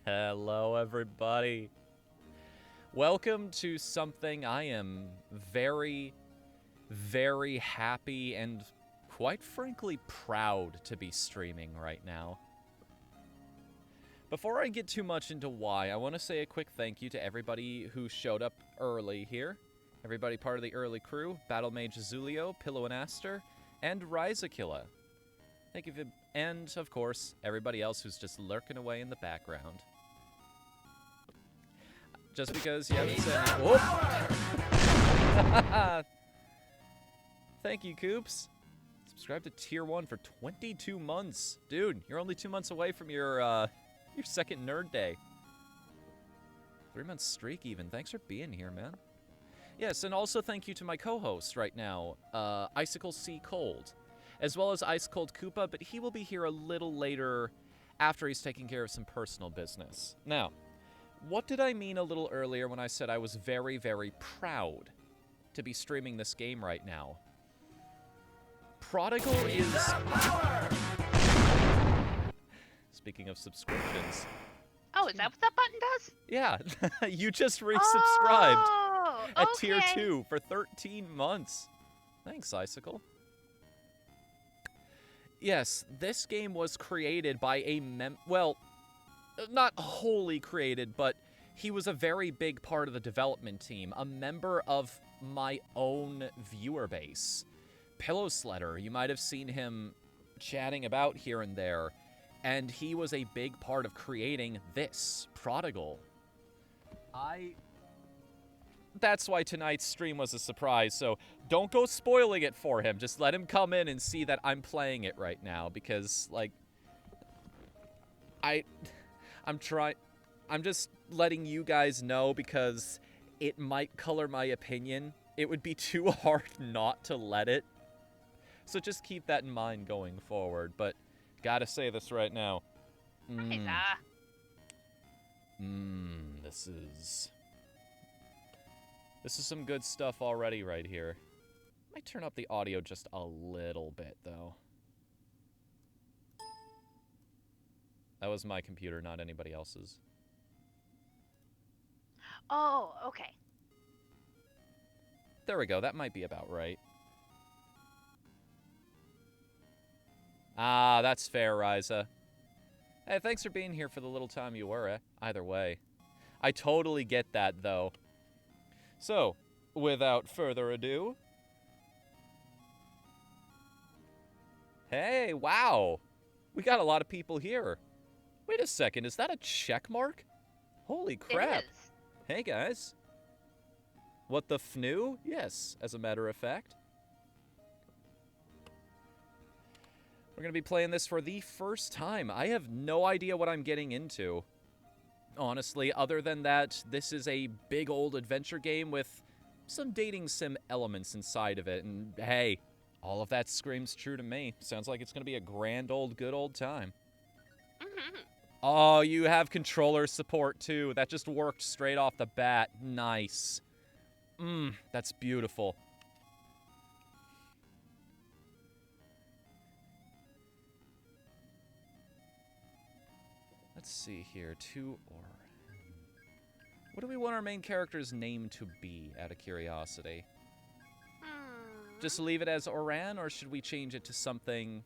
Hello, everybody. Welcome to something I am very, very happy and, quite frankly, proud to be streaming right now. Before I get too much into why, I want to say a quick thank you to everybody who showed up early here. Everybody part of the early crew, Battle Mage Zulio, Pillow and Aster, and Rizakilla. Thank you, and, of course, everybody else who's just lurking away in the background. Just because you haven't said... Whoop! Thank you, Coops. Subscribe to Tier 1 for 22 months. Dude, you're only 2 months away from your second Nerd Day. 3-month streak, even. Thanks for being here, man. Yes, and also thank you to my co-host right now, Icicle C. Cold, as well as Ice Cold Koopa, but he will be here a little later after he's taking care of some personal business. Now, what did I mean a little earlier when I said I was very, very proud to be streaming this game right now? Prodigal is... Speaking of subscriptions. Oh, is that what that button does? Yeah, you just resubscribed at okay. Tier 2 for 13 months. Thanks, Icicle. Yes, this game was created by a well, not wholly created, but he was a very big part of the development team, a member of my own viewer base. Pillow Sledder, you might have seen him chatting about here and there, and he was a big part of creating this, Prodigal. That's why tonight's stream was a surprise, so don't go spoiling it for him. Just let him come in and see that I'm playing it right now, because, like, I'm just letting you guys know because it might color my opinion. It would be too hard not to let it. So just keep that in mind going forward. But gotta say this right now. This is some good stuff already right here. Might turn up the audio just a little bit, though. That was my computer, not anybody else's. Oh, okay. There we go. That might be about right. Ah, that's fair, Ryza. Hey, thanks for being here for the little time you were, either way. I totally get that, though. So, without further ado... Hey, wow! We got a lot of people here. Wait a second, is that a check mark? Holy crap. It is. Hey, guys. Whatthefnu? Yes, as a matter of fact. We're going to be playing this for the first time. I have no idea what I'm getting into. Honestly, other than that, this is a big old adventure game with some dating sim elements inside of it. And hey, all of that screams true to me. Sounds like it's going to be a grand old good old time. Oh, you have controller support too. That just worked straight off the bat. Nice. That's beautiful. Let's see here. What do we want our main character's name to be, out of curiosity? Just leave it as Oran, or should we change it to something...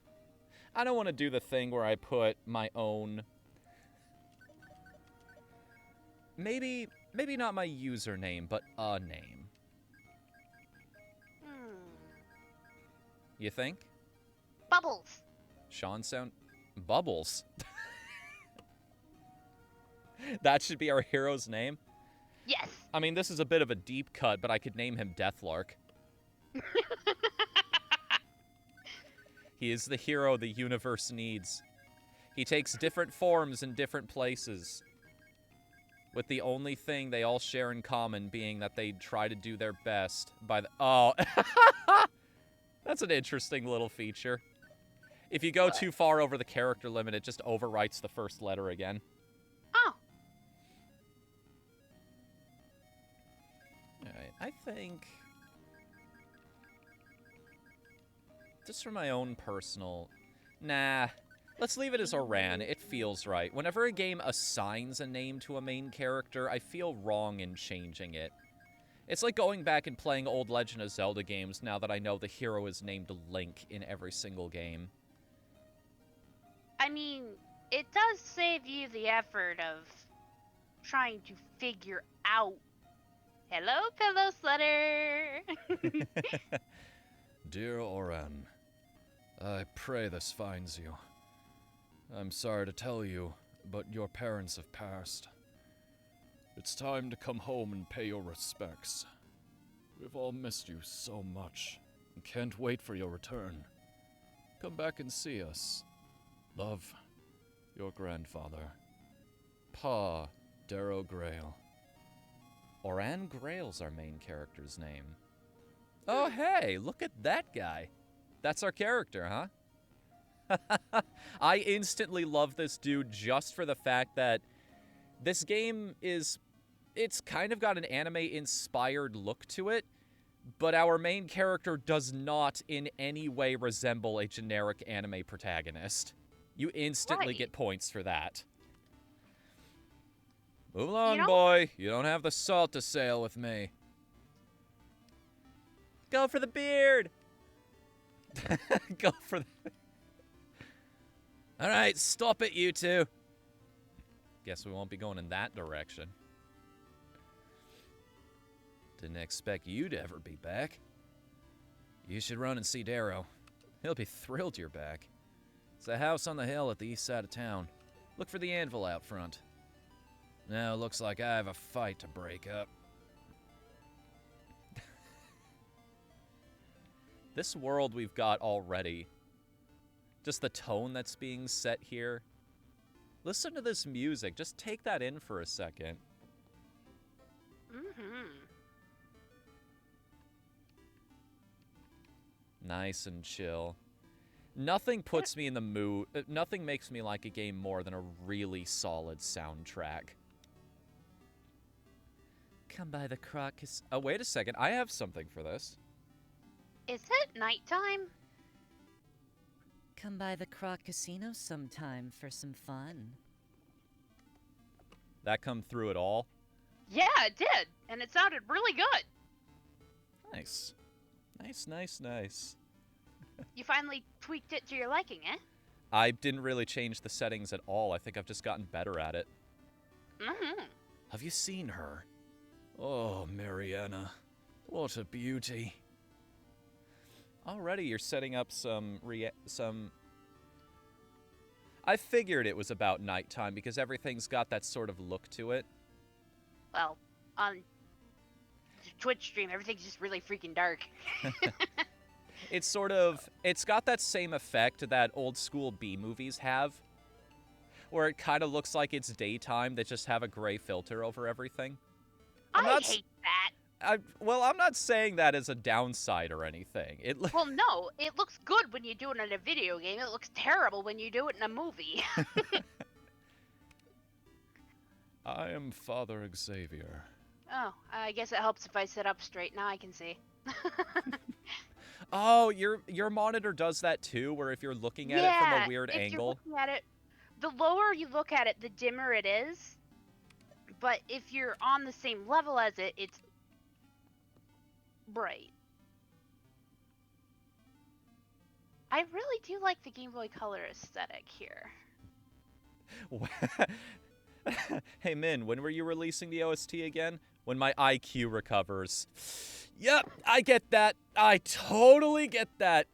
I don't want to do the thing where I put my own... Maybe not my username, but a name. You think? Bubbles. Sean sound... Bubbles? That should be our hero's name? Yes. I mean, this is a bit of a deep cut, but I could name him Deathlark. He is the hero the universe needs. He takes different forms in different places, with the only thing they all share in common being that they try to do their best by the... Oh. That's an interesting little feature. If you go too far over the character limit, it just overwrites the first letter again. Oh. Alright, I think... Just for my own personal... Nah, Let's leave it as Oran. It feels right. Whenever a game assigns a name to a main character, I feel wrong in changing it. It's like going back and playing old Legend of Zelda games now that I know the hero is named Link in every single game. I mean, it does save you the effort of trying to figure out. Hello, Pillow Slutter. Dear Oran, I pray this finds you. I'm sorry to tell you, but your parents have passed. It's time to come home and pay your respects. We've all missed you so much, and can't wait for your return. Come back and see us. Love, your grandfather. Pa Darrow Grail. Oran Grail's our main character's name. Oh, hey, look at that guy. That's our character, huh? I instantly love this dude just for the fact that this game it's kind of got an anime-inspired look to it, but our main character does not in any way resemble a generic anime protagonist. You instantly Right. get points for that. Move along, know- boy. You don't have the salt to sail with me. Go for the beard! Go for the... All right, stop it, you two. Guess we won't be going in that direction. Didn't expect you to ever be back. You should run and see Darrow. He'll be thrilled you're back. It's a house on the hill at the east side of town. Look for the anvil out front. Now it looks like I have a fight to break up. This world we've got already. Just the tone that's being set here. Listen to this music. Just take that in for a second. Mm-hmm. Nice and chill. Nothing puts me in the mood. Nothing makes me like a game more than a really solid soundtrack. Come by the crocus. Oh, wait a second. I have something for this. Is it nighttime? Come by the Croc Casino sometime for some fun. That come through at all? Yeah, it did, and it sounded really good. Nice. Nice, nice, nice. You finally tweaked it to your liking, eh? I didn't really change the settings at all. I think I've just gotten better at it. Mm-hmm. Have you seen her? Oh, Mariana. What a beauty. Already you're setting up some... I figured it was about nighttime because everything's got that sort of look to it. Well, on the Twitch stream, everything's just really freaking dark. It's sort of... It's got that same effect that old school B-movies have. Where it kind of looks like it's daytime that just have a gray filter over everything. I'm I not hate that. Well, I'm not saying that as a downside or anything. Well, no, it looks good when you do it in a video game. It looks terrible when you do it in a movie. I am Father Xavier. Oh, I guess it helps if I sit up straight. Now I can see. Oh, your monitor does that too, where if you're looking at it from a weird if angle. You're looking at it, the lower you look at it, the dimmer it is. But if you're on the same level as it, it's bright. I really do like the Game Boy Color aesthetic here. Hey Min, when were you releasing the OST again? When my IQ recovers. Yep, I get that. I totally get that.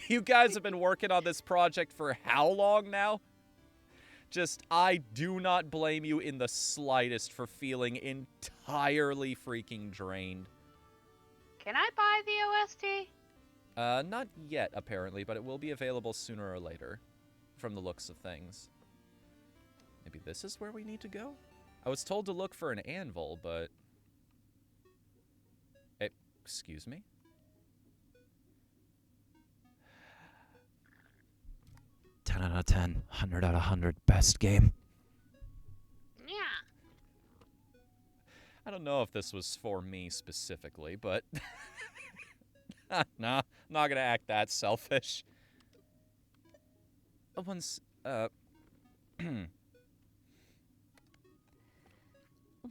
You guys have been working on this project for how long now? Just, I do not blame you in the slightest for feeling entirely freaking drained. Can I buy the OST? Not yet, apparently, but it will be available sooner or later, from the looks of things. Maybe this is where we need to go? I was told to look for an anvil, but... Excuse me? 10 out of 10, 100 out of 100, best game. Yeah. I don't know if this was for me specifically, but... Nah, I'm not gonna act that selfish.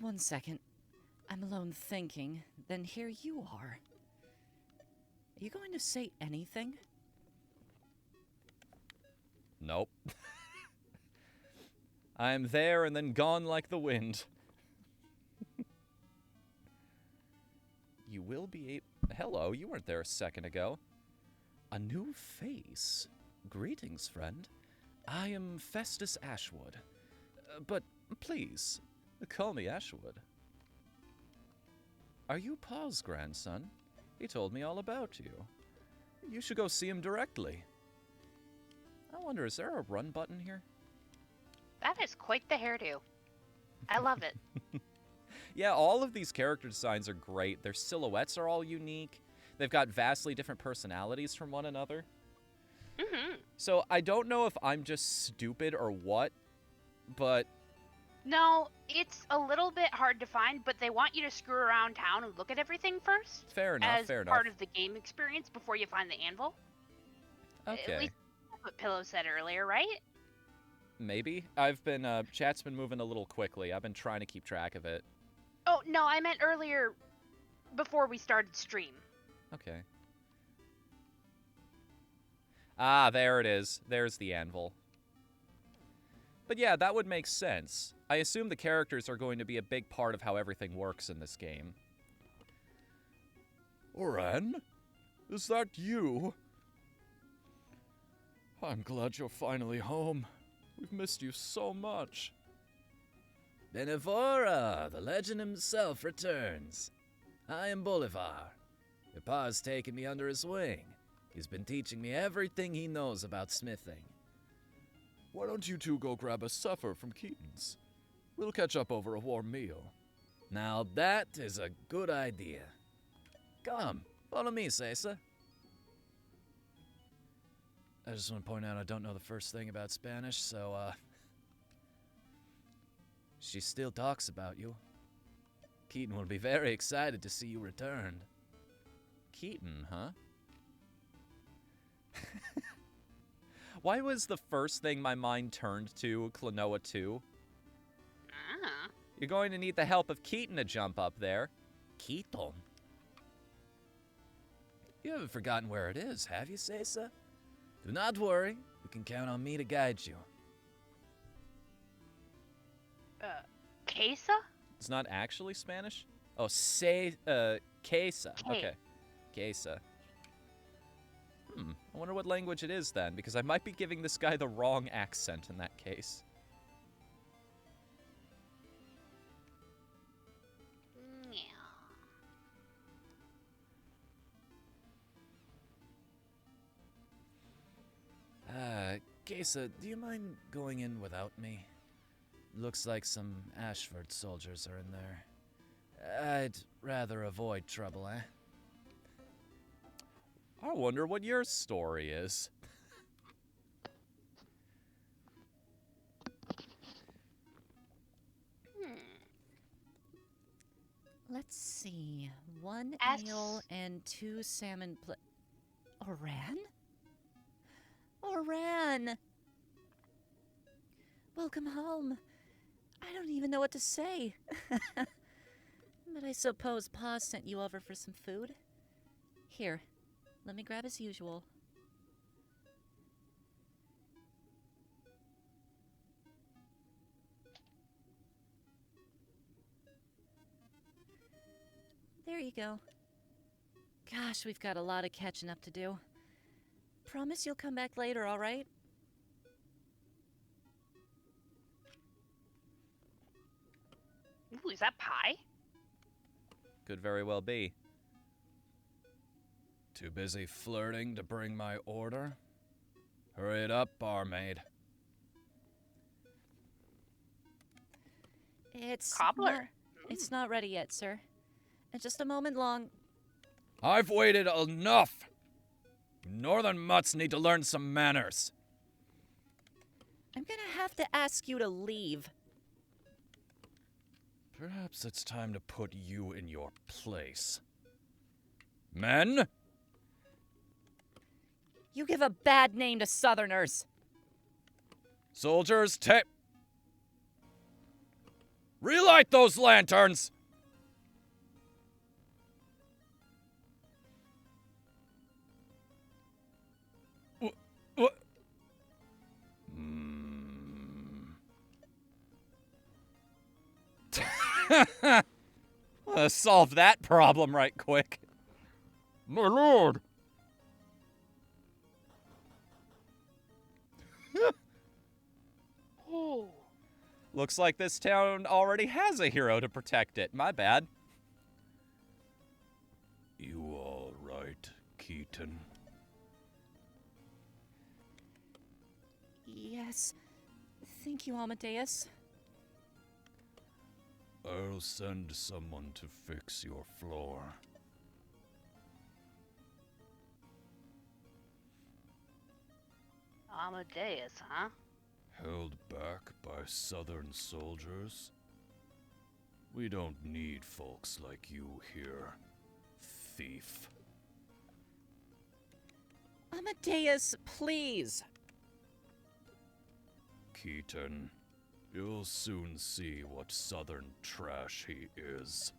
One second. I'm alone thinking, then here you are. Are you going to say anything? Nope. I'm there and then gone like the wind. You will be Hello, you weren't there a second ago. A new face. Greetings, friend. I am Festus Ashwood. But please, call me Ashwood. Are you Pa's grandson? He told me all about you. You should go see him directly. I wonder, is there a run button here? That is quite the hairdo. I love it. Yeah, all of these character designs are great. Their silhouettes are all unique. They've got vastly different personalities from one another. Mm-hmm. So I don't know if I'm just stupid or what, but... No, it's a little bit hard to find, but they want you to screw around town and look at everything first. Fair enough, fair as enough. part of the game experience before you find the anvil. Okay. At least that's what Pillow said earlier, right? Maybe. Chat's been moving a little quickly. I've been trying to keep track of it. Oh, no, I meant earlier before we started stream. Okay. Ah, there it is. There's the anvil. But yeah, that would make sense. I assume the characters are going to be a big part of how everything works in this game. Oran? Is that you? I'm glad you're finally home. We've missed you so much. Benevora, the legend himself returns. I am Bolivar. Your pa's taken me under his wing. He's been teaching me everything he knows about smithing. Why don't you two go grab a supper from Keaton's? We'll catch up over a warm meal. Now that is a good idea. Come, follow me, Cesa. I just want to point out I don't know the first thing about Spanish, so, she still talks about you. Keaton will be very excited to see you returned. Keaton, huh? Why was the first thing my mind turned to Klonoa 2? Ah. You're going to need the help of Keaton to jump up there. Keaton? You haven't forgotten where it is, have you, Cesa? Do not worry. You can count on me to guide you. Quesa? It's not actually Spanish? Oh, Quesa. Okay. Quesa. I wonder what language it is then, because I might be giving this guy the wrong accent in that case. Quesa, do you mind going in without me? Looks like some Ashford soldiers are in there. I'd rather avoid trouble, eh? I wonder what your story is. Let's see. 1 S. ale and 2 salmon Oran? Oran! Welcome home. I don't even know what to say. But I suppose Pa sent you over for some food? Here, let me grab as usual. There you go. Gosh, we've got a lot of catching up to do. Promise you'll come back later, all right? Ooh, is that pie? Could very well be. Too busy flirting to bring my order? Hurry it up, barmaid. Cobbler. It's not ready yet, sir. In just a moment long. I've waited enough! Northern mutts need to learn some manners. I'm gonna have to ask you to leave. Perhaps it's time to put you in your place. Men? You give a bad name to Southerners. Soldiers, relight those lanterns! What? Solve that problem right quick. My lord! Oh. Looks like this town already has a hero to protect it. My bad. You all right, Keaton? Yes. Thank you, Amadeus. I'll send someone to fix your floor. Amadeus, huh? Held back by Southern soldiers? We don't need folks like you here, thief. Amadeus, please. Keaton, you'll soon see what Southern trash he is.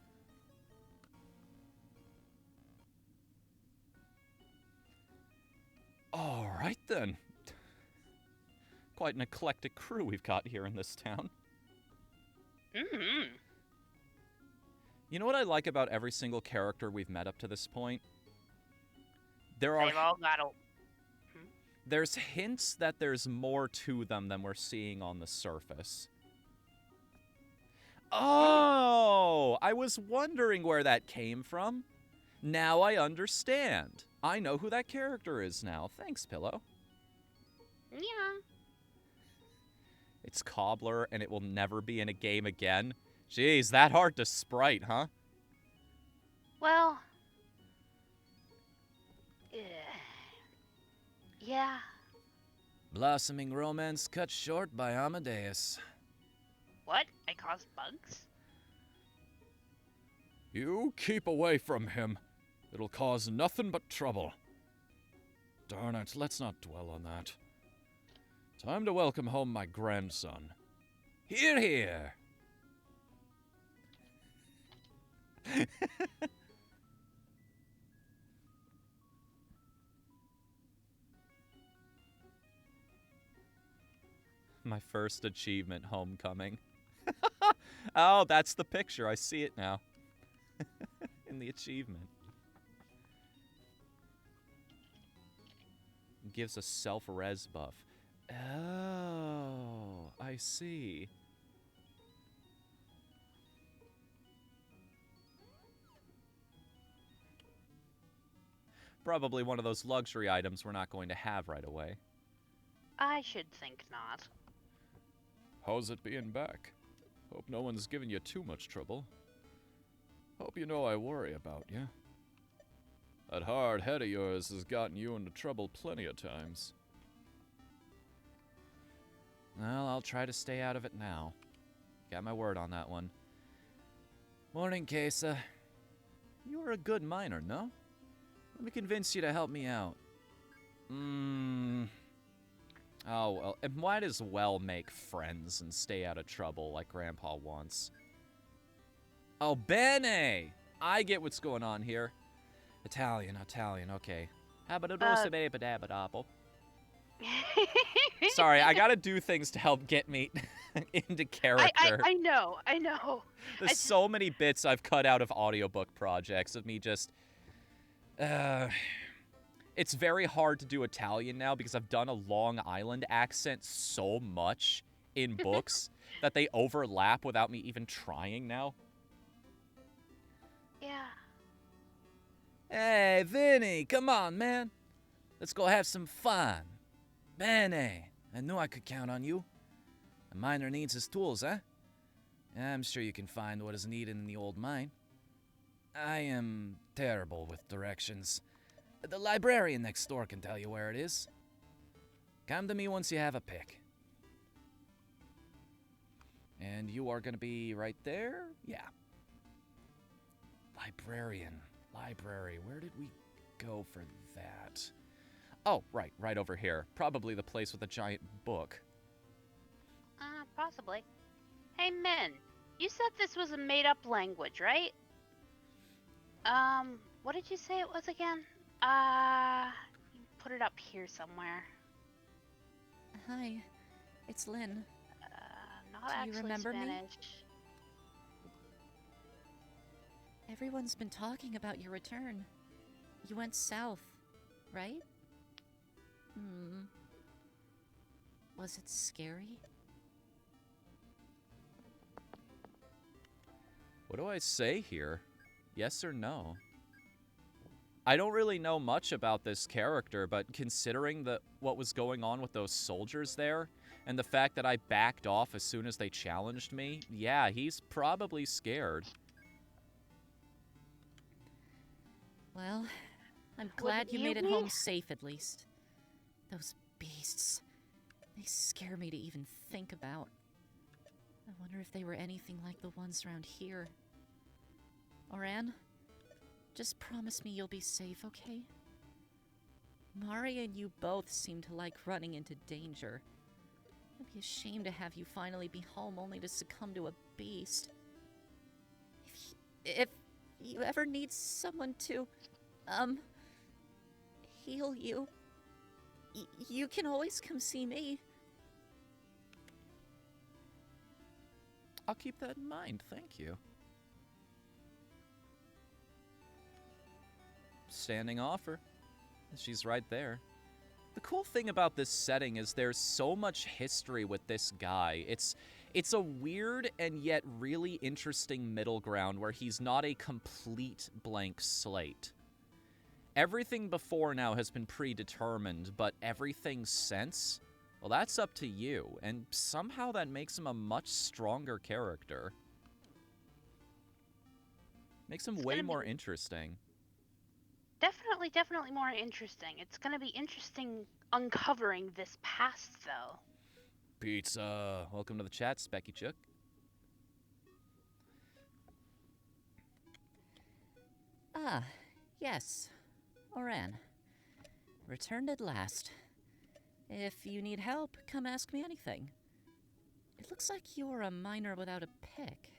All right, then. Quite an eclectic crew we've got here in this town. Mm-hmm. You know what I like about every single character we've met up to this point? They've all got a... There's hints that there's more to them than we're seeing on the surface. Oh, I was wondering where that came from. Now I understand. I know who that character is now. Thanks, Pillow. Yeah. It's Cobbler, and it will never be in a game again. Jeez, that hard to sprite, huh? Well... yeah. Blossoming romance cut short by Amadeus. What? I caused bugs? You keep away from him. It'll cause nothing but trouble. Darn it, let's not dwell on that. Time to welcome home my grandson. Hear, hear. My first achievement, homecoming. Oh, that's the picture. I see it now. In the achievement. Gives a self-res buff. Oh, I see. Probably one of those luxury items we're not going to have right away. I should think not. How's it being back? Hope no one's giving you too much trouble. Hope you know I worry about you. That hard head of yours has gotten you into trouble plenty of times. Well, I'll try to stay out of it now. Got my word on that one. Morning, Kesa. You were a good miner, no? Let me convince you to help me out. Oh, well, it might as well make friends and stay out of trouble like Grandpa wants. Oh, Bene! I get what's going on here. Italian, okay. Habadadosababadabadapple. Sorry, I gotta do things to help get me into character. I know. There's so many bits I've cut out of audiobook projects of me just... It's very hard to do Italian now because I've done a Long Island accent so much in books that they overlap without me even trying now. Yeah. Hey, Vinny, come on, man. Let's go have some fun. Bene, I knew I could count on you. A miner needs his tools, huh? I'm sure you can find what is needed in the old mine. I am terrible with directions. The librarian next door can tell you where it is. Come to me once you have a pick. And you are going to be right there? Yeah. Library. Where did we go for that? Oh, right over here. Probably the place with a giant book. Possibly. Hey, Min, you said this was a made-up language, right? What did you say it was again? You put it up here somewhere. Hi, it's Lynn. Not Do you actually remember me? Spanish. Everyone's been talking about your return. You went south, right? Was it scary? What do I say here? Yes or no? I don't really know much about this character, but considering what was going on with those soldiers there, and the fact that I backed off as soon as they challenged me, yeah, he's probably scared. Well, I'm glad you made it be? home safe at least. Those beasts, they scare me to even think about. I wonder if they were anything like the ones around here. Oran, just promise me you'll be safe, okay? Mari and you both seem to like running into danger. I'd be ashamed to have you finally be home only to succumb to a beast. If you ever need someone to, heal you, you can always come see me. I'll keep that in mind, thank you. Standing offer. She's right there. The cool thing about this setting is there's so much history with this guy. It's a weird and yet really interesting middle ground where he's not a complete blank slate. Everything before now has been predetermined, but everything since, well, that's up to you, and somehow that makes him a much stronger character. Makes him way more interesting. Definitely more interesting. It's gonna be interesting uncovering this past, though. Pizza. Welcome to the chat, Specky Chook. Ah, yes. Oran. Returned at last. If you need help, come ask me anything. It looks like you're a miner without a pick.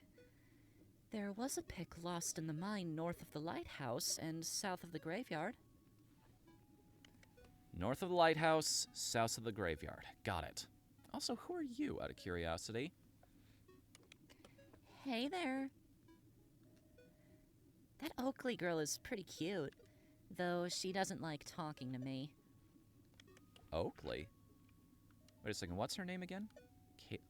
There was a pick lost in the mine north of the lighthouse and south of the graveyard. North of the lighthouse, south of the graveyard. Got it. Also, who are you, out of curiosity? Hey there. That Oakley girl is pretty cute, though she doesn't like talking to me. Oakley? Wait a second, what's her name again?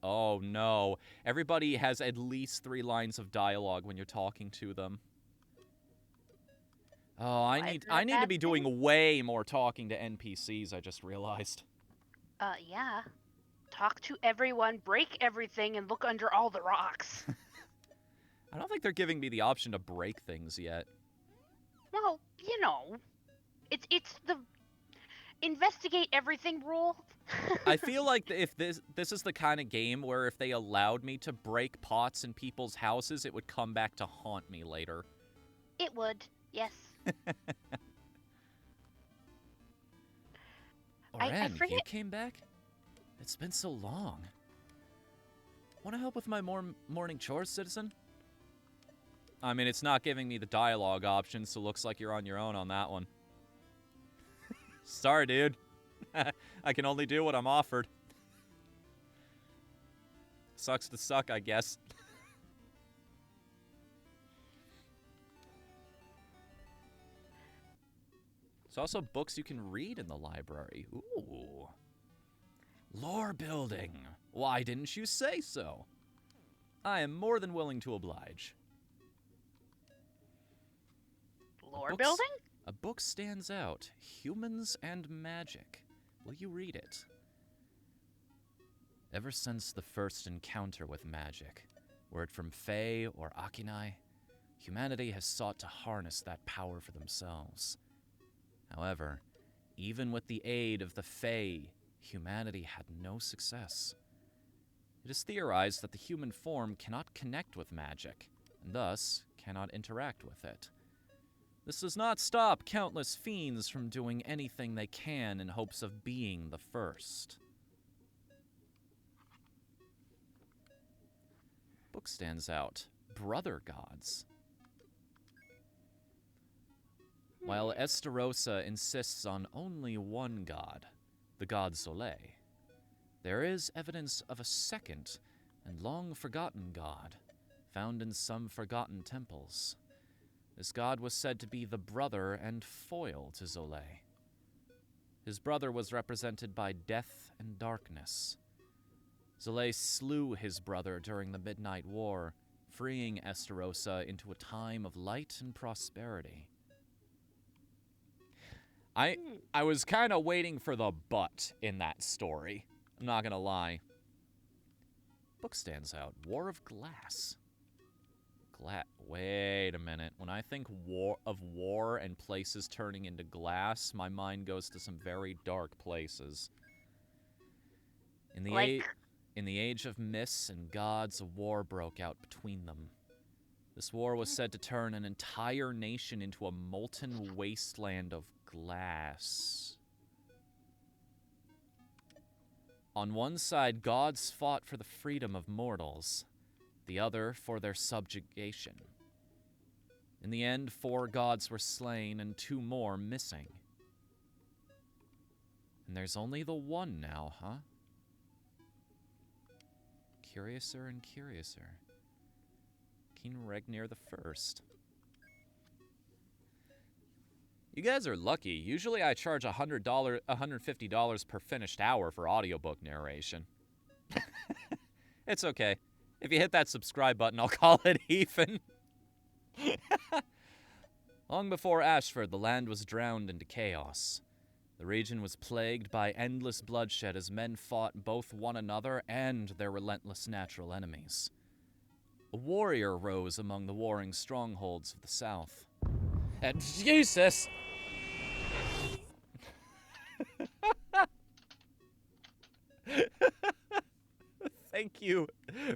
Oh, no. Everybody has at least 3 lines of dialogue when you're talking to them. Oh, I need to be doing way more talking to NPCs, I just realized. Yeah. Talk to everyone, break everything, and look under all the rocks. I don't think they're giving me the option to break things yet. Well, you know, it's the investigate everything rule. I feel like if this is the kind of game where if they allowed me to break pots in people's houses, it would come back to haunt me later. It would, yes. Oran, forget- you came back? It's been so long. Want to help with my morning chores, citizen? I mean, it's not giving me the dialogue option, so looks like you're on your own on that one. Sorry, dude. I can only do what I'm offered. Sucks to suck, I guess. There's also books you can read in the library. Ooh. Lore building. Why didn't you say so? I am more than willing to oblige. Lore building? A book stands out. Humans and Magic. Will you read it? Ever since the first encounter with magic, were it from Fae or Akinai, humanity has sought to harness that power for themselves. However, even with the aid of the Fae, humanity had no success. It is theorized that the human form cannot connect with magic, and thus cannot interact with it. This does not stop countless fiends from doing anything they can in hopes of being the first. book stands out. Brother gods. While Estarossa insists on only one god, the god Soleil, there is evidence of a second and long-forgotten god, found in some forgotten temples. This god was said to be the brother and foil to Soleil. His brother was represented by death and darkness. Soleil slew his brother during the Midnight War, freeing Estarossa into a time of light and prosperity. I was kind of waiting for the but in that story. I'm not gonna lie. Book stands out. War of Glass. Wait a minute. When I think war and places turning into glass, my mind goes to some very dark places. In the age of myths and gods, a war broke out between them. This war was said to turn an entire nation into a molten wasteland of glass. On one side, gods fought for the freedom of mortals, the other for their subjugation. In the end, 4 gods were slain and 2 more missing. And there's only the one now, huh? Curiouser and curiouser. King Regnir the First. You guys are lucky. Usually I charge $150 per finished hour for audiobook narration. It's okay. If you hit that subscribe button, I'll call it even. Long before Ashford, the land was drowned into chaos. The region was plagued by endless bloodshed as men fought both one another and their relentless natural enemies. A warrior rose among the warring strongholds of the south. And Jesus! Thank you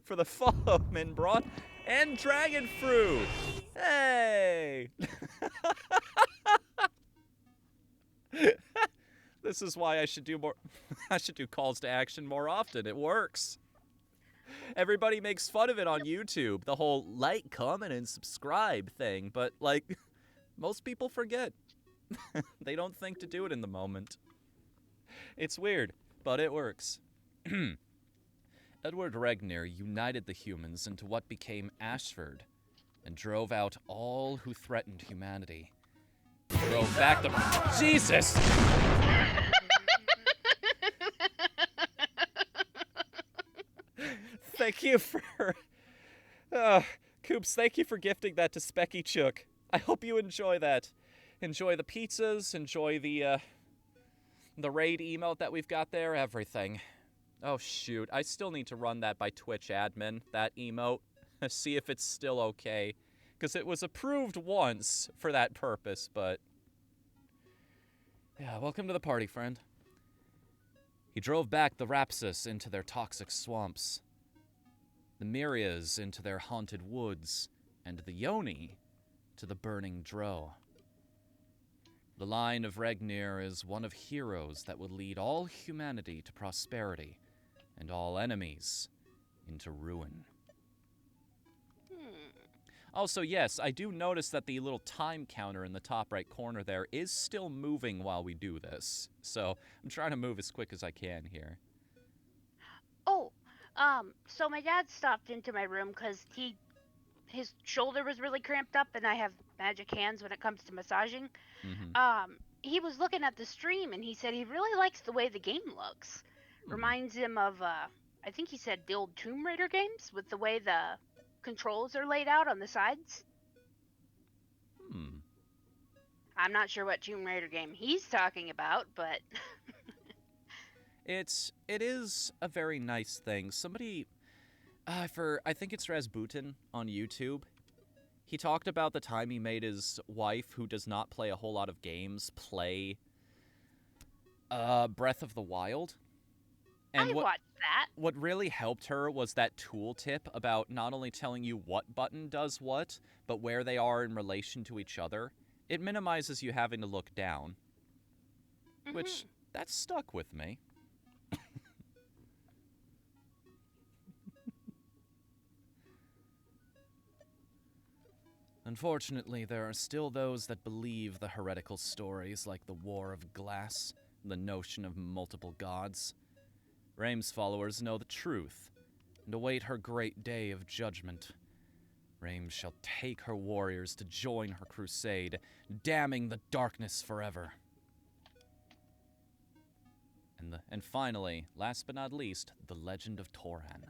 for the follow, Minbron. And Dragon Fruit! Hey! This is why I should do more. I should do calls to action more often. It works. Everybody makes fun of it on YouTube, the whole like, comment, and subscribe thing, but, like, most people forget. They don't think to do it in the moment. It's weird, but it works. Edward Regnir united the humans into what became Ashford and drove out all who threatened humanity. He drove back the... Jesus! Thank you for... Coops, thank you for gifting that to Specky Chook. I hope you enjoy that. Enjoy the pizzas, enjoy the raid emote that we've got there, everything. Oh, shoot. I still need to run that by Twitch admin, that emote. See if it's still okay. Because it was approved once for that purpose, but... Yeah, welcome to the party, friend. He drove back the Rapsus into their toxic swamps, the Myrias into their haunted woods, and the Yoni to the burning Dro. The line of Regnir is one of heroes that would lead all humanity to prosperity, and all enemies into ruin. Also, yes, I do notice that the little time counter in the top right corner there is still moving while we do this. So I'm trying to move as quick as I can here. Oh, so my dad stopped into my room because his shoulder was really cramped up, and I have magic hands when it comes to massaging. Mm-hmm. He was looking at the stream, and he said he really likes the way the game looks. Reminds him of, I think he said the old Tomb Raider games with the way the controls are laid out on the sides. I'm not sure what Tomb Raider game he's talking about, but... It is a very nice thing. Somebody, I think it's Rasputin on YouTube, he talked about the time he made his wife, who does not play a whole lot of games, play Breath of the Wild. And I watched that. What really helped her was that tooltip about not only telling you what button does what, but where they are in relation to each other. It minimizes you having to look down. Which, that stuck with me. Unfortunately, there are still those that believe the heretical stories like the War of Glass, the notion of multiple gods. Rame's followers know the truth and await her great day of judgment. Rame shall take her warriors to join her crusade, damning the darkness forever. And finally, last but not least, the legend of Toran.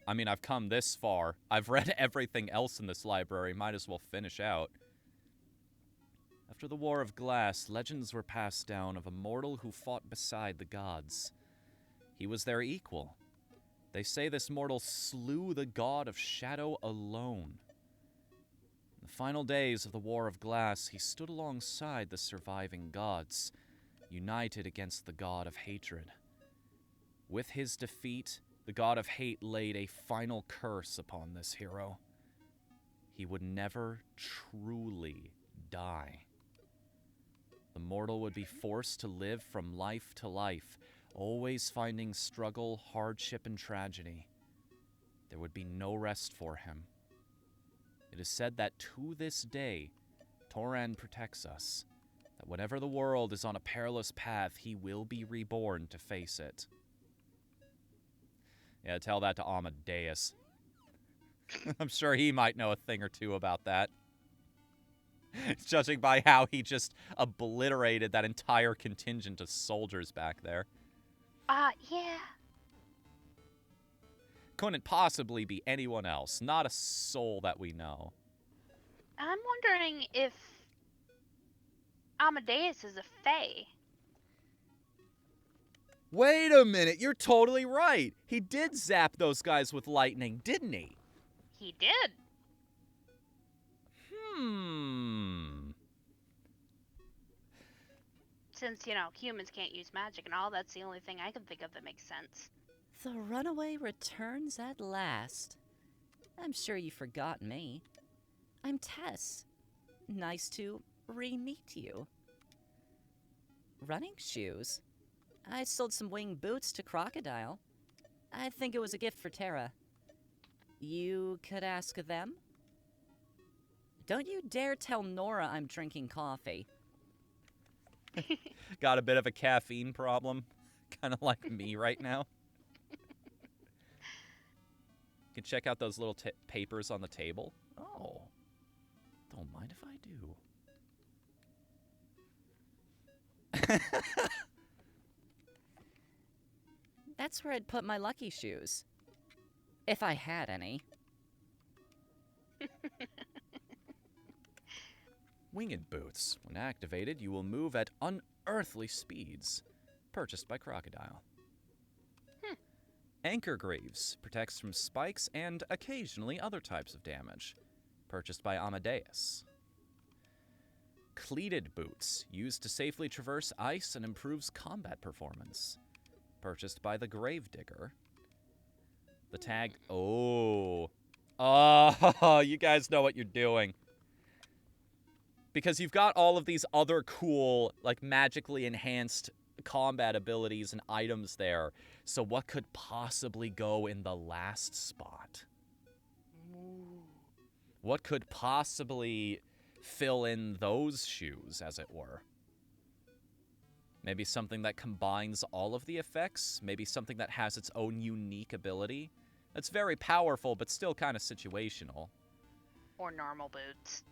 I mean, I've come this far. I've read everything else in this library. Might as well finish out. After the War of Glass, legends were passed down of a mortal who fought beside the gods. He was their equal. They say this mortal slew the god of shadow alone. In the final days of the War of Glass, he stood alongside the surviving gods, united against the god of hatred. With his defeat, the god of hate laid a final curse upon this hero. He would never truly die. The mortal would be forced to live from life to life, always finding struggle, hardship, and tragedy. There would be no rest for him. It is said that to this day, Toran protects us, that whenever the world is on a perilous path, he will be reborn to face it. Yeah, tell that to Amadeus. I'm sure he might know a thing or two about that. Judging by how he just obliterated that entire contingent of soldiers back there. Yeah. Couldn't possibly be anyone else. Not a soul that we know. I'm wondering if Amadeus is a fae. Wait a minute, you're totally right. He did zap those guys with lightning, didn't he? He did. Since, humans can't use magic and all, that's the only thing I can think of that makes sense. The runaway returns at last. I'm sure you forgot me. I'm Tess. Nice to re-meet you. Running shoes? I sold some winged boots to Crocodile. I think it was a gift for Tara. You could ask them? Don't you dare tell Nora I'm drinking coffee. Got a bit of a caffeine problem. Kind of like me right now. You can check out those little papers on the table. Oh. Don't mind if I do. That's where I'd put my lucky shoes. If I had any. Winged boots. When activated, you will move at unearthly speeds. Purchased by Crocodile. Anchor Greaves. Protects from spikes and occasionally other types of damage. Purchased by Amadeus. Cleated boots. Used to safely traverse ice and improves combat performance. Purchased by the Gravedigger. The tag... Oh, you guys know what you're doing. Because you've got all of these other cool, like, magically enhanced combat abilities and items there. So what could possibly go in the last spot? What could possibly fill in those shoes, as it were? Maybe something that combines all of the effects? Maybe something that has its own unique ability? That's very powerful, but still kind of situational. Or normal boots.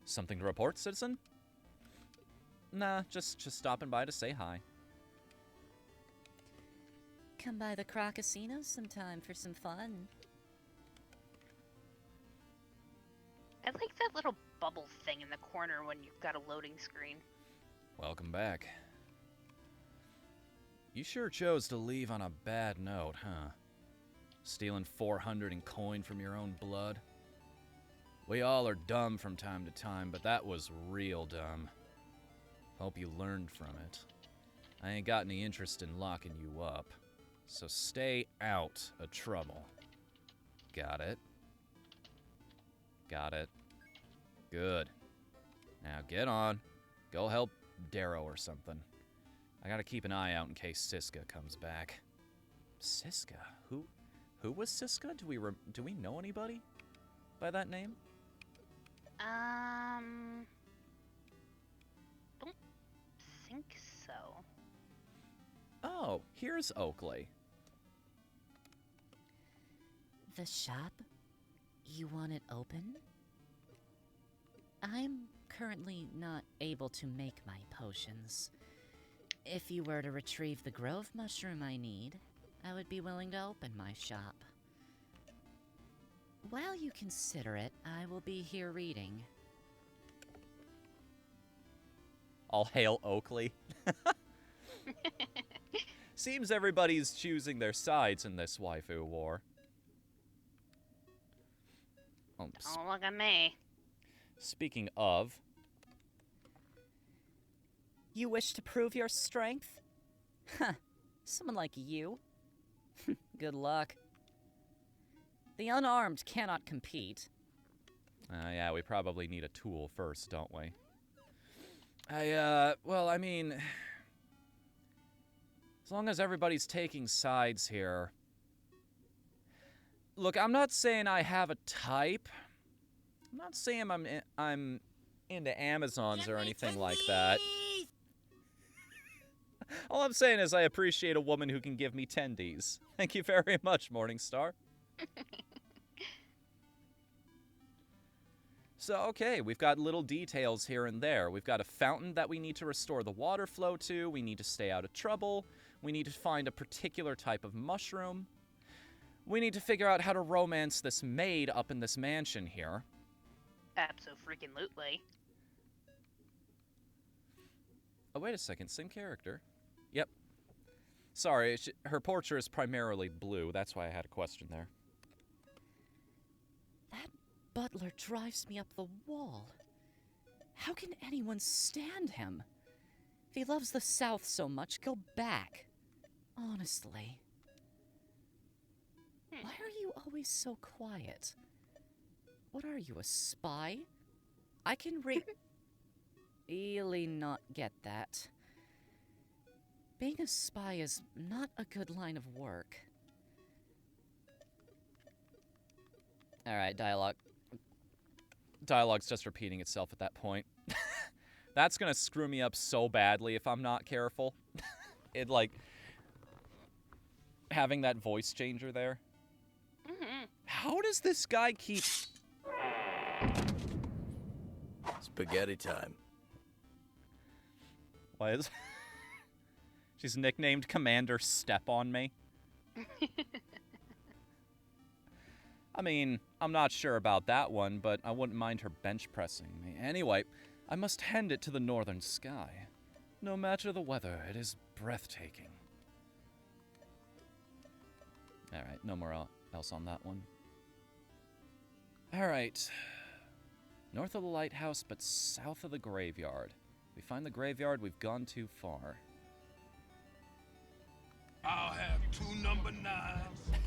Something to report, citizen? Nah, just stopping by to say hi. Come by the Crocasino sometime for some fun. I like that little bubble thing in the corner when you've got a loading screen. Welcome back. You sure chose to leave on a bad note, huh? Stealing 400 in coin from your own blood? We all are dumb from time to time, but that was real dumb. Hope you learned from it. I ain't got any interest in locking you up, so stay out of trouble. Got it? Got it. Good. Now get on. Go help Darrow or something. I gotta keep an eye out in case Siska comes back. Siska. Who was Siska? Do we know anybody by that name? Don't think so. Oh, here's Oakley. The shop? You want it open? I'm currently not able to make my potions. If you were to retrieve the grove mushroom I need, I would be willing to open my shop. While you consider it, I will be here reading. All hail Oakley. Seems everybody's choosing their sides in this waifu war. Don't look at me. Speaking of, You wish to prove your strength? Huh, someone like you. Good luck. The unarmed cannot compete. yeah, we probably need a tool first, don't we? Well, I mean, as long as everybody's taking sides here. Look, I'm not saying I have a type. I'm not saying I'm into Amazons or anything like that. All I'm saying is I appreciate a woman who can give me tendies. Thank you very much, Morningstar. So, okay, we've got little details here and there. We've got a fountain that we need to restore the water flow to. We need to stay out of trouble. We need to find a particular type of mushroom. We need to figure out how to romance this maid up in this mansion here. Abso-freaking-lutely. Oh, wait a second. Same character. Yep. Sorry, her portrait is primarily blue. That's why I had a question there. That butler drives me up the wall. How can anyone stand him? If he loves the South so much, go back. Honestly. Why are you always so quiet? What are you, a spy? I can really not get that. Being a spy is not a good line of work. Alright, dialogue. Dialogue's just repeating itself at that point. That's gonna screw me up so badly if I'm not careful. It, like, having that voice changer there. Mm-hmm. How does this guy keep... Spaghetti time. Why is... She's nicknamed Commander Step on Me. I mean, I'm not sure about that one, but I wouldn't mind her bench pressing me. Anyway, I must hand it to the northern sky. No matter the weather, it is breathtaking. Alright, no more else on that one. Alright. North of the lighthouse, but south of the graveyard. We find the graveyard, we've gone too far. I'll have 2 number 9s.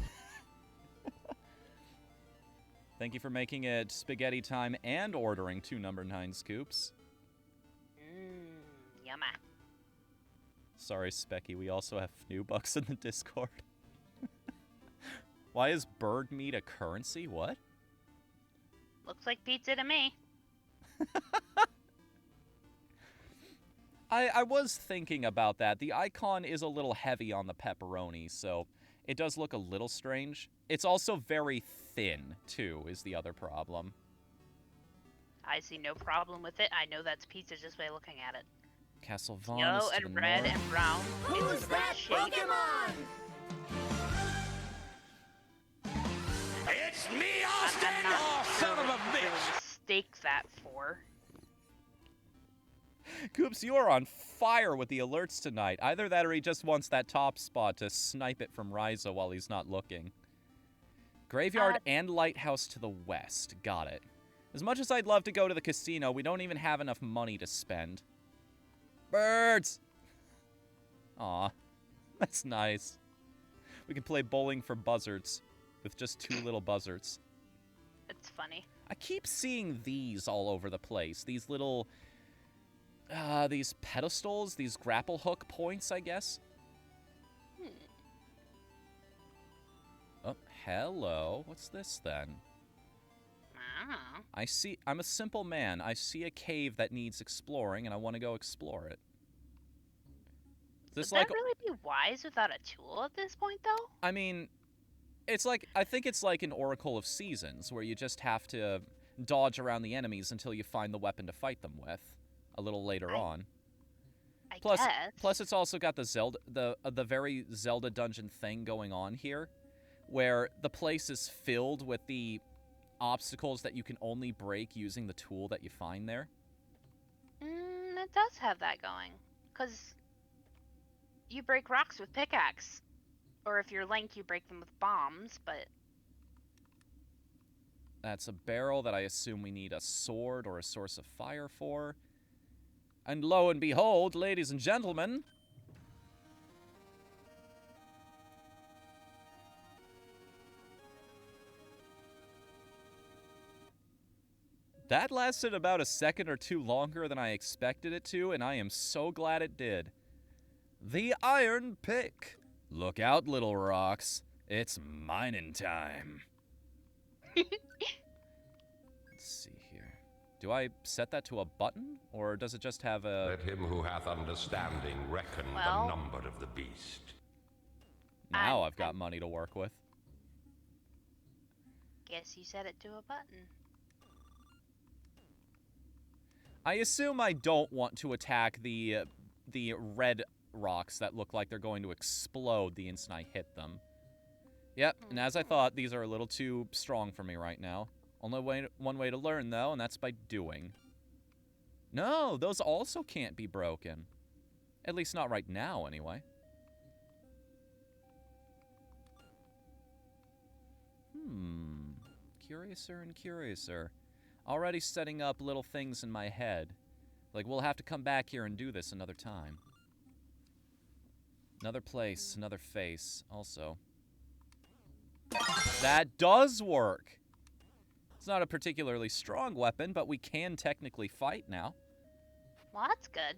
Thank you for making it spaghetti time and ordering 2 number 9 scoops. Yummy. Sorry, Specky, we also have FNU bucks in the Discord. Why is bird meat a currency? What? Looks like pizza to me. I was thinking about that. The icon is a little heavy on the pepperoni, so it does look a little strange. It's also very thin, too, is the other problem. I see no problem with it. I know that's pizza just by looking at it. Castle Vaughn Yellow is to and the red north. and brown. It's the red shape. It's me, I'm Austin! not Oh, son of a really bitch! mistake that for. Coops, you are on fire with the alerts tonight. Either that or he just wants that top spot to snipe it from Ryza while he's not looking. Graveyard and lighthouse to the west. Got it. As much as I'd love to go to the casino, we don't even have enough money to spend. Birds! Aw, that's nice. We can play bowling for buzzards with just 2 little buzzards. It's funny. I keep seeing these all over the place. These little... these pedestals, these grapple hook points, I guess. Hello. What's this then? I don't know. I'm a simple man. I see a cave that needs exploring, and I want to go explore it. Is this Would like... that really be wise without a tool at this point, though? I mean, it's like... I think it's like an Oracle of Seasons, where you just have to dodge around the enemies until you find the weapon to fight them with a little later on. I Plus, guess. plus, it's also got the Zelda, the very Zelda dungeon thing going on here, where the place is filled with the obstacles that you can only break using the tool that you find there. It does have that going. Because you break rocks with pickaxe. Or if you're Link, you break them with bombs, but... That's a barrel that I assume we need a sword or a source of fire for. And lo and behold, ladies and gentlemen... That lasted about a second or two longer than I expected it to, and I am so glad it did. The iron pick. Look out, little rocks. It's mining time. Let's see here. Do I set that to a button, or does it just have a... Let him who hath understanding reckon Well- the number of the beast. Now I've got money to work with. Guess you set it to a button. I assume I don't want to attack the red rocks that look like they're going to explode the instant I hit them. Yep, and as I thought, these are a little too strong for me right now. Only one way to learn, though, and that's by doing. No, those also can't be broken. At least not right now, anyway. Curiouser and curiouser. Already setting up little things in my head. Like, we'll have to come back here and do this another time. Another place, another face, also. That does work! It's not a particularly strong weapon, but we can technically fight now. Well, that's good.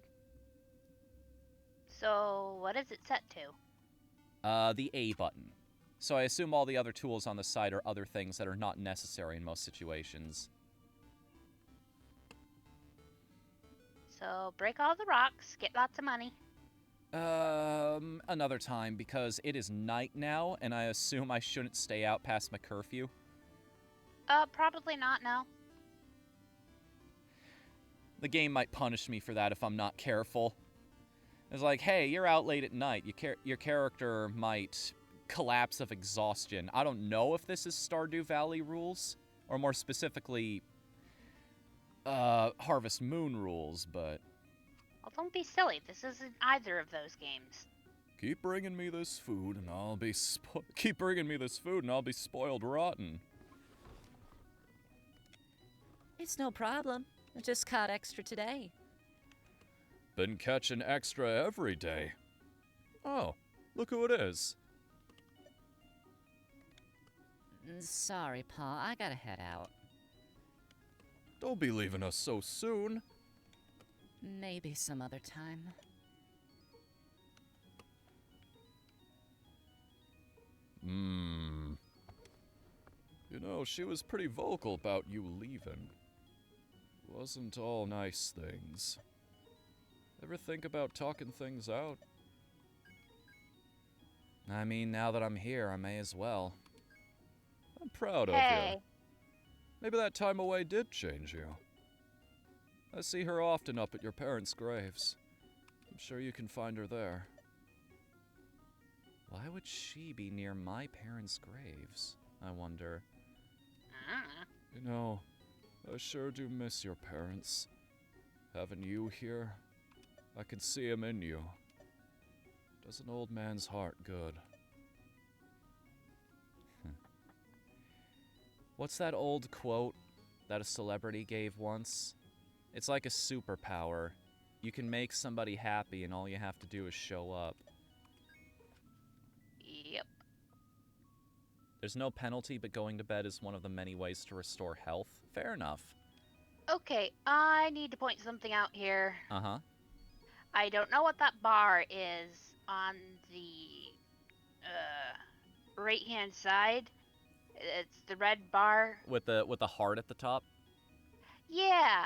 So, what is it set to? The A button. So I assume all the other tools on the side are other things that are not necessary in most situations. So, break all the rocks, get lots of money. Another time, because it is night now, and I assume I shouldn't stay out past my curfew. Probably not, no. The game might punish me for that if I'm not careful. It's like, hey, you're out late at night. Your character might collapse of exhaustion. I don't know if this is Stardew Valley rules, or more specifically, Harvest Moon rules, but... Well, don't be silly. This isn't either of those games. Keep bringing me this food, and I'll be keep bringing me this food, and I'll be spoiled rotten. It's no problem. I just caught extra today. Been catching extra every day. Oh, look who it is. Sorry, Pa. I gotta head out. Don't be leaving us so soon. Maybe some other time. You know, she was pretty vocal about you leaving. Wasn't all nice things. Ever think about talking things out? I mean, now that I'm here, I may as well. I'm proud of Hey. you. Maybe that time away did change you. I see her often up at your parents' graves. I'm sure you can find her there. Why would she be near my parents' graves? I wonder. You know, I sure do miss your parents. Having you here, I can see 'em in you. Does an old man's heart good. What's that old quote that a celebrity gave once? It's like a superpower. You can make somebody happy and all you have to do is show up. Yep. There's no penalty, but going to bed is one of the many ways to restore health. Fair enough. Okay, I need to point something out here. Uh-huh. I don't know what that bar is on the right-hand side, It's the red bar. with the heart at the top. Yeah,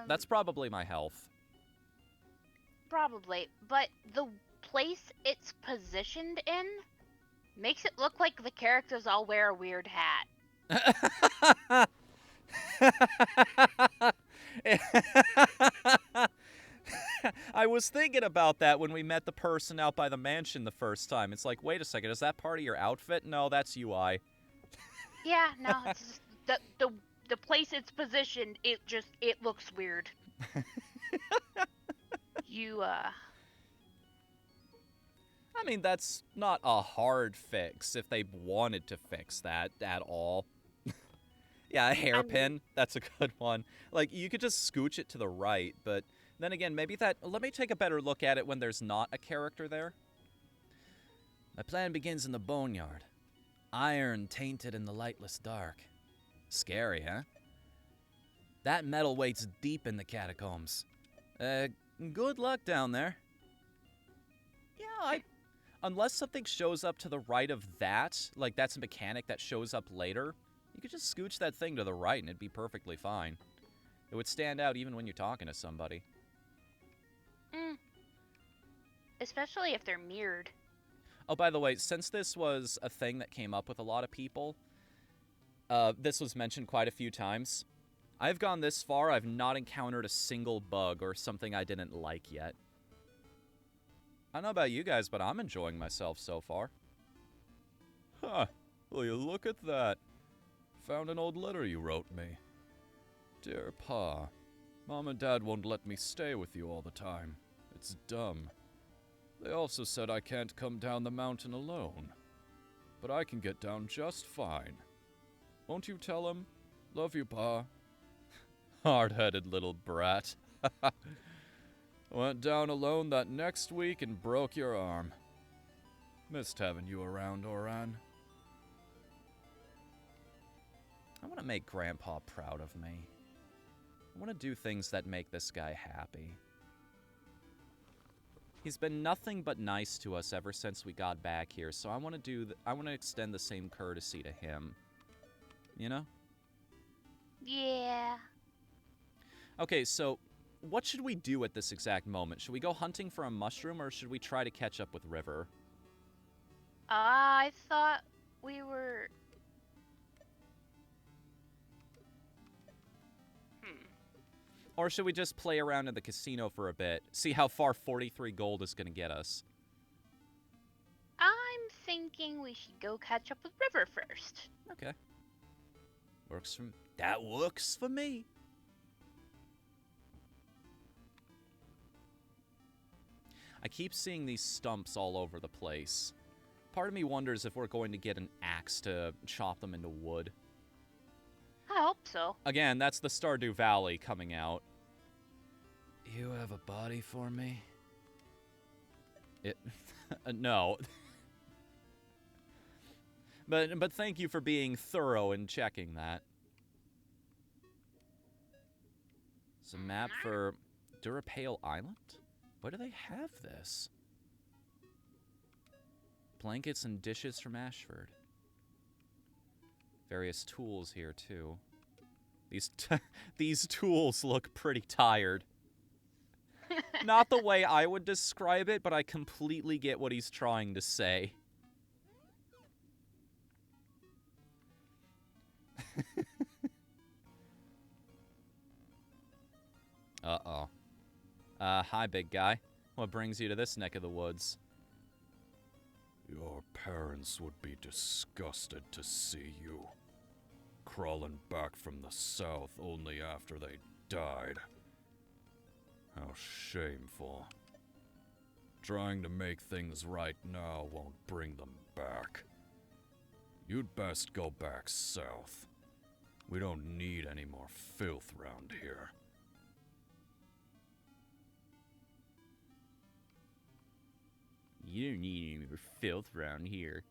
That's probably my health. probably. But the place it's positioned in makes it look like the characters all wear a weird hat. I was thinking about that when we met the person out by the mansion the first time. It's like, wait a second, is that part of your outfit? No, that's UI. Yeah, no, it's just the place it's positioned, it looks weird. You I mean, that's not a hard fix if they wanted to fix that at all. Yeah, a hairpin, that's a good one. Like, you could just scooch it to the right, but then again, maybe that... Let me take a better look at it when there's not a character there. My plan begins in the boneyard. Iron tainted in the lightless dark. Scary, huh? That metal waits deep in the catacombs. Good luck down there. Yeah, unless something shows up to the right of that, like that's a mechanic that shows up later, you could just scooch that thing to the right and it'd be perfectly fine. It would stand out even when you're talking to somebody. especially if they're mirrored. Oh, by the way, since this was a thing that came up with a lot of people, this was mentioned quite a few times. I've gone this far, I've not encountered a single bug or something I didn't like yet. I don't know about you guys, but I'm enjoying myself so far. Huh. Will you look at that? Found an old letter you wrote me. Dear Pa, Mom and Dad won't let me stay with you all the time. It's dumb. They also said I can't come down the mountain alone. But I can get down just fine. Won't you tell him? Love you, Pa. Hard-headed little brat. Went down alone that next week and broke your arm. Missed having you around, Oran. I want to make Grandpa proud of me. I want to do things that make this guy happy. He's been nothing but nice to us ever since we got back here, so I want to I want to extend the same courtesy to him. You know? Yeah. Okay, so what should we do at this exact moment? Should we go hunting for a mushroom, or should we try to catch up with River? I thought we were... Or should we just play around in the casino for a bit, see how far 43 gold is going to get us? I'm thinking we should go catch up with River first. Okay. That works for me. I keep seeing these stumps all over the place. Part of me wonders if we're going to get an axe to chop them into wood. I hope so. Again, that's the Stardew Valley coming out. You have a body for me? No. But thank you for being thorough in checking that. It's a map for Durapale Island? Where do they have this? Blankets and dishes from Ashford. Various tools here, too. These tools look pretty tired. Not the way I would describe it, but I completely get what he's trying to say. Uh-oh. Hi, big guy. What brings you to this neck of the woods? Your parents would be disgusted to see you. Crawling back from the south only after they died. How shameful. Trying to make things right now won't bring them back. You'd best go back south. We don't need any more filth round here. You don't need any more filth around here.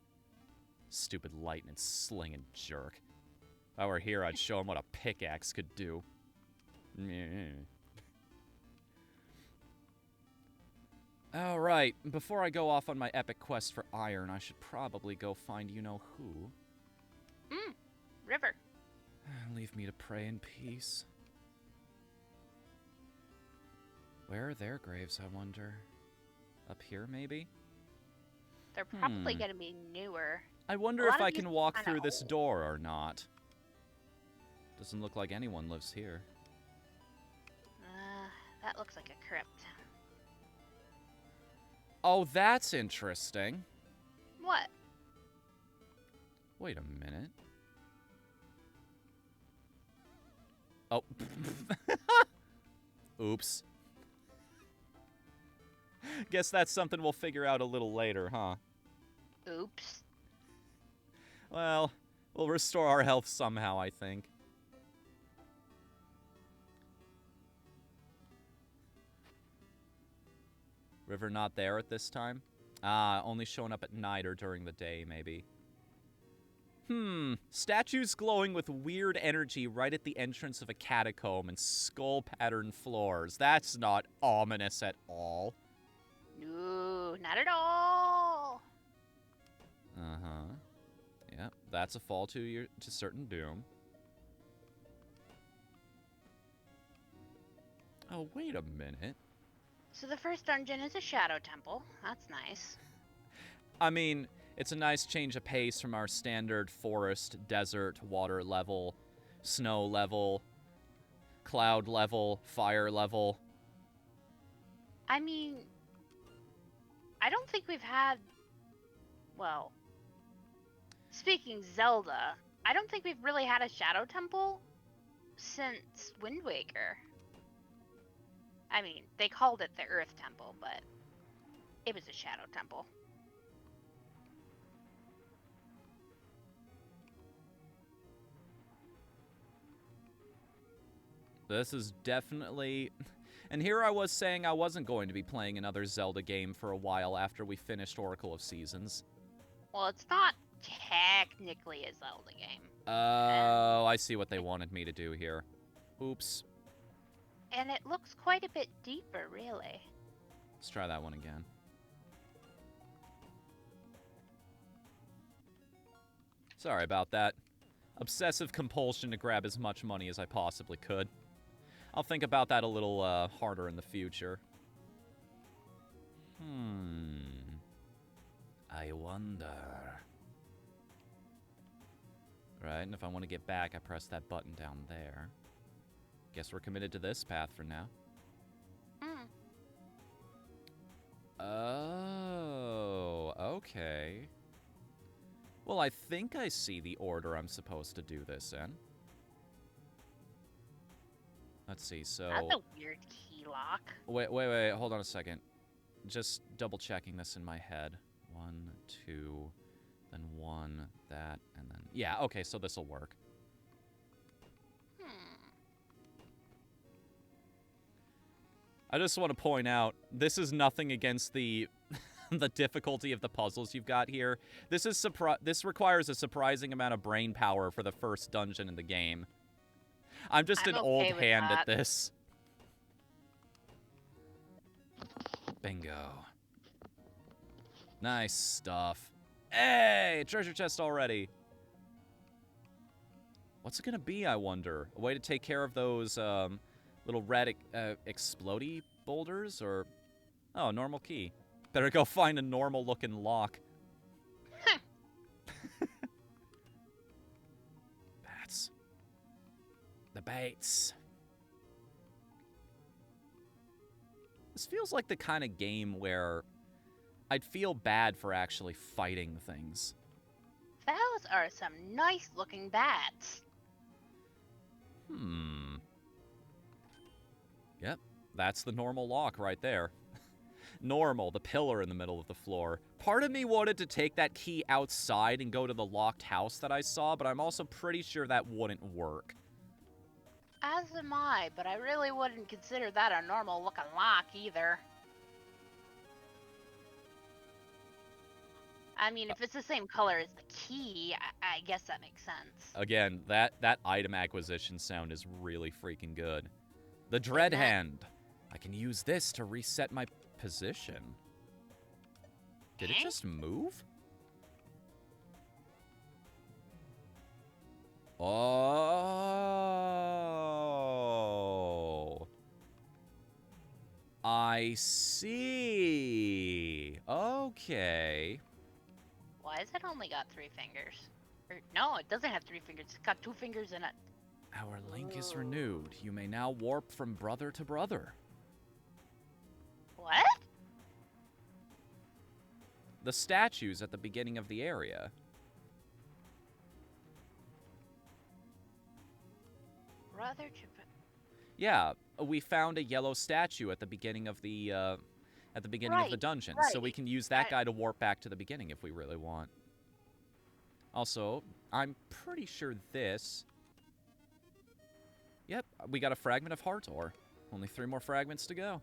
Stupid lightning slinging jerk. If I were here, I'd show him what a pickaxe could do. Alright, before I go off on my epic quest for iron, I should probably go find you-know-who. leave me to pray in peace. Where are their graves, I wonder? Up here, maybe? They're probably going to be newer. I wonder A lot if of I these can are walk kinda through this old. door or not. Doesn't look like anyone lives here. That looks like a crypt. Oh, that's interesting. What? Wait a minute. Oh. Oops. Guess that's something we'll figure out a little later, huh? Oops. Well, we'll restore our health somehow, I think. River not there at this time? Ah, only showing up at night or during the day, maybe. Statues glowing with weird energy right at the entrance of a catacomb and skull-patterned floors. That's not ominous at all. No, not at all. Uh-huh. Yeah, that's a fall to certain doom. Oh, wait a minute. So the first dungeon is a shadow temple. That's nice. I mean, it's a nice change of pace from our standard forest, desert, water level, snow level, cloud level, fire level. I mean, I don't think we've had... Well, speaking Zelda, I don't think we've really had a shadow temple since Wind Waker. I mean, they called it the Earth Temple, but it was a shadow temple. This is definitely... And here I was saying I wasn't going to be playing another Zelda game for a while after we finished Oracle of Seasons. Well, it's not technically a Zelda game. Oh, I see what they wanted me to do here. Oops. And it looks quite a bit deeper, really. Let's try that one again. Sorry about that. Obsessive compulsion to grab as much money as I possibly could. I'll think about that a little harder in the future. I wonder. Right, and if I want to get back, I press that button down there. Guess we're committed to this path for now. Oh, okay. Well, I think I see the order I'm supposed to do this in. Let's see, so... That's a weird key lock. Wait, hold on a second. Just double-checking this in my head. 1, 2, then 1, that, and then... Yeah, okay, so this'll work. I just want to point out, this is nothing against the the difficulty of the puzzles you've got here. This requires a surprising amount of brain power for the first dungeon in the game. I'm just an okay old with hand at that. this. Bingo. Nice stuff. Hey, treasure chest already. What's it gonna be, I wonder? A way to take care of those little red explodey boulders, or... Oh, normal key. Better go find a normal-looking lock. Bats. The baits. This feels like the kind of game where I'd feel bad for actually fighting things. Those are some nice-looking bats. Yep, that's the normal lock right there. Normal, the pillar in the middle of the floor. Part of me wanted to take that key outside and go to the locked house that I saw, but I'm also pretty sure that wouldn't work. As am I, but I really wouldn't consider that a normal-looking lock either. I mean, if it's the same color as the key, I guess that makes sense. Again, that item acquisition sound is really freaking good. The Dread Hand. I can use this to reset my position. Did it just move? Oh. I see. Okay. Why has it only got 3 fingers? Or, no, it doesn't have 3 fingers. It's got 2 fingers in it. Our link is renewed. You may now warp from brother to brother. What? The statues at the beginning of the area. Brother to Yeah, we found a yellow statue at the beginning of the of the Right, dungeon, so we right. can use that I- guy to warp back to the beginning if we really want. Also, I'm pretty sure this. Yep, we got a fragment of heart ore. Only 3 more fragments to go.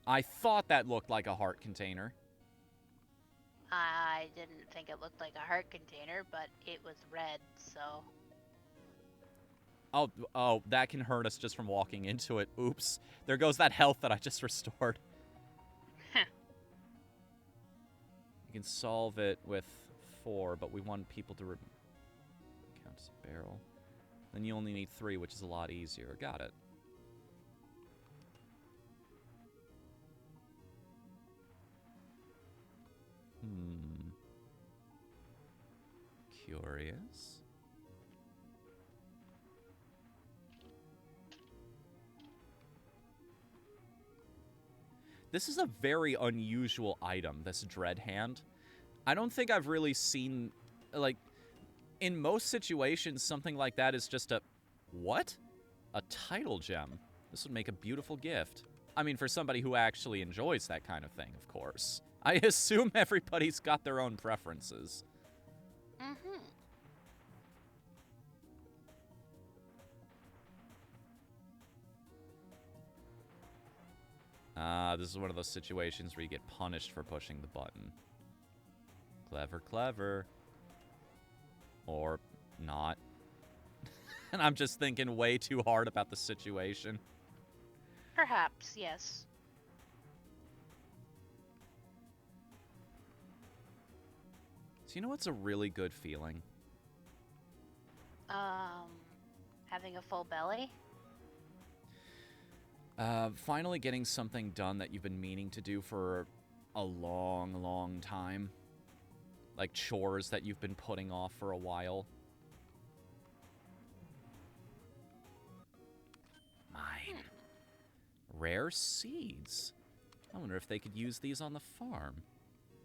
I thought that looked like a heart container. I didn't think it looked like a heart container, but it was red, so... Oh, that can hurt us just from walking into it. Oops. There goes that health that I just restored. You can solve it with 4, but we want people to count as a barrel. Then you only need 3, which is a lot easier. Got it. Curious. This is a very unusual item, this dread hand. I don't think I've really seen, like, in most situations, something like that is just a... What? A title gem. This would make a beautiful gift. I mean, for somebody who actually enjoys that kind of thing, of course. I assume everybody's got their own preferences. Mm-hmm. This is one of those situations where you get punished for pushing the button. Clever, clever. Or not. And I'm just thinking way too hard about the situation. Perhaps, yes. So you know what's a really good feeling? Having a full belly? Finally getting something done that you've been meaning to do for a long, long time. Like chores that you've been putting off for a while. Mine. Rare seeds. I wonder if they could use these on the farm.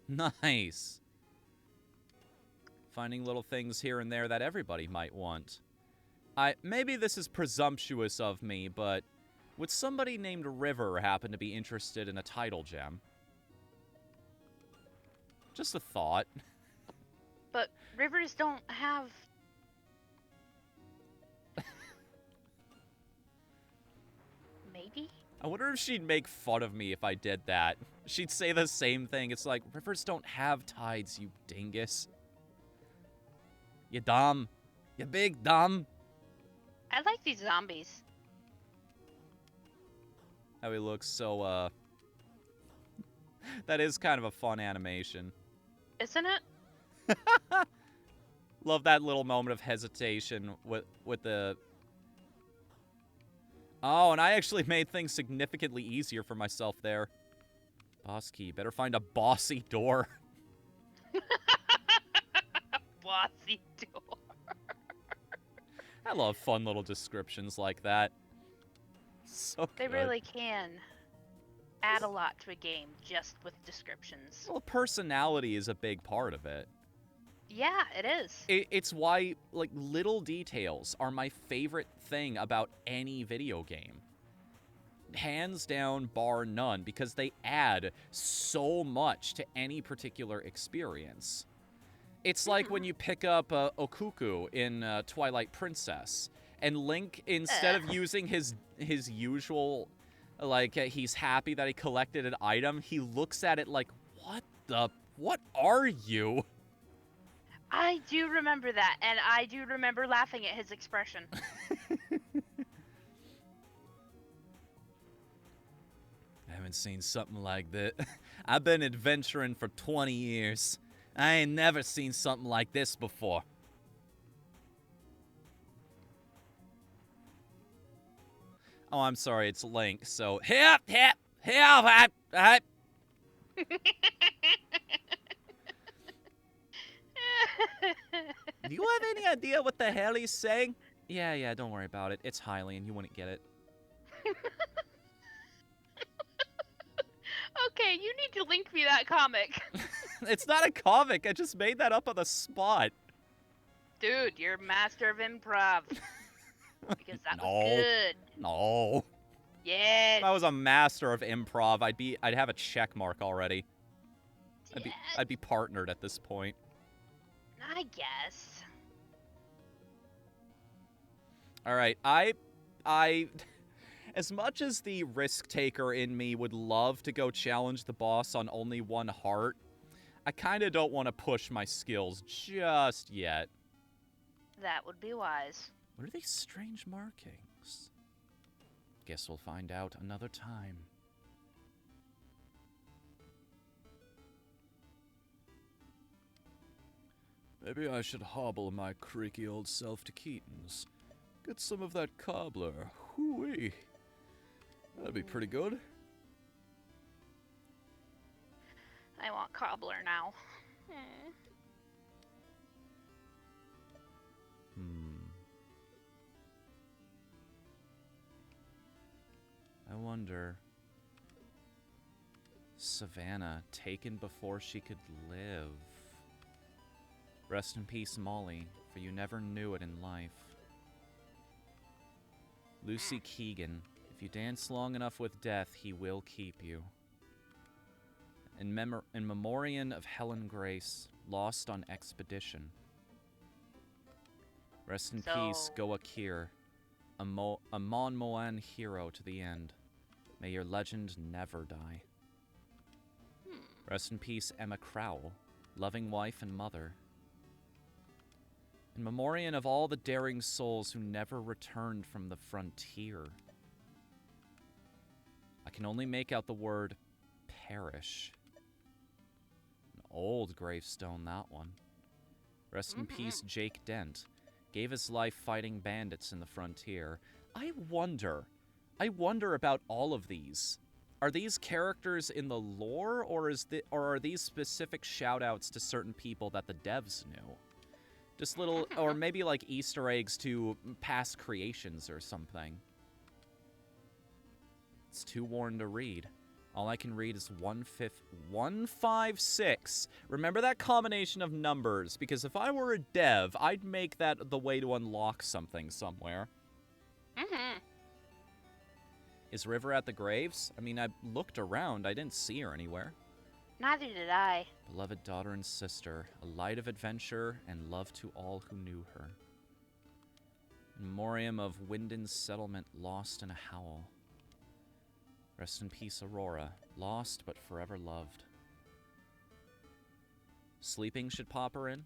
Nice. Finding little things here and there that everybody might want. Maybe this is presumptuous of me, but would somebody named River happen to be interested in a title gem? Just a thought. But rivers don't have... Maybe? I wonder if she'd make fun of me if I did that. She'd say the same thing. It's like, rivers don't have tides, you dingus. You dumb. You big dumb. I like these zombies. How he looks so, That is kind of a fun animation. Isn't it? Love that little moment of hesitation with the... Oh, and I actually made things significantly easier for myself there. Boss key. Better find a bossy door. Bossy door. I love fun little descriptions like that. So They good. really can add a lot to a game just with descriptions. Well, personality is a big part of it. Yeah, it is. It's why, like, little details are my favorite thing about any video game. Hands down, bar none, because they add so much to any particular experience. It's like when you pick up Okuku in Twilight Princess, and Link, instead of using his usual, like, he's happy that he collected an item, he looks at it like, what are you? I do remember that, and I do remember laughing at his expression. I haven't seen something like that. I've been adventuring for 20 years. I ain't never seen something like this before. Oh, I'm sorry, it's Link. So, hip, hip, hip, hip, hip. Do you have any idea what the hell he's saying? Yeah, don't worry about it. It's Hylian. You wouldn't get it. Okay, you need to link me that comic. It's not a comic. I just made that up on the spot. Dude, you're master of improv. Because that No. was good. No. Yes. If I was a master of improv, I'd have a check mark already. I'd be partnered at this point. I guess. All right, as much as the risk taker in me would love to go challenge the boss on only one heart, I kind of don't want to push my skills just yet. That would be wise. What are these strange markings? Guess we'll find out another time. Maybe I should hobble my creaky old self to Keaton's. Get some of that cobbler. Hoo-wee. That'd be pretty good. I want cobbler now. I wonder... Savannah, taken before she could live. Rest in peace, Molly, for you never knew it in life. Lucy Keegan, if you dance long enough with death, he will keep you. In memoriam of Helen Grace, lost on expedition. Rest in peace, Goa Kier, a Mon Moan hero to the end. May your legend never die. Rest in peace, Emma Crowell, loving wife and mother. In memoriam of all the daring souls who never returned from the frontier. I can only make out the word perish. An old gravestone, that one. Rest in peace, Jake Dent. Gave his life fighting bandits in the frontier. I wonder about all of these. Are these characters in the lore, or are these specific shout-outs to certain people that the devs knew? Just little, or maybe like Easter eggs to past creations or something. It's too worn to read. All I can read is 156. Remember that combination of numbers, because if I were a dev, I'd make that the way to unlock something somewhere. Is River at the graves? I mean, I looked around. I didn't see her anywhere. Neither did I. Beloved daughter and sister, a light of adventure and love to all who knew her. In memoriam of Wyndon's settlement lost in a howl. Rest in peace, Aurora. Lost but forever loved. Sleeping should pop her in?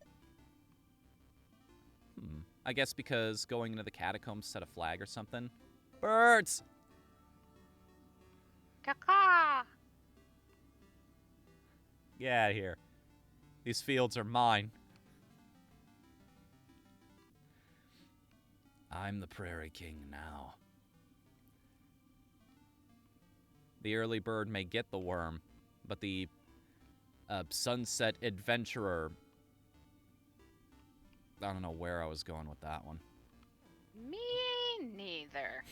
I guess because going into the catacombs set a flag or something. Birds! Caw. Get out of here. These fields are mine. I'm the Prairie King now. The early bird may get the worm, but the sunset adventurer... I don't know where I was going with that one. Me neither.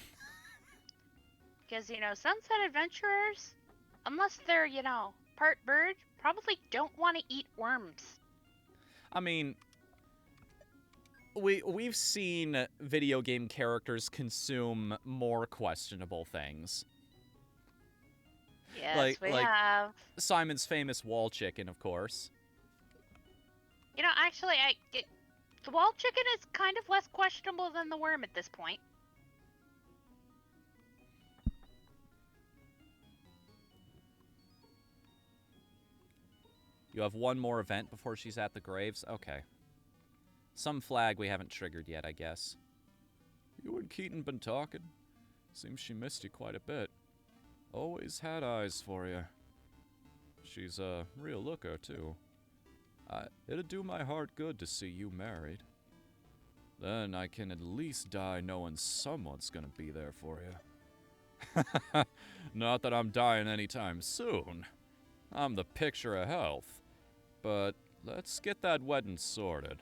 Because, sunset adventurers, unless they're, part bird, probably don't want to eat worms. I mean, we've seen video game characters consume more questionable things. Yes, we have. Simon's famous wall chicken, of course. Actually, the wall chicken is kind of less questionable than the worm at this point. You have one more event before she's at the graves? Okay. Some flag we haven't triggered yet, I guess. You and Keaton been talking? Seems she missed you quite a bit. Always had eyes for you. She's a real looker, too. It'd do my heart good to see you married. Then I can at least die knowing someone's gonna be there for you. Not that I'm dying anytime soon. I'm the picture of health. But let's get that wedding sorted.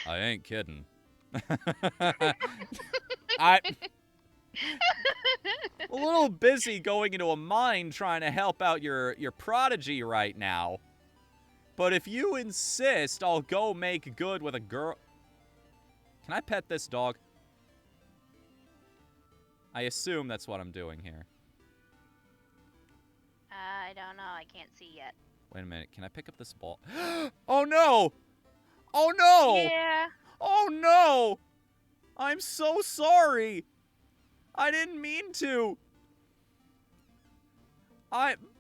I ain't kidding. I'm a little busy going into a mine trying to help out your prodigy right now. But if you insist, I'll go make good with a girl. Can I pet this dog? I assume that's what I'm doing here. I don't know. I can't see yet. Wait a minute. Can I pick up this ball? Oh, no! Oh, no! Yeah. Oh, no! I'm so sorry! I didn't mean to!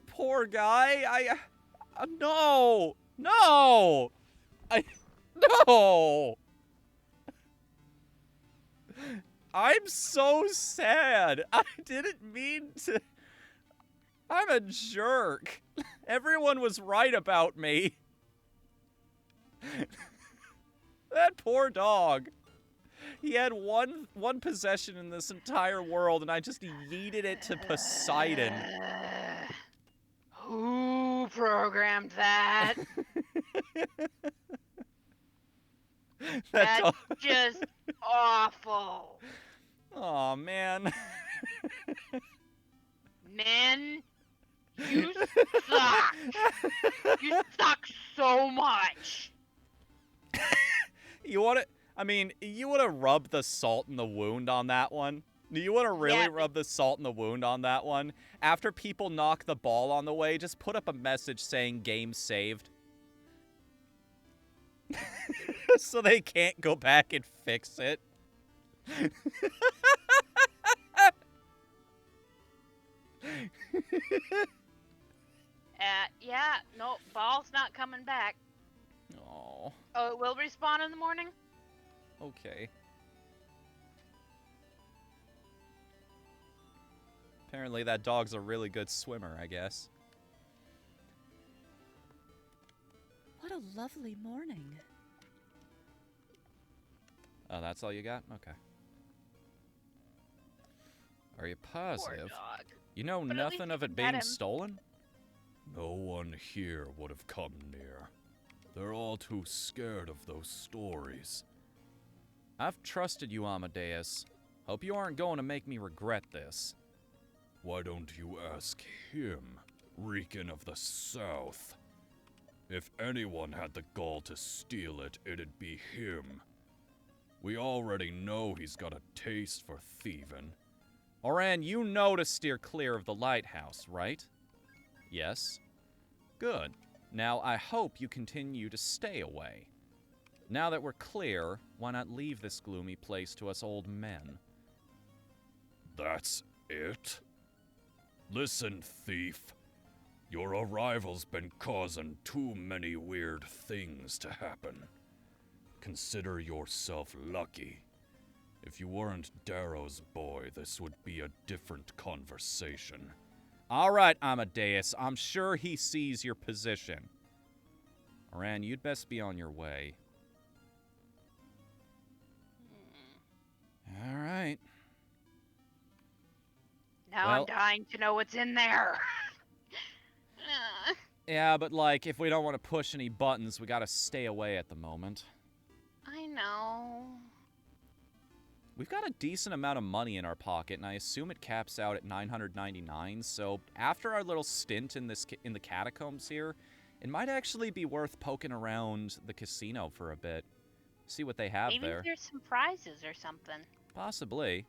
Poor guy, no! No! No! I'm so sad. I didn't mean to. I'm a jerk. Everyone was right about me. That poor dog. He had one possession in this entire world, and I just yeeted it to Poseidon. Who programmed that? That's dog. just awful. Aw, man. Men, you suck. You suck so much. You want to... I mean, you want to rub the salt in the wound on that one? Do you want to really Yeah. rub the salt in the wound on that one? After people knock the ball on the way, just put up a message saying game saved. So they can't go back and fix it. Yeah, no, ball's not coming back. Oh, Oh, it will respawn in the morning? okay. Apparently that dog's a really good swimmer, I guess. What a lovely morning. Oh, that's all you got? Okay. Are you positive? Poor dog. You know But at least nothing you of it can being pet him. stolen? No one here would have come near. They're all too scared of those stories. I've trusted you, Amadeus. Hope you aren't going to make me regret this. Why don't you ask him, Reekin of the South? If anyone had the gall to steal it, it'd be him. We already know he's got a taste for thieving. Oran, you know to steer clear of the lighthouse, right? Yes. Good. Now, I hope you continue to stay away. Now that we're clear, why not leave this gloomy place to us old men? That's it? Listen, thief. Your arrival's been causing too many weird things to happen. Consider yourself lucky. If you weren't Darrow's boy, this would be a different conversation. All right, Amadeus. I'm sure he sees your position. Oran, you'd best be on your way. All right. Now Well- I'm dying to know what's in there. Yeah, but like, if we don't want to push any buttons, we gotta stay away at the moment. I know. We've got a decent amount of money in our pocket, and I assume it caps out at 999. So after our little stint in the catacombs here, it might actually be worth poking around the casino for a bit, see what they have Maybe there. there's some prizes or something. Possibly.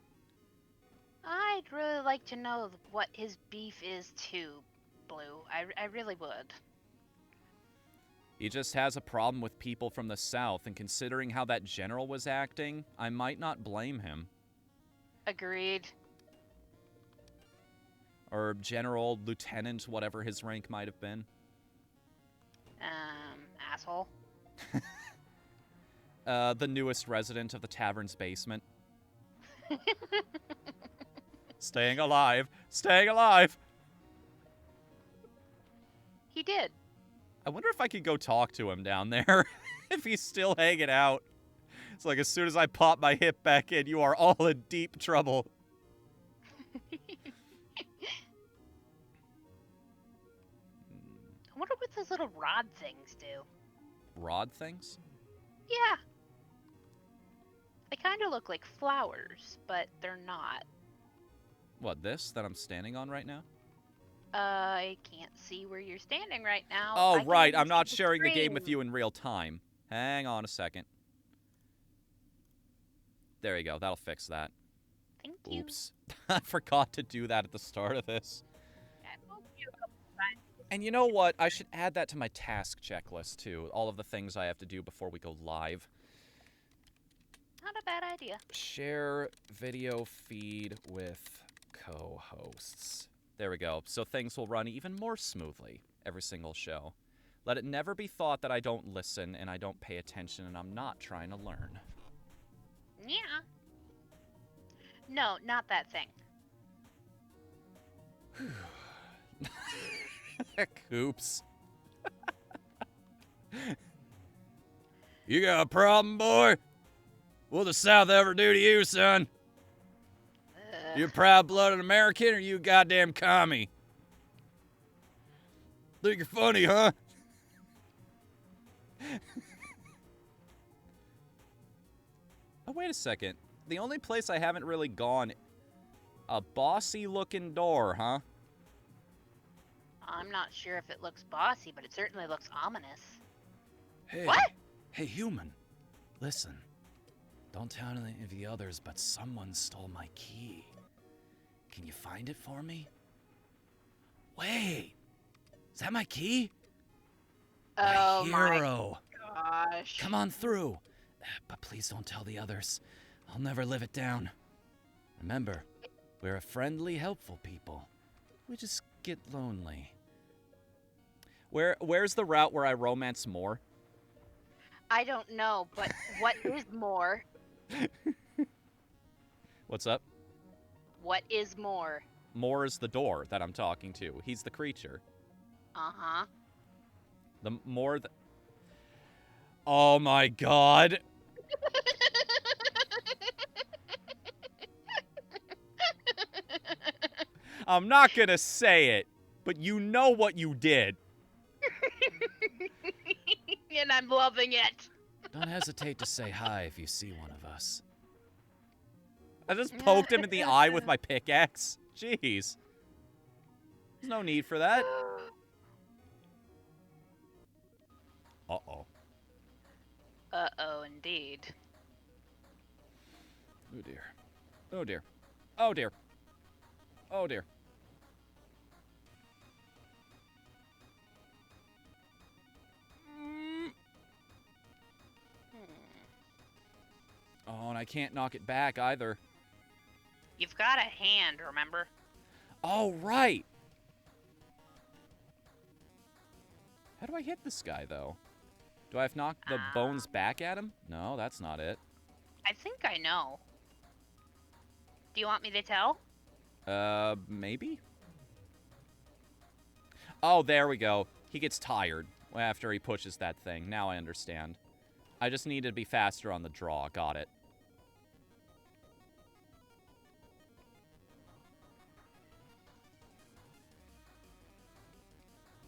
I'd really like to know what his beef is too, Blue. I really would. He just has a problem with people from the south, and considering how that general was acting, I might not blame him. Agreed. Or general, lieutenant, whatever his rank might have been. Asshole. The newest resident of the tavern's basement. Staying alive! Staying alive! He did. I wonder if I could go talk to him down there. If he's still hanging out. It's like as soon as I pop my hip back in, you are all in deep trouble. I wonder what those little rod things do. Rod things? Yeah. They kind of look like flowers, but they're not. What, this that I'm standing on right now? I can't see where you're standing right now. I Oh, can right. only I'm not see sharing the game screen. with you in real time. Hang on a second. There you go. That'll fix that. Thank you. Oops. I forgot to do that at the start of this. I told you a couple times. And you know what? I should add that to my task checklist, too. All of the things I have to do before we go live. Not a bad idea. Share video feed with co-hosts. There we go. So things will run even more smoothly every single show. Let it never be thought that I don't listen and I don't pay attention and I'm not trying to learn. Yeah. No, not that thing. Oops. You got a problem, boy? What'll the South ever do to you, son? You a proud-blooded American or you a goddamn commie? Think you're funny, huh? Oh, wait a second. The only place I haven't really gone... A bossy-looking door, huh? I'm not sure if it looks bossy, but it certainly looks ominous. Hey. What? Hey, human. Listen. Don't tell any of the others, but someone stole my key. Can you find it for me? Wait. Is that my key? Oh my hero. my gosh. Come on through. But please don't tell the others. I'll never live it down. Remember, we're a friendly, helpful people. We just get lonely. Where's the route where I romance more? I don't know, but what is more? What's up? What is more? More is the door that I'm talking to. He's the creature. Uh-huh. The more the... Oh my god. I'm not gonna say it, but you know what you did. And I'm loving it. Don't hesitate to say hi if you see one of us. I just poked him in the eye with my pickaxe. Jeez. There's no need for that. Uh-oh. Uh-oh, indeed. Oh dear. Oh dear. Oh dear. Oh dear. Oh, and I can't knock it back either. You've got a hand, remember? Oh, right. How do I hit this guy, though? Do I have to knock the bones back at him? No, that's not it. I think I know. Do you want me to tell? Maybe? Oh, there we go. He gets tired after he pushes that thing. Now I understand. I just need to be faster on the draw. Got it.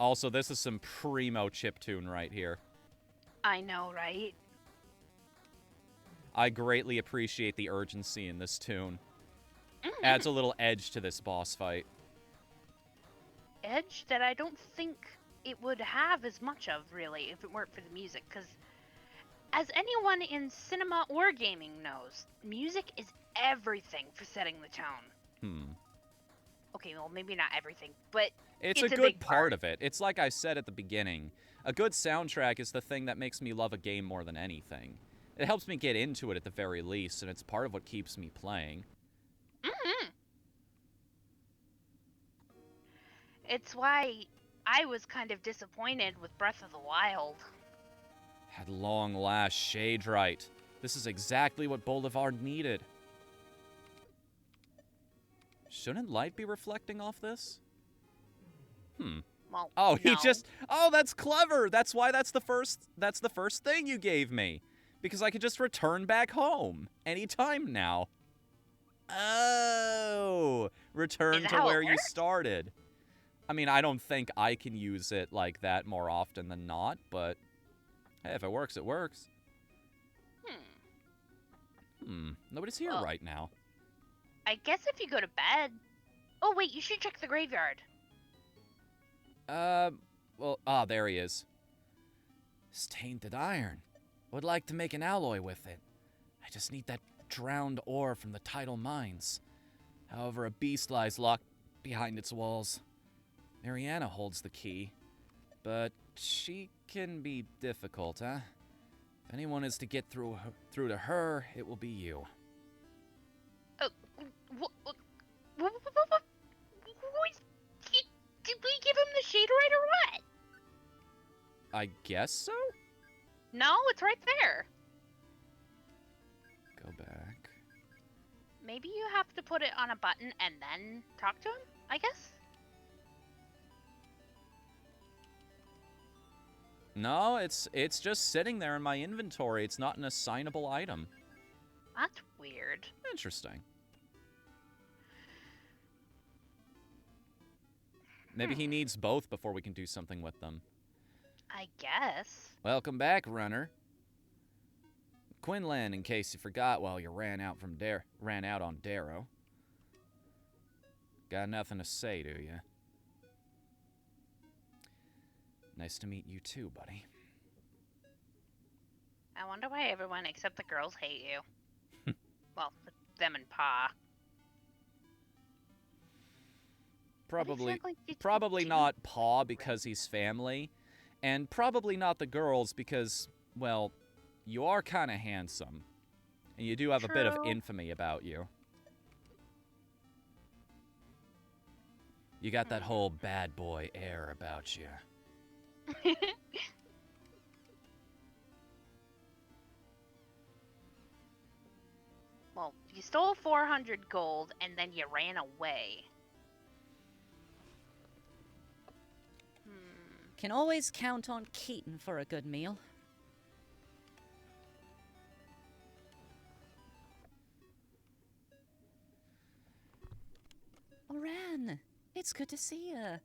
Also, this is some primo chiptune right here. I know, right? I greatly appreciate the urgency in this tune. Adds a little edge to this boss fight. Edge that I don't think it would have as much of, really, if it weren't for the music, because as anyone in cinema or gaming knows, music is everything for setting the tone. Okay, well, maybe not everything, but It's a a good big part of it. It's like I said at the beginning. A good soundtrack is the thing that makes me love a game more than anything. It helps me get into it at the very least, and it's part of what keeps me playing. It's why I was kind of disappointed with Breath of the Wild. At long last, shade right. This is exactly what Boulevard needed. Shouldn't light be reflecting off this? Well, Oh, he no. just... Oh, that's clever! That's why that's the first thing you gave me. Because I could just return back home anytime now. Oh, return that to how it where you works? started. I mean, I don't think I can use it like that more often than not, but hey, if it works, it works. Nobody's here Well- right now. I guess if you go to bed. Oh wait, you should check the graveyard. There he is. This tainted iron. Would like to make an alloy with it. I just need that drowned ore from the tidal mines. However, a beast lies locked behind its walls. Mariana holds the key, but she can be difficult, huh? If anyone is to get through to her, it will be you. Did we give him the shade right or what? I guess so? No, it's right there. Go back. Maybe you have to put it on a button and then talk to him, I guess? No, it's just sitting there in my inventory. It's not an assignable item. That's weird. Interesting. Maybe he needs both before we can do something with them. I guess. Welcome back, runner. Quinlan, in case you forgot while you ran out on Darrow. Got nothing to say, do you? Nice to meet you too, buddy. I wonder why everyone except the girls hate you. Well, them and Pa. Probably not Pa because he's family, and probably not the girls because, well, you are kind of handsome, and you do have a bit of True. infamy about you. You got that whole bad boy air about you. Well, you stole 400 gold and then you ran away. Can always count on Keaton for a good meal. Oran, it's good to see you.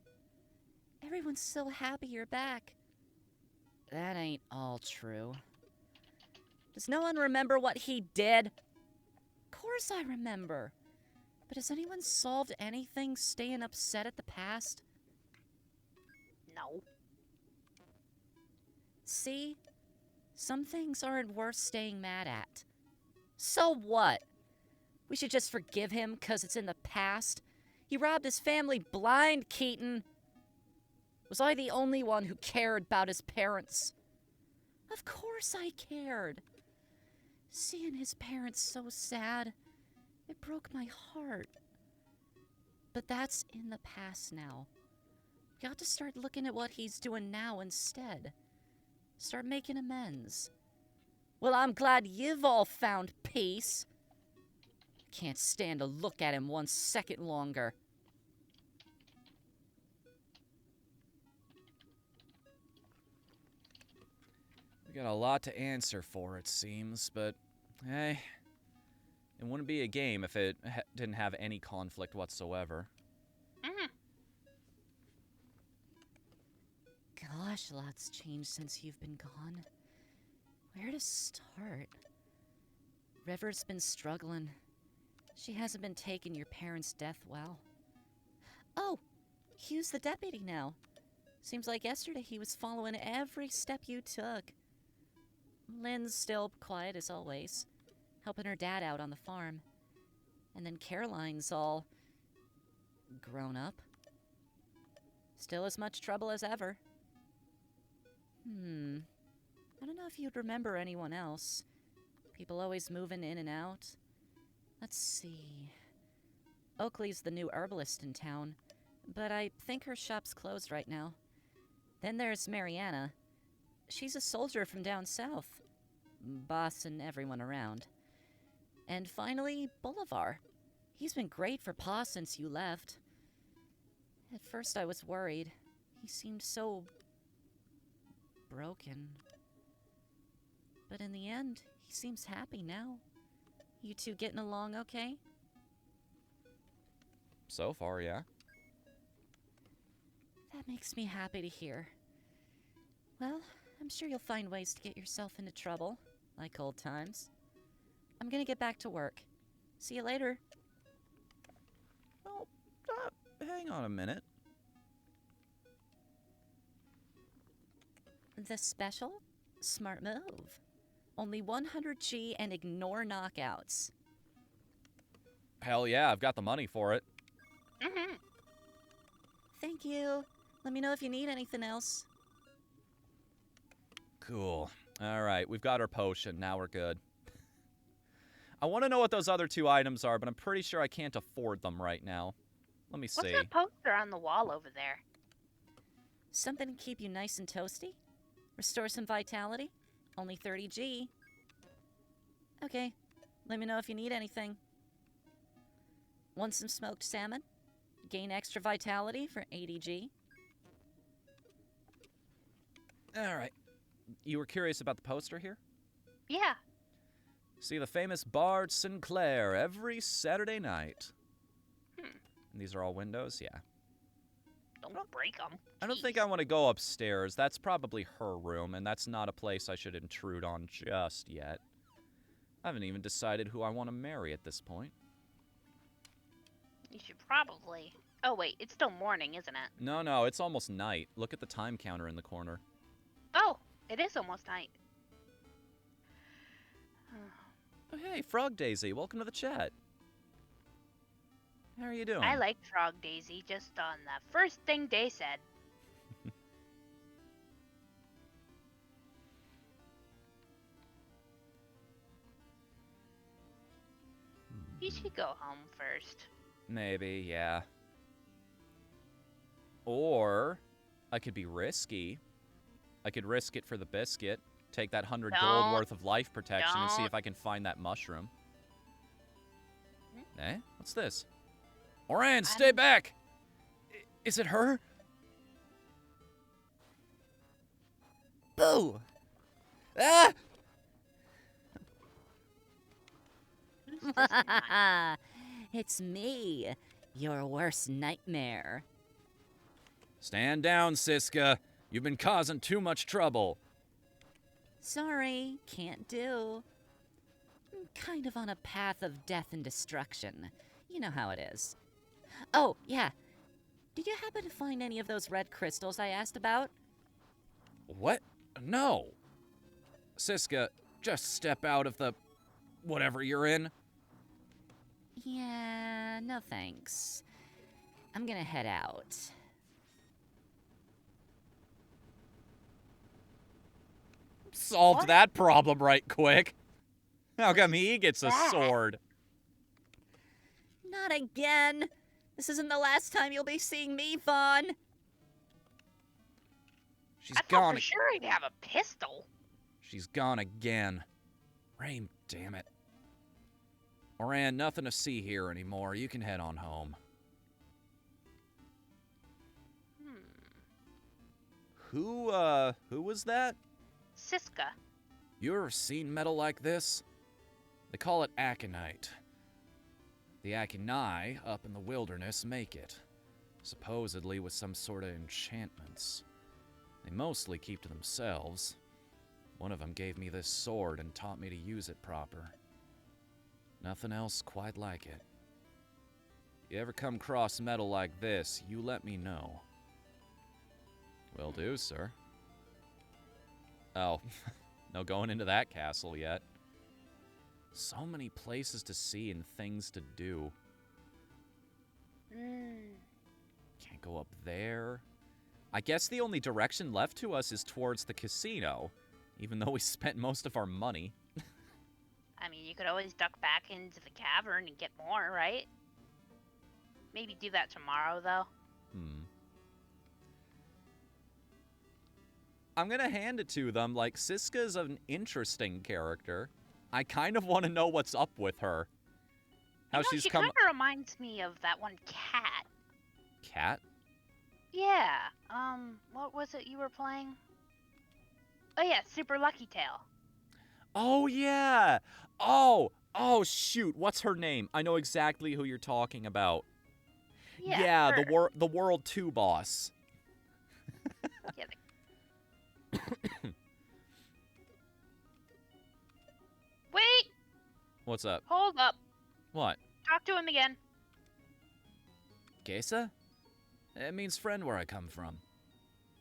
Everyone's so happy you're back. That ain't all true. Does no one remember what he did? Of course I remember. But has anyone solved anything staying upset at the past? No. See? Some things aren't worth staying mad at. So what? We should just forgive him because it's in the past? He robbed his family blind, Keaton. Was I the only one who cared about his parents? Of course I cared. Seeing his parents so sad, it broke my heart. But that's in the past now. We got to start looking at what he's doing now instead. Start making amends. Well, I'm glad you've all found peace. I can't stand to look at him 1 second longer. We got a lot to answer for, it seems, but hey, It wouldn't be a game if it didn't have any conflict whatsoever. Gosh, a lot's changed since you've been gone. Where to start? River's been struggling. She hasn't been taking your parents' death well. Oh, Hugh's the deputy now. Seems like yesterday he was following every step you took. Lynn's still quiet as always, helping her dad out on the farm. And then Caroline's all grown up. Still as much trouble as ever. I don't know if you'd remember anyone else. People always moving in and out. Let's see. Oakley's the new herbalist in town, but I think her shop's closed right now. Then there's Mariana. She's a soldier from down south, bossing everyone around. And finally, Bolivar. He's been great for Pa since you left. At first I was worried. He seemed so broken. but in the end, he seems happy now. You two getting along okay? So far, yeah. That makes me happy to hear. Well, I'm sure you'll find ways to get yourself into trouble, like old times. I'm gonna get back to work. See you later. Well, hang on a minute. The special? Smart move. Only 100G and ignore knockouts. Hell yeah, I've got the money for it. Mm-hmm. Thank you. Let me know if you need anything else. Cool. All right, we've got our potion. Now we're good. I want to know what those other 2 items are, but I'm pretty sure I can't afford them right now. Let me What's see. that poster on the wall over there? Something to keep you nice and toasty? Restore some vitality? Only 30G. Okay, let me know if you need anything. Want some smoked salmon? Gain extra vitality for 80G. All right. You were curious about the poster here? Yeah. See the famous Bard Sinclair every Saturday night. And these are all windows? Yeah. Don't break them. I don't think I want to go upstairs. That's probably her room, and that's not a place I should intrude on just yet. I haven't even decided who I want to marry at this point. You should probably... Oh, wait. It's still morning, isn't it? No, it's almost night. Look at the time counter in the corner. Oh, it is almost night. Oh, hey, Frog Daisy, welcome to the chat. How are you doing? I liked Frog Daisy just on the first thing Day said. You should go home first. Maybe, yeah. Or I could be risky. I could risk it for the biscuit. Take that 100 gold Don't. worth of life protection and see Don't. if I can find that mushroom. Eh? What's this? Oran, stay back! Is it her? Boo! Ah! It's me, your worst nightmare. Stand down, Siska. You've been causing too much trouble. Sorry, can't do. I'm kind of on a path of death and destruction. You know how it is. Oh, yeah. Did you happen to find any of those red crystals I asked about? What? No. Siska, just step out of the... whatever you're in. Yeah, no thanks. I'm gonna head out. Solved What? that problem right quick. How come he gets a that? sword? Not again! This isn't the last time you'll be seeing me, Vaughn! She's I thought gone. for sure he'd have a pistol. She's gone again. Rain, damn it. Oran, nothing to see here anymore. You can head on home. Who was that? Siska. You ever seen metal like this? They call it aconite. The Aconai up in the wilderness make it, supposedly with some sort of enchantments. They mostly keep to themselves. One of them gave me this sword and taught me to use it proper. Nothing else quite like it. You ever come across metal like this, you let me know. Will do, sir. Oh, no going into that castle yet. So many places to see and things to do. Can't go up there. I guess the only direction left to us is towards the casino, even though we spent most of our money. I mean, you could always duck back into the cavern and get more, right? Maybe do that tomorrow, though. I'm gonna hand it to them. Like, Siska's an interesting character. I kind of want to know what's up with her. How You know, she's she come. kind of reminds me of that one cat. Cat? Yeah. What was it you were playing? Oh yeah, Super Lucky Tail. Oh, yeah. Oh, shoot. What's her name? I know exactly who you're talking about. Yeah, her. The World 2 boss. Yeah, wait, What's up? hold up. What? Talk to him again. Quesa? It means friend where I come from.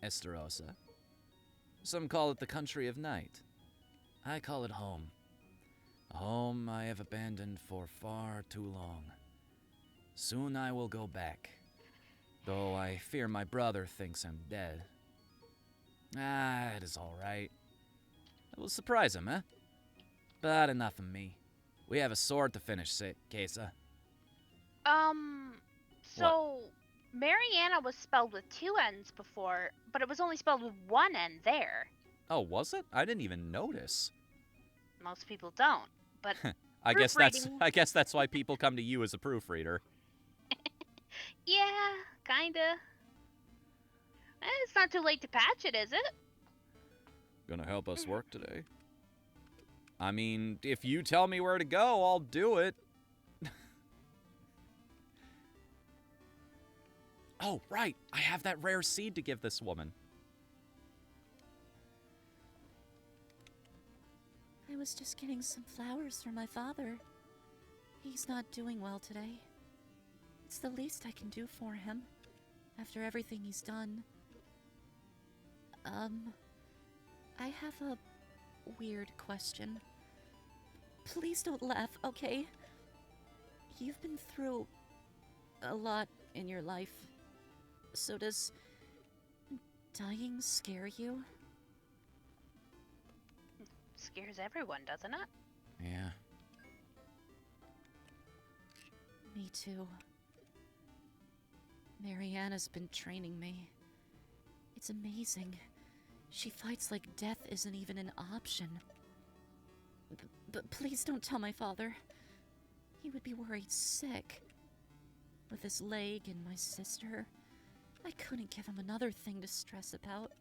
Esterosa. Some call it the country of night. I call it home. A home I have abandoned for far too long. Soon I will go back, though I fear my brother thinks I'm dead. It is all right. I will surprise him, eh? But enough of me. We have a sword to finish, Quesa. So Mariana was spelled with 2 N's before, but it was only spelled with 1 N there. Oh, was it? I didn't even notice. Most people don't, but I guess proofreading- that's why people come to you as a proofreader. yeah, kinda. It's not too late to patch it, is it? Gonna help us work today? I mean, if you tell me where to go, I'll do it. Oh, right. I have that rare seed to give this woman. I was just getting some flowers for my father. He's not doing well today. It's the least I can do for him, after everything he's done. I have a weird question. Please don't laugh, okay? You've been through a lot in your life. So does dying scare you? Scares everyone, doesn't it? Yeah. Me too. Mariana's been training me. It's amazing. She fights like death isn't even an option. But please don't tell my father. He would be worried sick. With his leg and my sister, I couldn't give him another thing to stress about.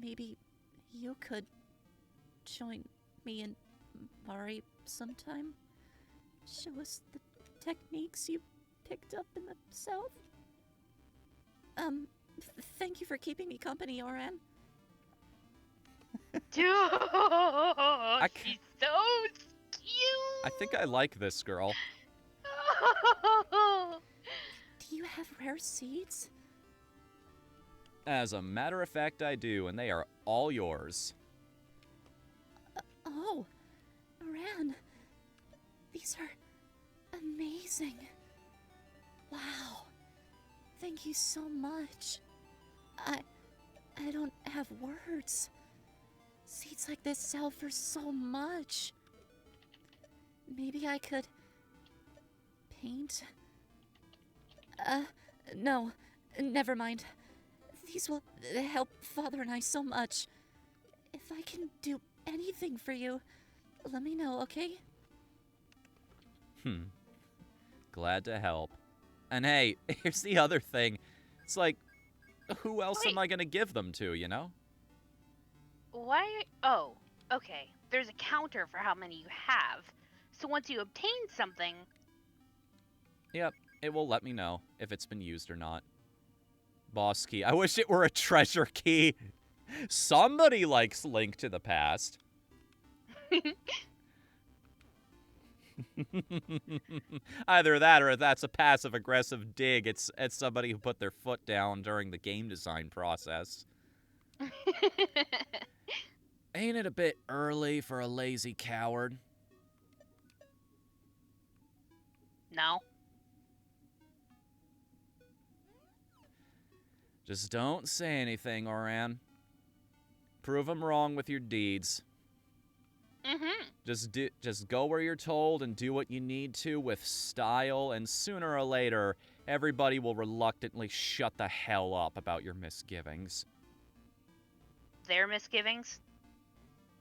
Maybe you could join me and Mari sometime? Show us the techniques you picked up in the south? Thank you for keeping me company, Oran. Dude, she's so cute. I think I like this girl. Do you have rare seeds? As a matter of fact, I do, and they are all yours. Oh, Oran. These are amazing. Wow. Thank you so much. I don't have words. Seeds like this sell for so much. Maybe I could paint? No, never mind. These will help Father and I so much. If I can do anything for you, let me know, okay? Glad to help. And hey, here's the other thing. It's like, who else am Wait. I gonna give them to, you know? Why? Oh, okay. There's a counter for how many you have. So once you obtain something, Yep, it will let me know if it's been used or not. Boss key. I wish it were a treasure key. Somebody likes Link to the Past. Either that or that's a passive-aggressive dig. It's somebody who put their foot down during the game design process. Ain't it a bit early for a lazy coward? no. Just don't say anything, Oran. Prove them wrong with your deeds. Just go where you're told and do what you need to with style, and sooner or later, everybody will reluctantly shut the hell up about your misgivings. Their misgivings.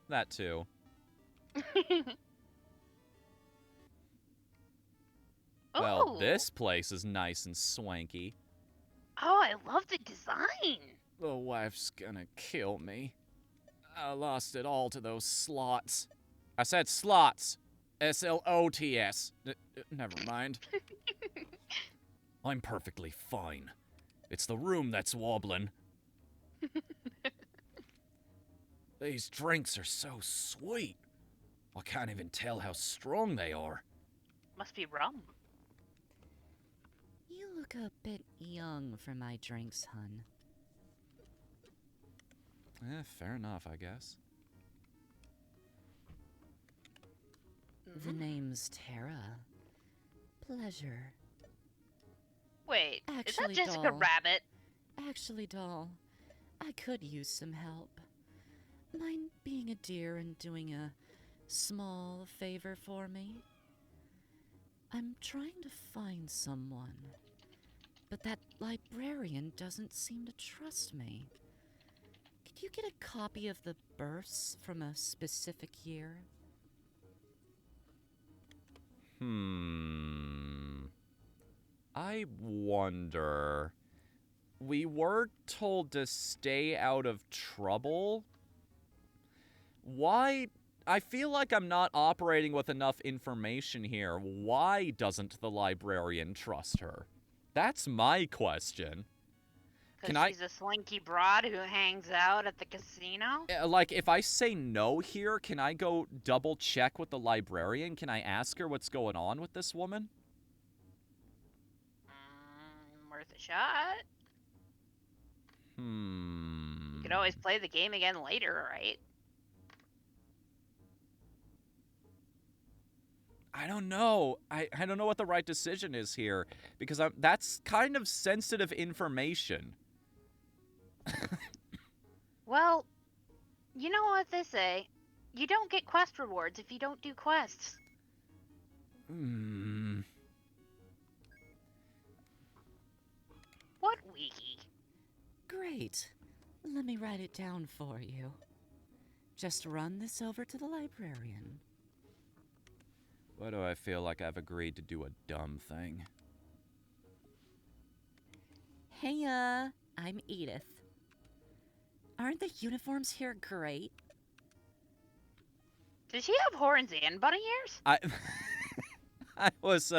That too. Well, Ooh. this place is nice and swanky. Oh, I love the design. The wife's gonna kill me. I lost it all to those slots. I said slots. S-L-O-T-S. Never mind. I'm perfectly fine. It's the room that's wobbling. These drinks are so sweet. I can't even tell how strong they are. Must be rum. You look a bit young for my drinks, hun. Fair enough, I guess. The name's Tara. Pleasure. Wait, is Actually, that Jessica doll. Rabbit? Actually, doll, I could use some help. Mind being a dear and doing a small favor for me? I'm trying to find someone, but that librarian doesn't seem to trust me. Could you get a copy of the births from a specific year? I wonder. We were told to stay out of trouble. Why? I feel like I'm not operating with enough information here. Why doesn't the librarian trust her? That's my question. Can Because I- she's a slinky broad who hangs out at the casino? Like, if I say no here, can I go double check with the librarian? Can I ask her what's going on with this woman? Worth a shot. You could always play the game again later, right? I don't know. I don't know what the right decision is here, because that's kind of sensitive information. Well, you know what they say. You don't get quest rewards if you don't do quests. What wiki? Great. Let me write it down for you. Just run this over to the librarian. Why do I feel like I've agreed to do a dumb thing? Heya, I'm Edith. Aren't the uniforms here great? Does she have horns and bunny ears? I was,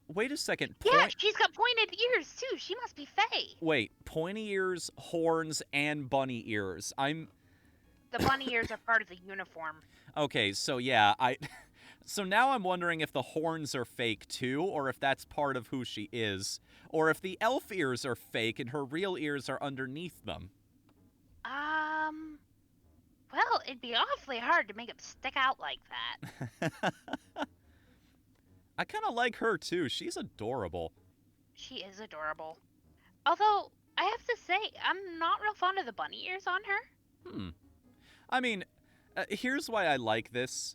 wait a second. Yeah, she's got pointed ears too. She must be Fae. Wait, pointy ears, horns, and bunny ears. The bunny ears are part of the uniform. Okay, so yeah, So now I'm wondering if the horns are fake too, or if that's part of who she is, or if the elf ears are fake and her real ears are underneath them. Well, it'd be awfully hard to make them stick out like that. I kind of like her too. She's adorable. She is adorable. Although, I have to say, I'm not real fond of the bunny ears on her. I mean, here's why I like this.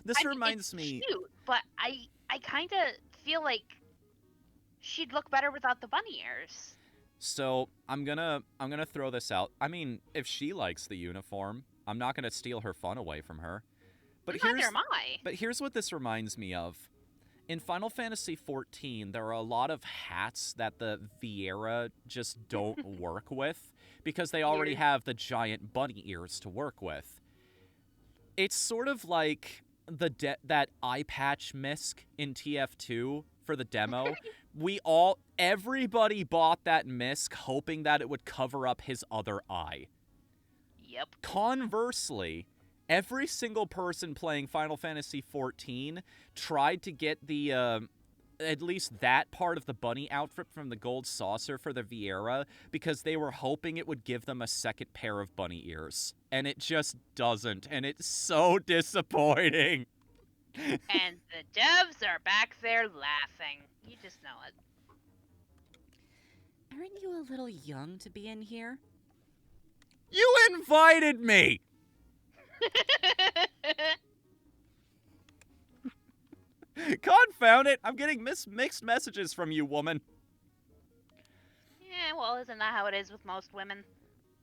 This reminds me. It's cute, but I kind of feel like she'd look better without the bunny ears. So I'm gonna throw this out. I mean, if she likes the uniform, I'm not gonna steal her fun away from her. But Neither am I. But here's what this reminds me of. In Final Fantasy XIV, there are a lot of hats that the Vieira just don't work with because they already Ears. have the giant bunny ears to work with. It's sort of like that eye patch misc in TF2 for the demo. Everybody bought that misc hoping that it would cover up his other eye. Yep. Conversely, every single person playing Final Fantasy XIV tried to get the at least that part of the bunny outfit from the gold saucer for the Vieira because they were hoping it would give them a second pair of bunny ears. And it just doesn't, and it's so disappointing. And the devs are back there laughing. You just know it. Aren't you a little young to be in here? You invited me! Confound it! I'm getting mixed messages from you, woman. Yeah, well, isn't that how it is with most women?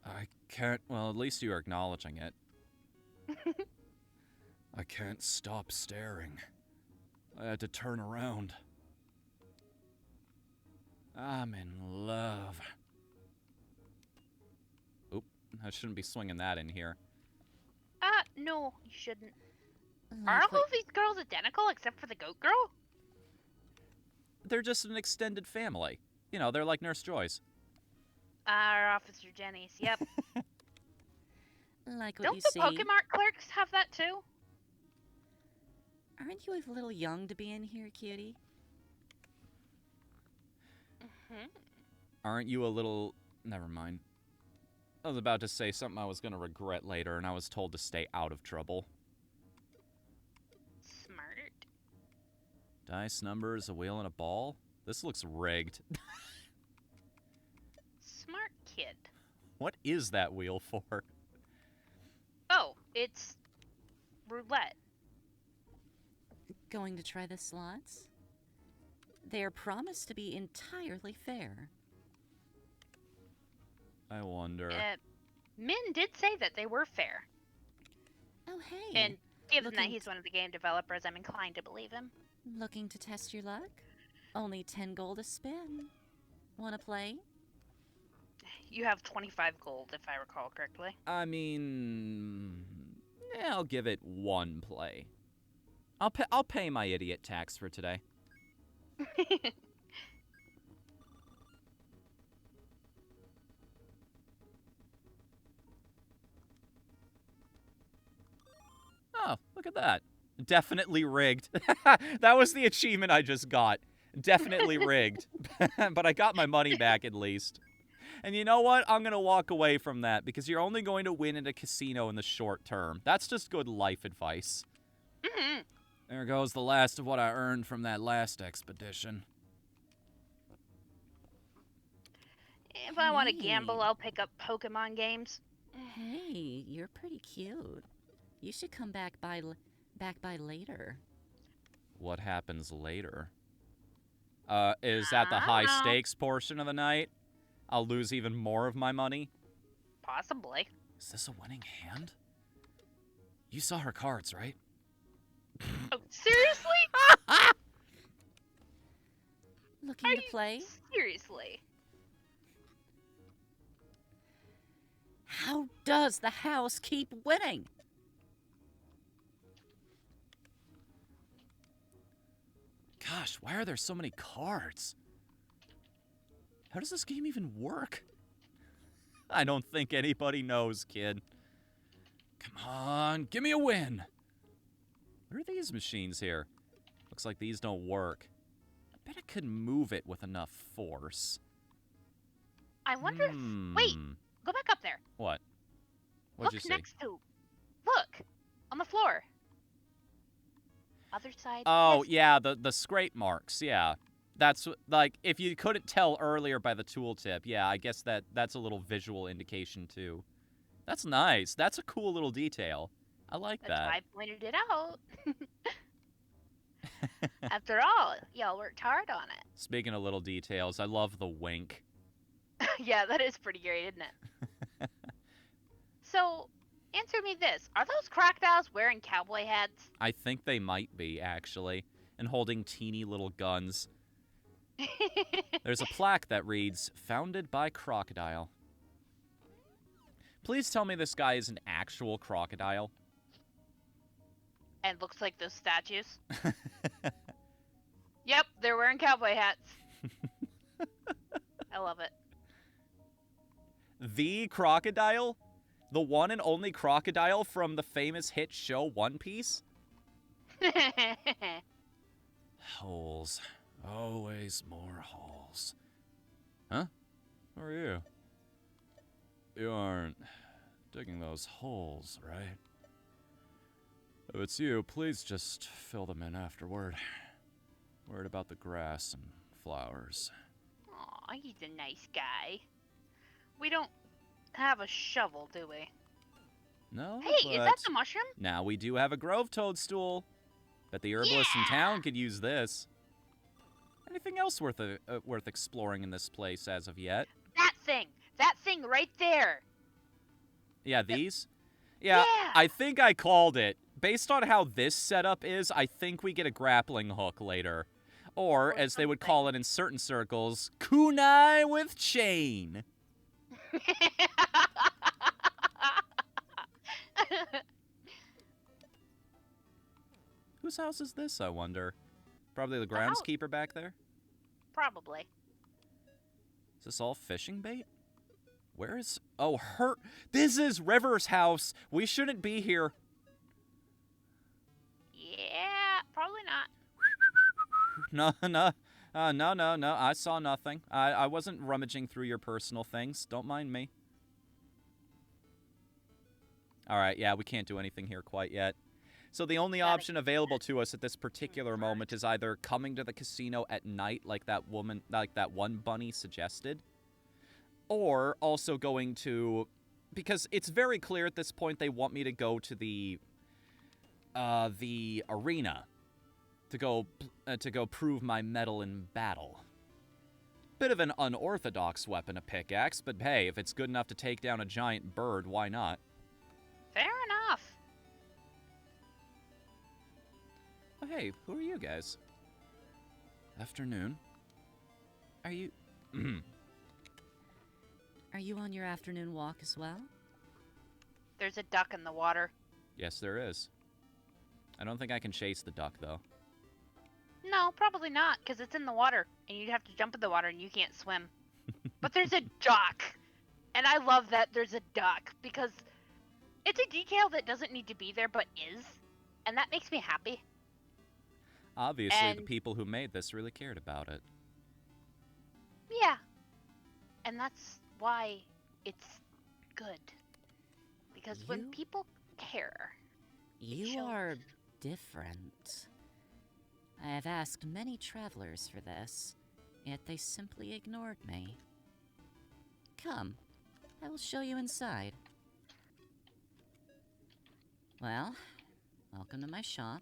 I can't. Well, at least you're acknowledging it. I can't stop staring. I had to turn around. I'm in love. Oop, I shouldn't be swinging that in here. No, you shouldn't. Like Are all what- of these girls identical except for the goat girl? They're just an extended family. You know, they're like Nurse Joy's. Our Officer Jenny's, yep. Like what Don't you the see. Pokemon clerks have that too? Aren't you a little young to be in here, cutie? Hmm. Aren't you a little... Never mind. I was about to say something I was going to regret later, and I was told to stay out of trouble. Smart. Dice numbers, a wheel, and a ball? This looks rigged. Smart kid. What is that wheel for? Oh, it's roulette. Going to try the slots? They are promised to be entirely fair. I wonder. Min did say that they were fair. Oh, hey. And given that looking he's one of the game developers, I'm inclined to believe him. Looking to test your luck? Only 10 gold a spin. Wanna play? You have 25 gold, if I recall correctly. I mean... Yeah, I'll give it one play. I'll pay my idiot tax for today. Oh, look at that. Definitely rigged. That was the achievement I just got. Definitely rigged. But I got my money back at least. And you know what? I'm going to walk away from that because you're only going to win in a casino in the short term. That's just good life advice. Hmm. There goes the last of what I earned from that last expedition. If I want to Hey. gamble, I'll pick up Pokemon games. Hey, you're pretty cute. You should come back by later. What happens later? Is that the I high don't know. stakes portion of the night? I'll lose even more of my money? Possibly. Is this a winning hand? You saw her cards, right? Oh, seriously? Looking Are to you play? seriously? How does the house keep winning? Gosh, why are there so many cards? How does this game even work? I don't think anybody knows, kid. Come on, give me a win. What are these machines here? Looks like these don't work. I bet I could move it with enough force. I wonder if... Wait, go back up there. What? What'd you Look say? next to... Look! On the floor. Other side. Oh, yes. yeah, the scrape marks, yeah. That's, like, if you couldn't tell earlier by the tooltip, yeah, I guess that's a little visual indication, too. That's nice. That's a cool little detail. I like That's why that. I pointed it out. After all, y'all worked hard on it. Speaking of little details, I love the wink. Yeah, that is pretty great, isn't it? So, answer me this. Are those crocodiles wearing cowboy hats? I think they might be, actually, and holding teeny little guns. There's a plaque that reads, "Founded by Crocodile." Please tell me this guy is an actual crocodile. And looks like those statues. Yep, they're wearing cowboy hats. I love it. The crocodile? The one and only crocodile from the famous hit show One Piece? Holes. Always more holes. Huh? Who are you? You aren't digging those holes, right? If it's you, please just fill them in afterward. Worried about the grass and flowers. Aw, he's a nice guy. We don't have a shovel, do we? No, Hey, is that but the mushroom? now we do have a grove toadstool. Bet the herbalists in Yeah! town could use this. Anything else worth exploring in this place as of yet? That thing right there. Yeah, these? Yeah, Yeah. I think I called it. Based on how this setup is, I think we get a grappling hook later. Or, Or as they would call it in certain circles, kunai with chain. Whose house is this, I wonder? Probably the house. groundskeeper back there? Probably. Is this all fishing bait? Where is... Oh, her... This is River's house! We shouldn't be here. Yeah, probably not. No. No. I saw nothing. I wasn't rummaging through your personal things. Don't mind me. Alright, yeah, we can't do anything here quite yet. So the only option available to us at this particular moment is either coming to the casino at night like that one bunny suggested, or also going to... Because it's very clear at this point they want me to go to the arena to go prove my mettle in battle. Bit of an unorthodox weapon, a pickaxe, but hey, if it's good enough to take down a giant bird, why not? Fair enough. Oh, hey, who are you guys? Afternoon. Are you... Are you on your afternoon walk as well? There's a duck in the water. Yes, there is. I don't think I can chase the duck, though. No, probably not, because it's in the water, and you'd have to jump in the water, and you can't swim. But there's a duck, and I love that there's a duck, because it's a detail that doesn't need to be there, but is, and that makes me happy. Obviously, the And- people who made this really cared about it. Yeah. And that's why it's good. Because when You- people care... You shows. are different. I have asked many travelers for this, yet they simply ignored me. Come, I will show you inside. Well, welcome to my shop.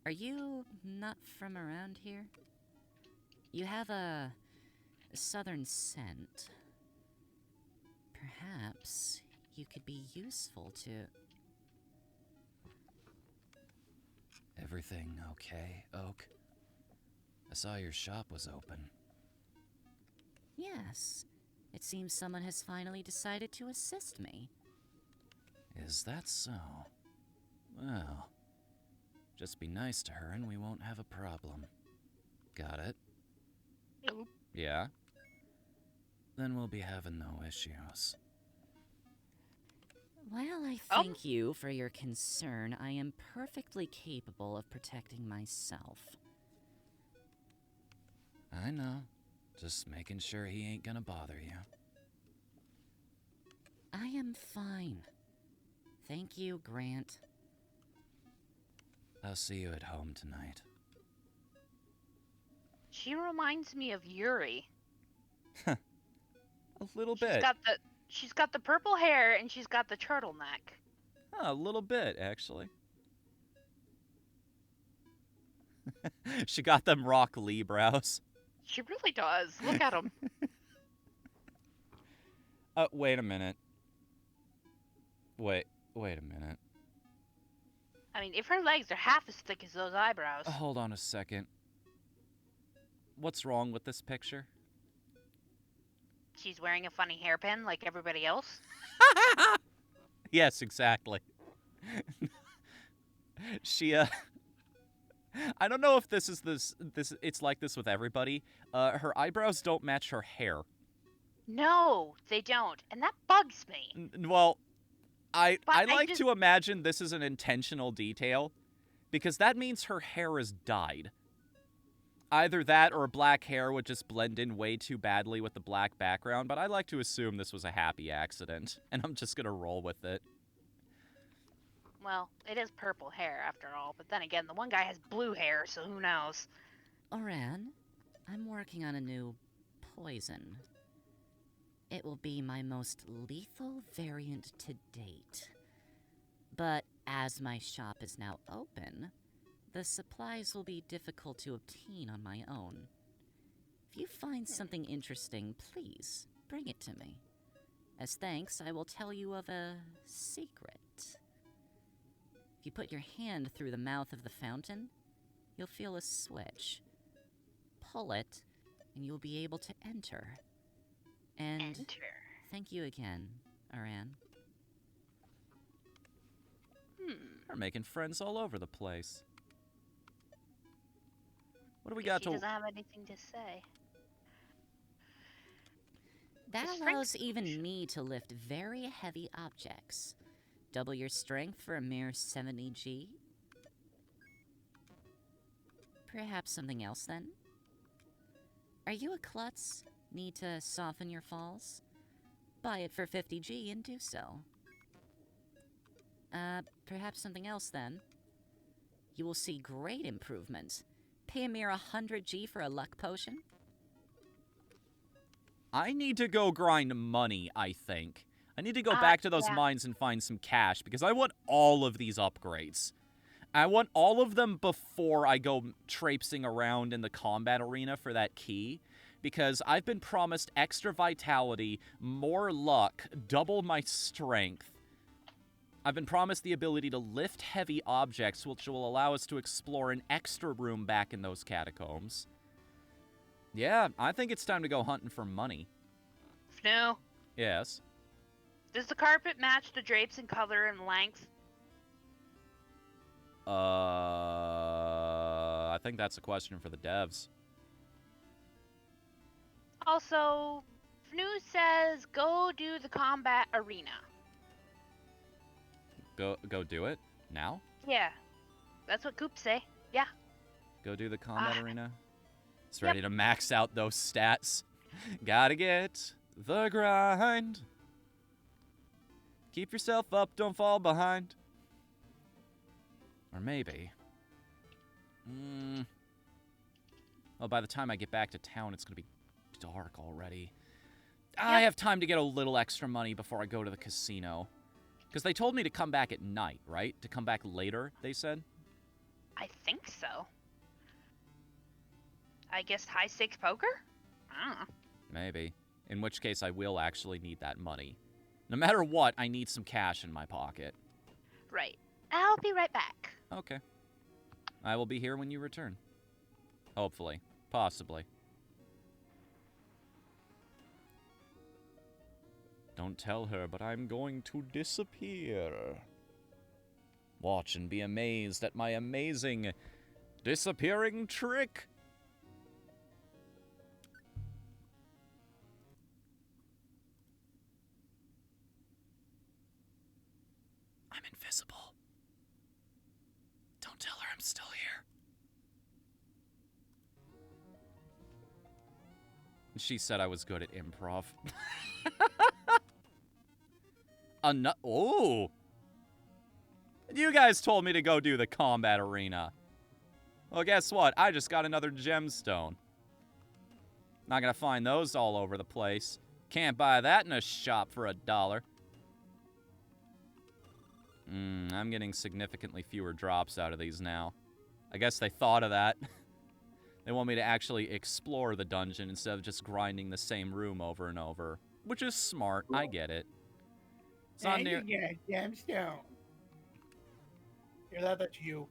Are you not from around here? You have a southern scent. Perhaps you could be useful to... Everything okay, Oak? I saw your shop was open. Yes, it seems someone has finally decided to assist me. Is that so? Well, just be nice to her and we won't have a problem. Got it? Yeah? Then we'll be having no issues. While I thank you for your concern, I am perfectly capable of protecting myself. I know. Just making sure he ain't gonna bother you. I am fine. Thank you, Grant. I'll see you at home tonight. She reminds me of Yuri. A little bit. She's got the purple hair and she's got the turtleneck. A little bit, actually. She got them Rock Lee brows. She really does. Look at him. Wait a minute. Wait a minute. I mean, if her legs are half as thick as those eyebrows. Hold on a second. What's wrong with this picture? She's wearing a funny hairpin like everybody else. Yes, exactly. She, I don't know if this it's like this with everybody. Her eyebrows don't match her hair. No, they don't. And that bugs me. Well, I But I like just- to imagine this is an intentional detail, because that means her hair is dyed. Either that or black hair would just blend in way too badly with the black background, but I like to assume this was a happy accident, and I'm just gonna roll with it. Well, it is purple hair after all, but then again, the one guy has blue hair, so who knows? Oran, I'm working on a new poison. It will be my most lethal variant to date. But as my shop is now open, the supplies will be difficult to obtain on my own. If you find something interesting, please bring it to me. As thanks, I will tell you of a secret. If you put your hand through the mouth of the fountain, you'll feel a switch. Pull it, and you'll be able to enter. And Enter. thank you again, Aran. We're making friends all over the place. What do we Guess got he to... doesn't have anything to say. That The strength allows even potion. me to lift very heavy objects. Double your strength for a mere 70G. Perhaps something else then? Are you a klutz? Need to soften your falls? Buy it for 50G and do so. Perhaps something else then? You will see great improvement. Pay a mere 100G for a luck potion? I need to go grind money, I think. I need to go back to those yeah. mines and find some cash, because I want all of these upgrades. I want all of them before I go traipsing around in the combat arena for that key, because I've been promised extra vitality, more luck, double my strength. I've been promised the ability to lift heavy objects, which will allow us to explore an extra room back in those catacombs. Yeah, I think it's time to go hunting for money. Fnu, Yes. does the carpet match the drapes in color and length? I think that's a question for the devs. Also, Fnu says go do the combat arena. Go do it now? Yeah, that's what Coops say. Yeah. Go do the combat Ah. arena? It's ready to max out those stats. Gotta get the grind. Keep yourself up, don't fall behind. Or maybe. Well, by the time I get back to town, it's gonna be dark already. I have time to get a little extra money before I go to the casino. Because they told me to come back at night, right? To come back later, they said? I think so. I guess high stakes poker? I don't know. Maybe. In which case, I will actually need that money. No matter what, I need some cash in my pocket. Right. I'll be right back. Okay. I will be here when you return. Hopefully. Possibly. Don't tell her, but I'm going to disappear. Watch and be amazed at my amazing disappearing trick. I'm invisible. Don't tell her I'm still here. She said I was good at improv. Oh! You guys told me to go do the combat arena. Well, guess what? I just got another gemstone. Not gonna find those all over the place. Can't buy that in a shop for $1. I'm getting significantly fewer drops out of these now. I guess they thought of that. They want me to actually explore the dungeon instead of just grinding the same room over and over. Which is smart. I get it. It's not near... You get a gemstone. Hear that? That's you.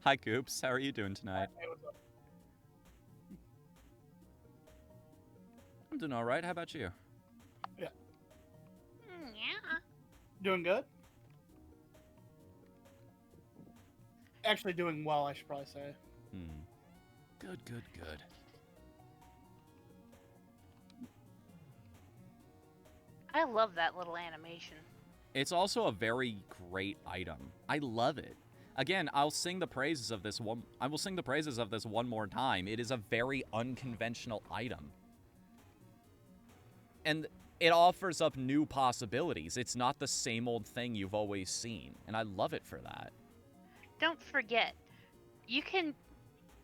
Hi, Coops. How are you doing tonight? Hey, what's up? I'm doing alright. How about you? Yeah. Doing good? Actually doing well, I should probably say. Good, good, good. I love that little animation. It's also a very great item. I love it. Again, I'll sing the praises of this one. I will sing the praises of this one more time. It is a very unconventional item. And it offers up new possibilities. It's not the same old thing you've always seen. And I love it for that. Don't forget, you can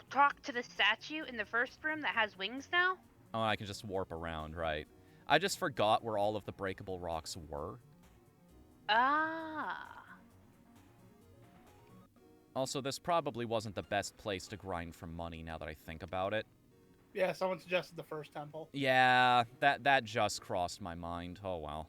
talk to the statue in the first room that has wings now. Oh, I can just warp around, right? I just forgot where all of the breakable rocks were. Ah. Also, this probably wasn't the best place to grind for money now that I think about it. Yeah, someone suggested the first temple. Yeah, that just crossed my mind. Oh, well.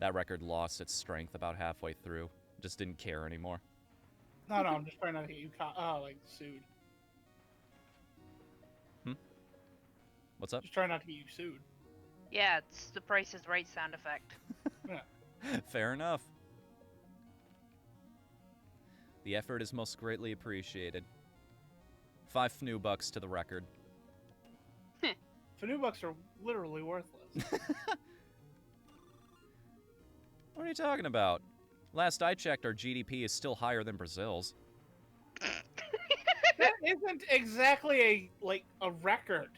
That record lost its strength about halfway through. Just didn't care anymore. No, I'm just trying not to get you caught. Oh, like sued. What's up? Just try not to get you sued. Yeah, it's the Price is Right sound effect. Fair enough. The effort is most greatly appreciated. 5 FNU bucks to the record. FNU bucks are literally worthless. What are you talking about? Last I checked, our GDP is still higher than Brazil's. That isn't exactly a record.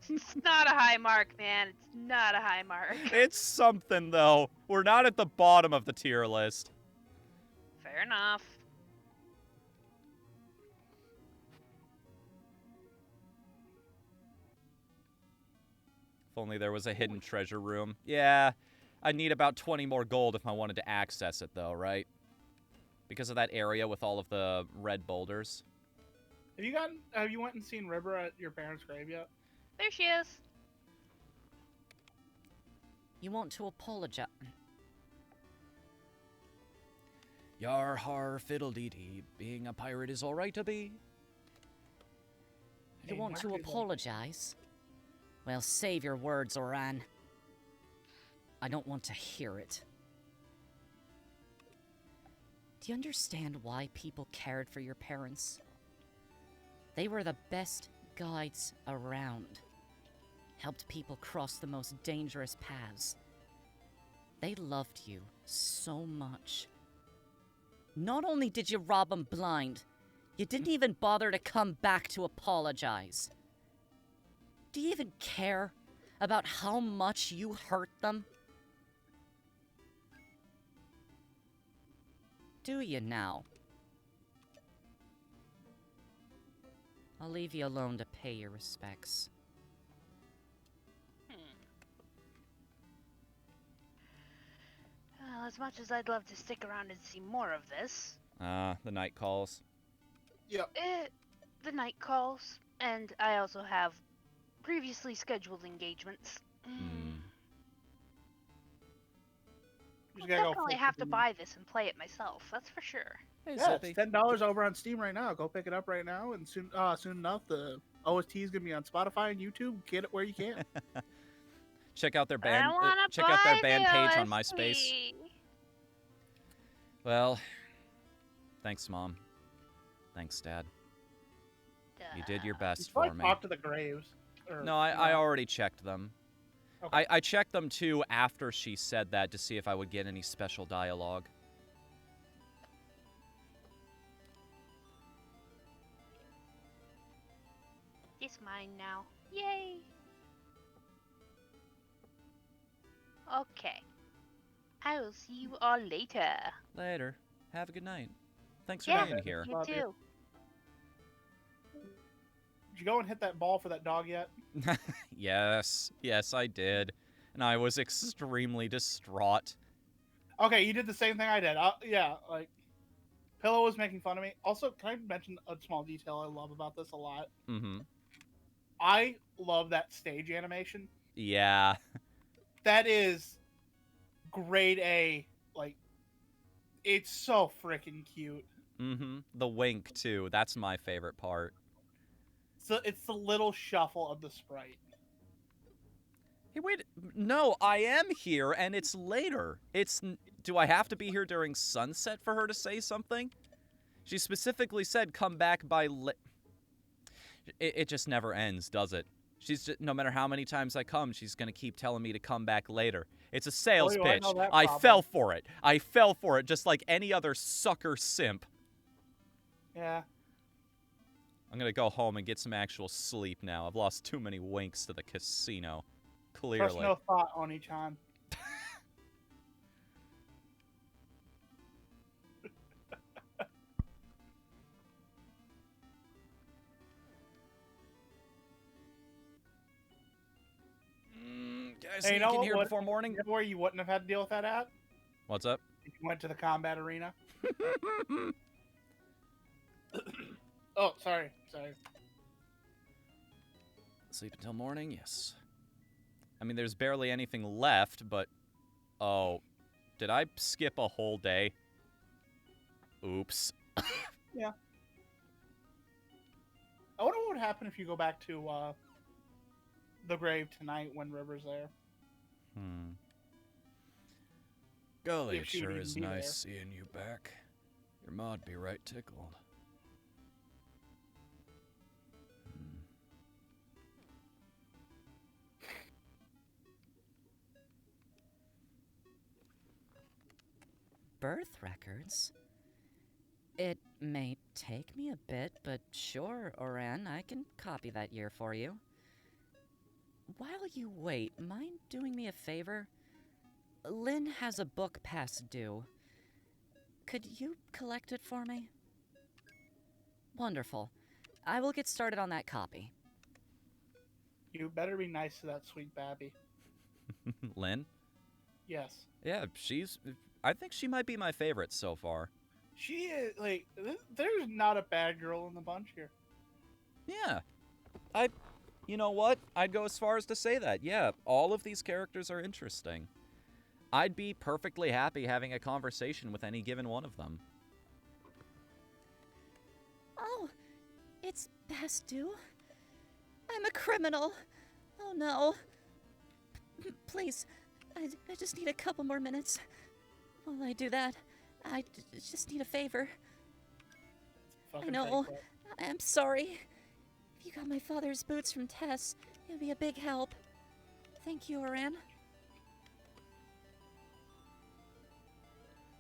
It's not a high mark, man. It's not a high mark. It's something, though. We're not at the bottom of the tier list. Fair enough. If only there was a hidden treasure room. Yeah, I'd need about 20 more gold if I wanted to access it, though, right? Because of that area with all of the red boulders. Have you went and seen River at your parents' grave yet? There she is. You want to apologize? Yar har fiddle dee dee. Being a pirate is alright to be. You Hey, want to Mark, apologize? Well, save your words, Oran. I don't want to hear it. Do you understand why people cared for your parents? They were the best guides around. Helped people cross the most dangerous paths. They loved you so much. Not only did you rob them blind, you didn't even bother to come back to apologize. Do you even care about how much you hurt them? Do you now? I'll leave you alone to pay your respects. Well, as much as I'd love to stick around and see more of this, The night calls. the night calls, and I also have previously scheduled engagements. You I'll just gotta go definitely full have to Pokemon. buy this and play it myself, that's for sure. Hey, Yeah, Zippy. it's $10 over on Steam right now. Go pick it up right now, and soon enough, the OST is gonna be on Spotify and YouTube. Get it where you can. Check out their But I band. wanna Check out their buy band the page on OST. MySpace. Well, thanks, Mom. Thanks, Dad. You did your You best should for probably me. talk to the graves. Or, No, I already checked them. Okay. I checked them too after she said that to see if I would get any special dialogue. It's mine now. Yay! Okay. I will see you all later. Later. Have a good night. Thanks for Yeah, being here. you Love you. too. Did you go and hit that ball for that dog yet? Yes, I did. And I was extremely distraught. Okay, you did the same thing I did. Yeah, Pillow was making fun of me. Also, can I mention a small detail I love about this a lot? Mm-hmm. I love that stage animation. Yeah. That is grade A. It's so freaking cute. Mm-hmm. The wink, too. That's my favorite part. So it's the little shuffle of the sprite. Hey, wait. No, I am here, and it's later. Do I have to be here during sunset for her to say something? She specifically said come back by It just never ends, does it? No matter how many times I come, she's going to keep telling me to come back later. It's a sales Oh, I pitch. know that I problem. fell for it. I fell for it just like any other sucker simp. Yeah. I'm going to go home and get some actual sleep now. I've lost too many winks to the casino. Clearly. Trust no thought, Oni-chan. Can I Hey, you know sneak in what here would- before morning? You know where you wouldn't have had to deal with that at? What's up? If you went to the combat arena. Oh, sorry. Sleep until morning? Yes. I mean, there's barely anything left, but... Oh. Did I skip a whole day? Oops. I wonder what would happen if you go back to the grave tonight when River's there. Hmm. Golly, If it she would sure even is be nice there. seeing you back. Your ma'd be right tickled. Birth records? It may take me a bit, but sure, Oran, I can copy that year for you. While you wait, mind doing me a favor? Lynn has a book past due. Could you collect it for me? Wonderful. I will get started on that copy. You better be nice to that sweet babby. Lynn? Yes. Yeah, I think she might be my favorite so far. She is, like, there's not a bad girl in the bunch here. Yeah. You know what? I'd go as far as to say that. Yeah, all of these characters are interesting. I'd be perfectly happy having a conversation with any given one of them. Oh, it's past due. I'm a criminal. Oh no. Please, I just need a couple more minutes. While I do that, I just need a favor. I Fucking know. take that. I'm sorry. If you got my father's boots from Tess, it would be a big help. Thank you, Oran.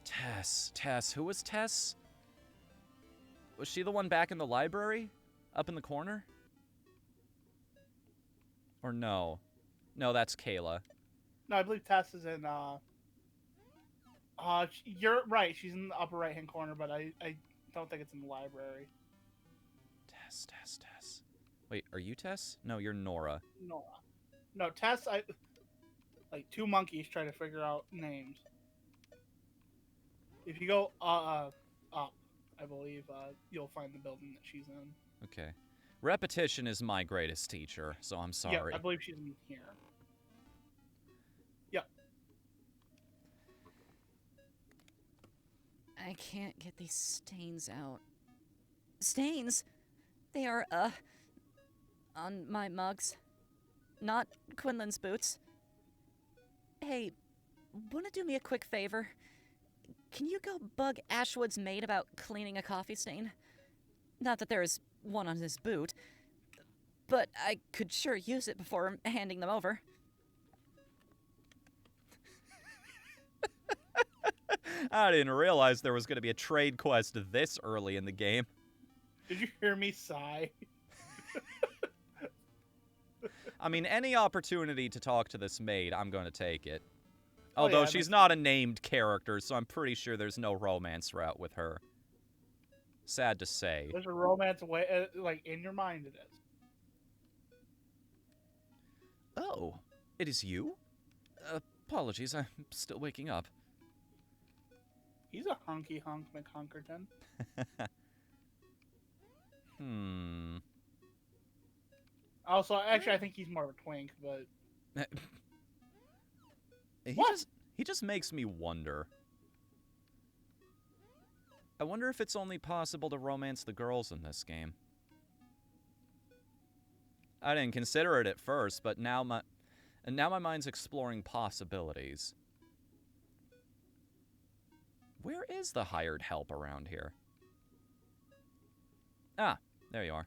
Tess. Who was Tess? Was she the one back in the library? Up in the corner? Or no? No, that's Kayla. No, I believe Tess is in, you're right, she's in the upper right-hand corner, but I don't think it's in the library. Tess. Wait, are you Tess? No, you're Nora. No, Tess, like, two monkeys trying to figure out names. If you go, up, I believe, you'll find the building that she's in. Okay. Repetition is my greatest teacher, so I'm sorry. Yeah, I believe she's in here. Yep. I can't get these stains out. Stains? They are, on my mugs. Not Quinlan's boots. Hey, wanna do me a quick favor? Can you go bug Ashwood's maid about cleaning a coffee stain? Not that there is one on his boot, but I could sure use it before handing them over. I didn't realize there was going to be a trade quest this early in the game. Did you hear me sigh? I mean, any opportunity to talk to this maid, I'm going to take it. Oh, Although yeah, she's but- not a named character, so I'm pretty sure there's no romance route with her. Sad to say. There's a romance way, like, in your mind it is. Oh, it is you? Apologies, I'm still waking up. He's a hunky hunk McHunkerton. Also, actually, I think he's more of a twink, but What? He just makes me wonder. I wonder if it's only possible to romance the girls in this game. I didn't consider it at first, but now my mind's exploring possibilities. Where is the hired help around here? Ah, there you are.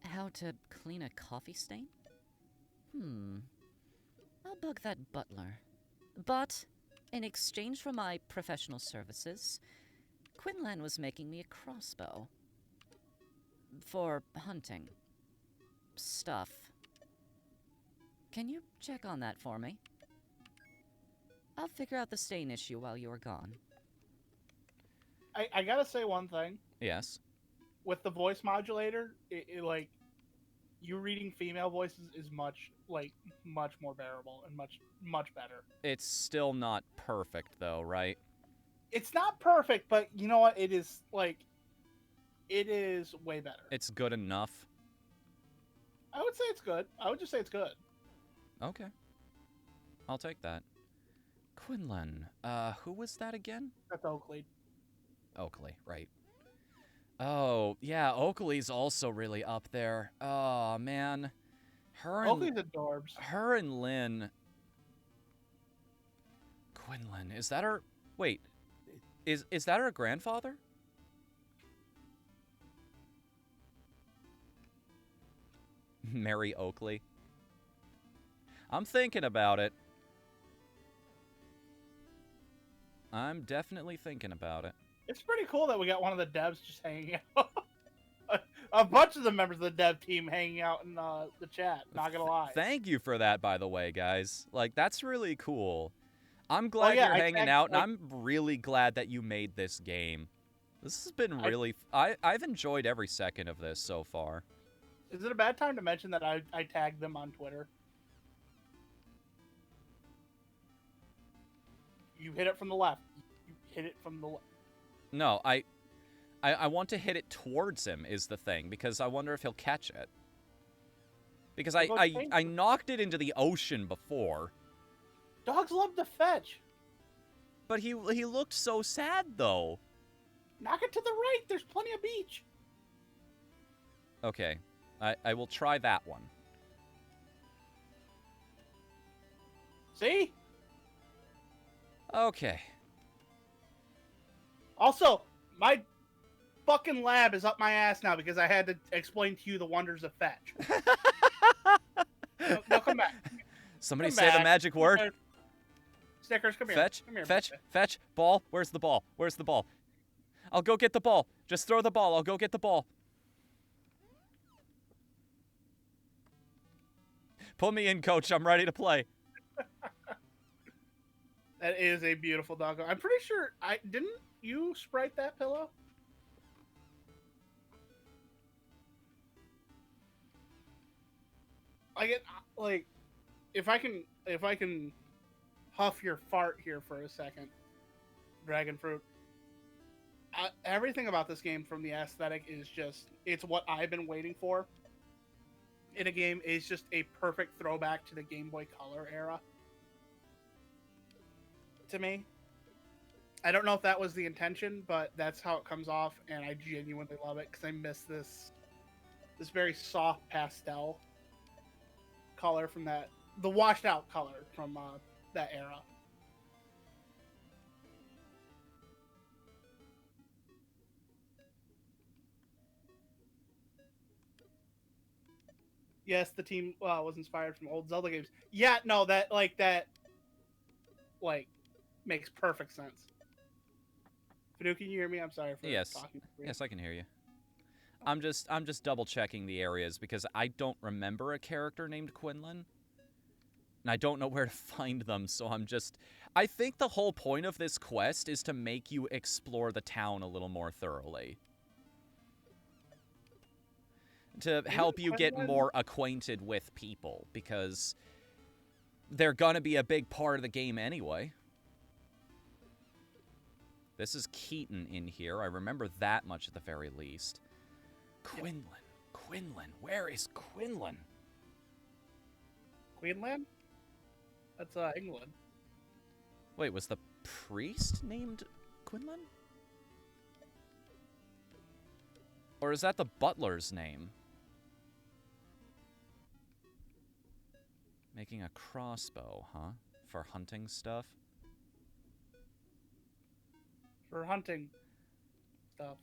How to clean a coffee stain? I'll bug that butler. But, in exchange for my professional services, Quinlan was making me a crossbow. For hunting. Stuff. Can you check on that for me? I'll figure out the stain issue while you're gone. I gotta say one thing. Yes. With the voice modulator, it like, you reading female voices is much more bearable and much better. It's still not perfect, though, right? It's not perfect, but you know what? It is, like, it is way better. It's good enough. I would say it's good. I would just say it's good. Okay. I'll take that. Quinlan. Who was that again? That's Oakley. Oakley, right. Oh, yeah, Oakley's also really up there. Oh, man. Oakley's adorbs. Her and Lynn... Quinlan, is that her... Wait, is that her grandfather? Mary Oakley. I'm thinking about it. I'm definitely thinking about it. It's pretty cool that we got one of the devs just hanging out. A bunch of the members of the dev team hanging out in the chat, not gonna lie. Thank you for that, by the way, guys. Like, that's really cool. I'm glad Well, yeah, you're I hanging tagged, out, and like- I'm really glad that you made this game. This has been really... I've enjoyed every second of this so far. Is it a bad time to mention that I tagged them on Twitter? You hit it from the left. You hit it from the left. No, I want to hit it towards him is the thing, because I wonder if he'll catch it. Because I knocked it into the ocean before. Dogs love to fetch. But he looked so sad, though. Knock it to the right. There's plenty of beach. Okay, I will try that one. See? Okay. Also, my fucking lab is up my ass now because I had to explain to you the wonders of fetch. No, come back. Somebody Come say the back. magic word. Snickers, come here. Fetch, Come here, fetch, baby. fetch, ball. Where's the ball? Where's the ball? I'll go get the ball. Just throw the ball. I'll go get the ball. Put me in, coach. I'm ready to play. That is a beautiful doggo. I'm pretty sure didn't you sprite that pillow? I get like if I can huff your fart here for a second, Dragon Fruit. Everything about this game from the aesthetic is it's what I've been waiting for in a game. Is just a perfect throwback to the Game Boy Color era. To me, I don't know if that was the intention, but that's how it comes off, and I genuinely love it because I miss this very soft pastel color from the washed out color from that era. Yes, the team was inspired from old Zelda games. Yeah, no, that makes perfect sense. Fnu, can you hear me? I'm sorry for Yes. talking. Yes, I can hear you. I'm just double checking the areas because I don't remember a character named Quinlan. And I don't know where to find them, so I think the whole point of this quest is to make you explore the town a little more thoroughly. To help you get more acquainted with people, because they're gonna be a big part of the game anyway. This is Keaton in here. I remember that much at the very least. Quinlan. Quinlan. Where is Quinlan? Queensland? That's England. Wait, was the priest named Quinlan? Or is that the butler's name? Making a crossbow, huh? For hunting stuff? For hunting stuff.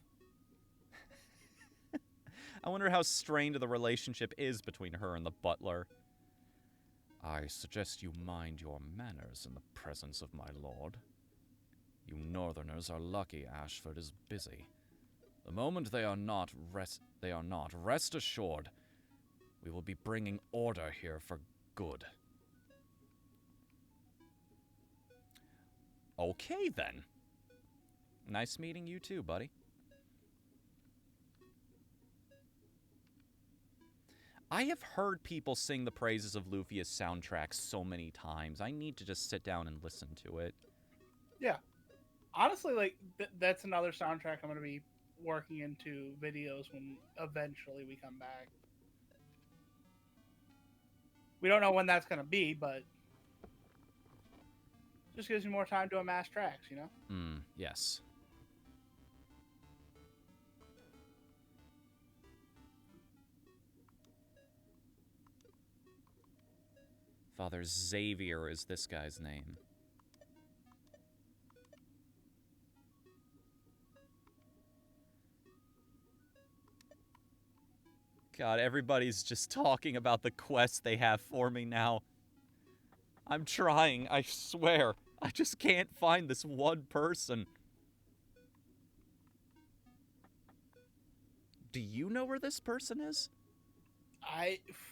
I wonder how strained the relationship is between her and the butler. I suggest you mind your manners in the presence of my lord. You northerners are lucky Ashford is busy. The moment they are not, rest assured, we will be bringing order here for good. Okay, then. Nice meeting you too, buddy. I have heard people sing the praises of Lufia's soundtrack so many times. I need to just sit down and listen to it. Yeah. Honestly, like, that's another soundtrack I'm going to be working into videos when eventually we come back. We don't know when that's going to be, but just gives me more time to amass tracks, you know? Yes. Father Xavier is this guy's name. God, everybody's just talking about the quest they have for me now. I'm trying, I swear. I just can't find this one person. Do you know where this person is?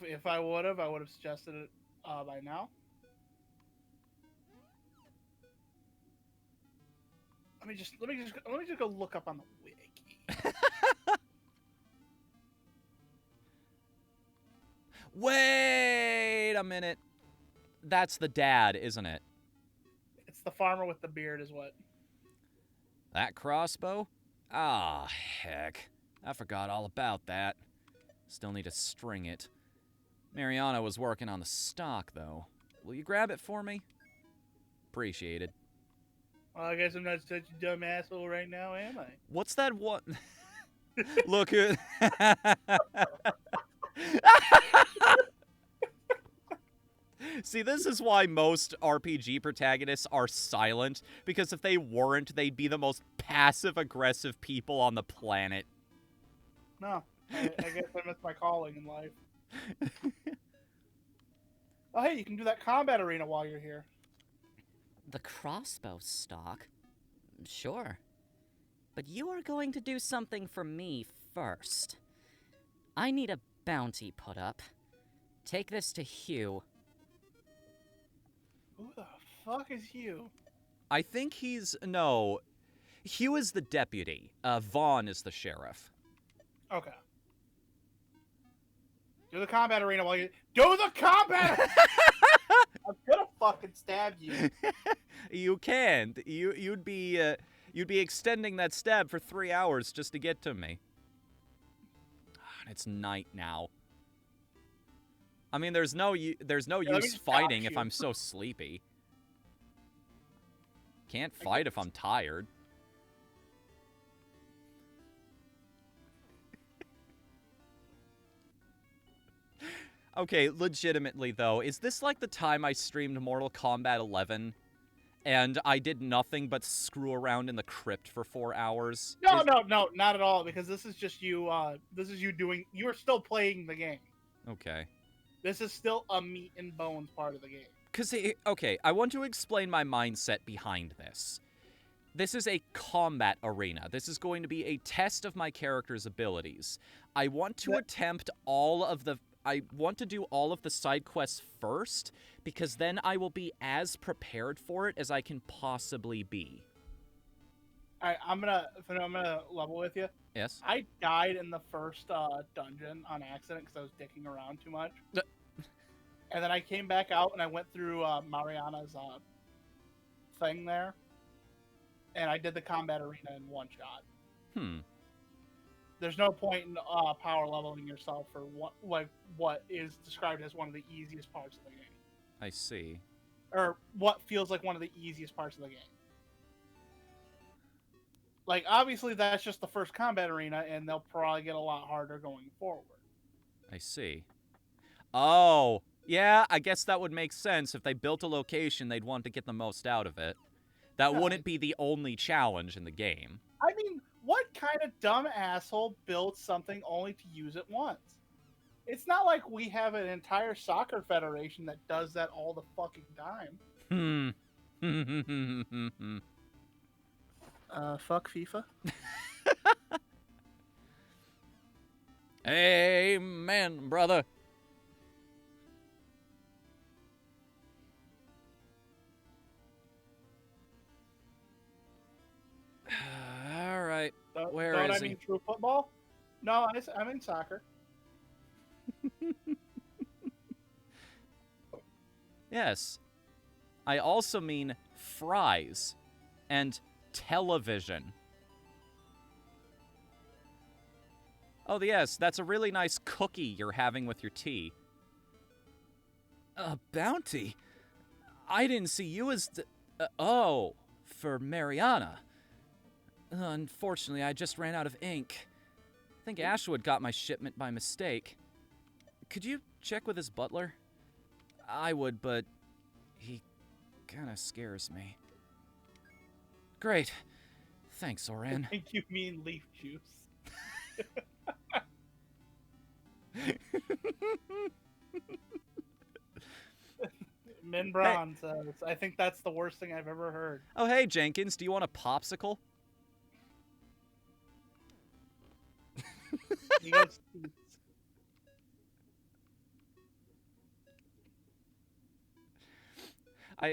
If I would have suggested it by now. Let me just go look up on the wiki. Wait a minute. That's the dad, isn't it? It's the farmer with the beard, is what. That crossbow? Ah, heck. I forgot all about that. Still need to string it. Mariana was working on the stock, though. Will you grab it for me? Appreciated. Well, I guess I'm not such a dumb asshole right now, am I? What's that one? Look at... See, this is why most RPG protagonists are silent, because if they weren't, they'd be the most passive-aggressive people on the planet. No, I guess I missed my calling in life. Oh, hey, you can do that combat arena while you're here. The crossbow stock? Sure. But you are going to do something for me first. I need a bounty put up. Take this to Hugh. Who the fuck is Hugh? I think he's... No. Hugh is the deputy. Vaughn is the sheriff. Okay. Do the combat arena while you... Do the combat! I'm gonna fucking stab you. You can't. You'd be extending that stab for 3 hours just to get to me. It's night now. I mean, there's no use fighting if I'm so sleepy. Can't fight if I'm tired. Okay, legitimately though, is this like the time I streamed Mortal Kombat 11 and I did nothing but screw around in the crypt for 4 hours? No, not at all, because this is just you, you are still playing the game. Okay. This is still a meat and bones part of the game. Because, okay, I want to explain my mindset behind this. This is a combat arena. This is going to be a test of my character's abilities. I want to attempt I want to do all of the side quests first, because then I will be as prepared for it as I can possibly be. Alright, I'm gonna level with you. Yes? I died in the first dungeon on accident because I was dicking around too much. And then I came back out and I went through Mariana's thing there. And I did the combat arena in one shot. There's no point in power leveling yourself for what is described as one of the easiest parts of the game. I see. Or what feels like one of the easiest parts of the game. Like, obviously, that's just the first combat arena, and they'll probably get a lot harder going forward. I see. Oh, yeah, I guess that would make sense. If they built a location, they'd want to get the most out of it. That wouldn't be the only challenge in the game. I mean, what kind of dumb asshole builds something only to use it once? It's not like we have an entire soccer federation that does that all the fucking time. Fuck FIFA. Amen, brother. All right. Where don't is I he? mean true football? No, I'm in soccer. Yes. I also mean fries and television. Oh, yes, that's a really nice cookie you're having with your tea. A bounty? I didn't see you as oh, for Mariana. Unfortunately, I just ran out of ink. I think Ashwood got my shipment by mistake. Could you check with his butler? I would, but he kind of scares me. Great. Thanks, I Oran. think you mean leaf juice. Min Braun says, I think that's the worst thing I've ever heard. Oh, hey, Jenkins, do you want a popsicle? He goes,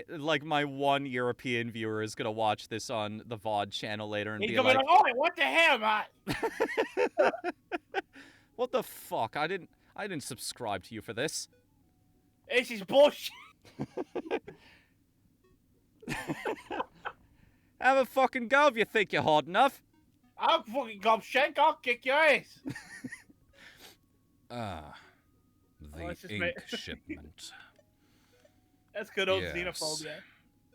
Like, my one European viewer is gonna watch this on the VOD channel later and he's be gonna like, be like, oh, what the hell, mate? what the fuck? I didn't subscribe to you for this. This is bullshit. Have a fucking go if you think you're hard enough. I'll fucking come shank, I'll kick your ass. Ah, the let's just ink make- shipment. That's good old Yes. xenophobia.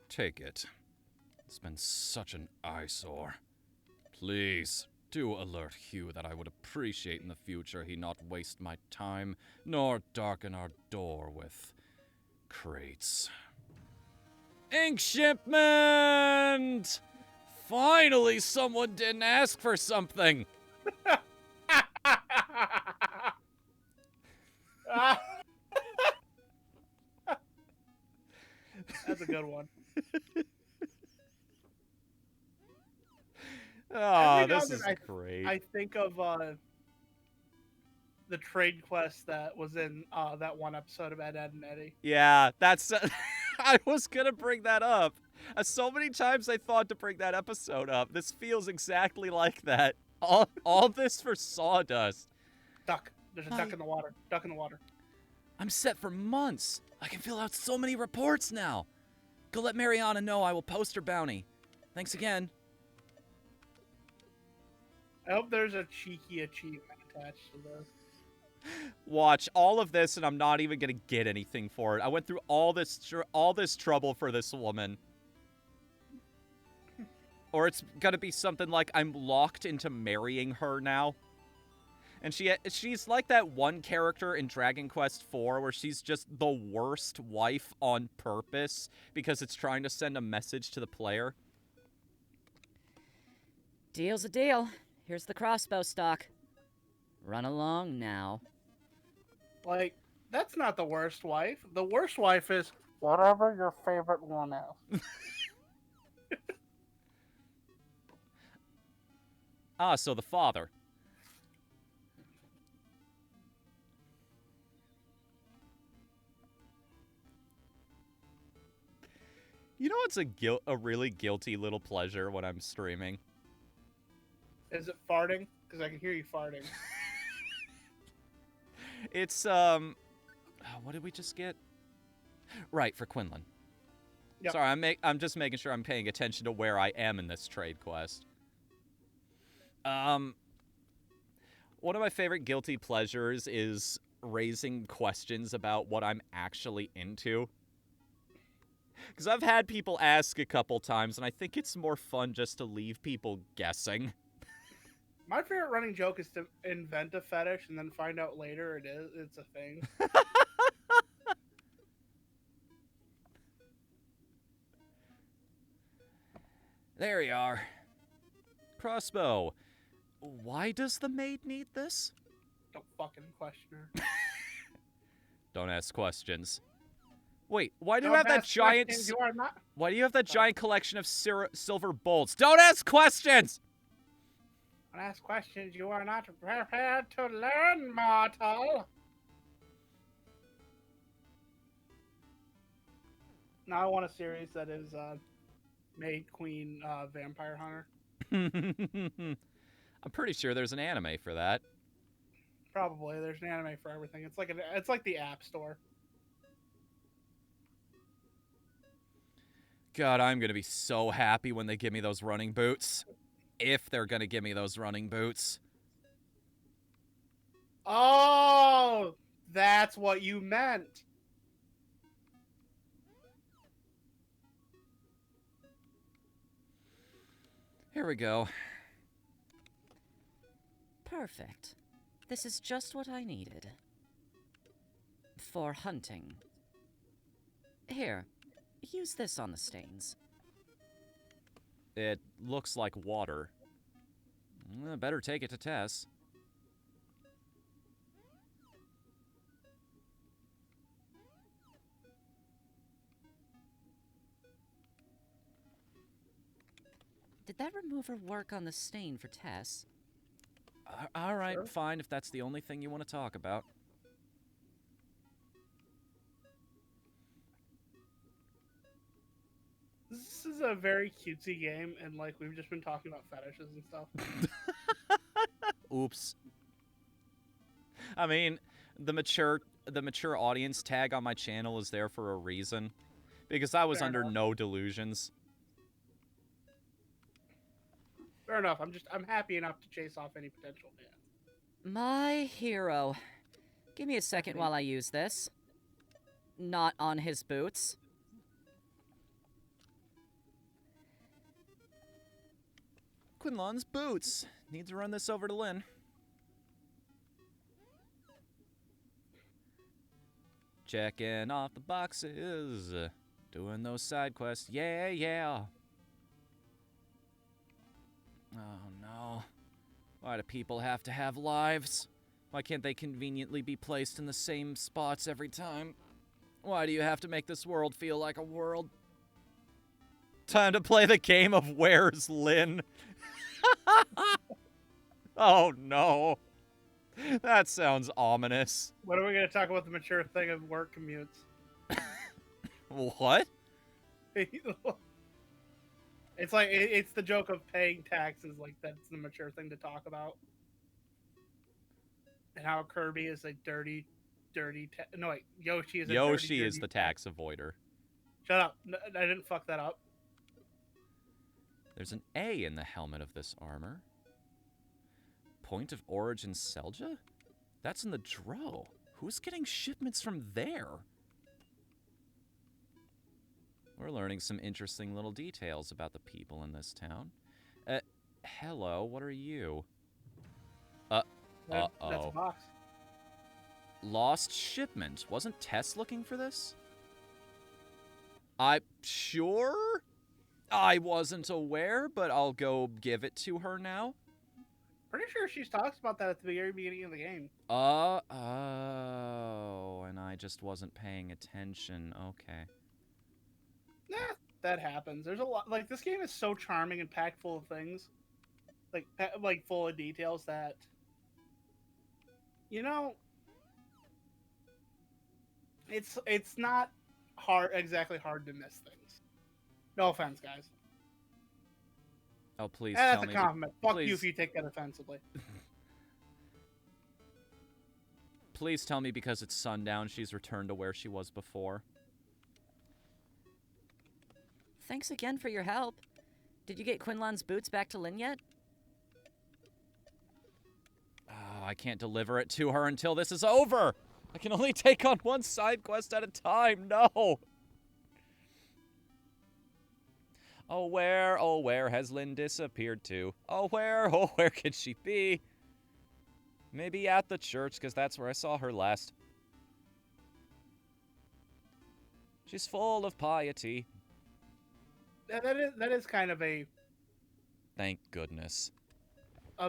Take it. It's been such an eyesore. Please, do alert Hugh that I would appreciate in the future he not waste my time, nor darken our door with crates. Ink shipment! Finally, someone didn't ask for something. That's a good one. Oh, Every now this and is then great. I think of the trade quest that was in that one episode about Ed and Eddie. Yeah, that's. I was gonna bring that up. So many times I thought to bring that episode up. This feels exactly like that. All this for sawdust. Duck. There's a duck in the water. Duck in the water. I'm set for months. I can fill out so many reports now. Go let Mariana know I will post her bounty. Thanks again. I hope there's a cheeky achievement attached to this. Watch all of this, and I'm not even gonna get anything for it. I went through all this trouble for this woman. Or it's gonna be something like I'm locked into marrying her now. And she's like that one character in Dragon Quest IV where she's just the worst wife on purpose because it's trying to send a message to the player. Deal's a deal. Here's the crossbow stock. Run along now. Like, that's not the worst wife. The worst wife is whatever your favorite one is. Ah, so the father. You know what's a really guilty little pleasure when I'm streaming? Is it farting? Because I can hear you farting. It's what did we just get? Right, for Quinlan. Yep. Sorry, I'm just making sure I'm paying attention to where I am in this trade quest. One of my favorite guilty pleasures is raising questions about what I'm actually into. Because I've had people ask a couple times, and I think it's more fun just to leave people guessing. My favorite running joke is to invent a fetish and then find out later it's a thing. There you are. Crossbow. Why does the maid need this? Don't fucking question her. Don't ask questions. Wait, why do you Don't have that ask giant... questions, you are not. Why do you have that giant collection of silver bolts? Don't ask questions! Don't ask questions you are not prepared to learn, mortal. Now I want a series that is Maid Queen Vampire Hunter. I'm pretty sure there's an anime for that. Probably. There's an anime for everything. It's like the App Store. God, I'm gonna be so happy when they give me those running boots. If they're gonna give me those running boots. Oh, that's what you meant. Here we go. Perfect. This is just what I needed. For hunting. Here, use this on the stains. It looks like water. Better take it to Tess. Did that remover work on the stain for Tess? All right, Sure. fine, if that's the only thing you want to talk about. This is a very cutesy game, and like we've just been talking about fetishes and stuff. Oops. I mean, the mature audience tag on my channel is there for a reason, because I was Fair under enough. no delusions. Fair enough. I'm happy enough to chase off any potential man. My hero. Give me a second while I use this. Not on his boots. Quinlan's boots. Need to run this over to Lynn. Checking off the boxes. Doing those side quests. Yeah, yeah. Oh, no. Why do people have to have lives? Why can't they conveniently be placed in the same spots every time? Why do you have to make this world feel like a world? Time to play the game of Where's Lynn? Oh, no. That sounds ominous. When are we going to talk about the mature thing of work commutes? What? It's like it's the joke of paying taxes. Like that's the mature thing to talk about, and how Kirby is a dirty. No wait, Yoshi is. Yoshi dirty is the tax avoider. Shut up! No, I didn't fuck that up. There's an A in the helmet of this armor. Point of origin Selja? That's in the Dro. Who's getting shipments from there? We're learning some interesting little details about the people in this town. Hello, what are you? That's a Uh-oh. box. Lost shipment. Wasn't Tess looking for this? I'm sure? I wasn't aware, but I'll go give it to her now. Pretty sure she talks about that at the very beginning of the game. Oh, and I just wasn't paying attention. Okay. Nah, that happens. There's a lot. Like this game is so charming and packed full of things, like full of details that, you know, it's not exactly hard to miss things. No offense, guys. Oh, please That's tell a me. compliment. Fuck you please. if you take that offensively. Please tell me because it's sundown she's returned to where she was before. Thanks again for your help. Did you get Quinlan's boots back to Lynn yet? Oh, I can't deliver it to her until this is over. I can only take on one side quest at a time. No. Oh, where has Lynn disappeared to? Oh, where could she be? Maybe at the church, because that's where I saw her last. She's full of piety. That is kind of a Thank goodness.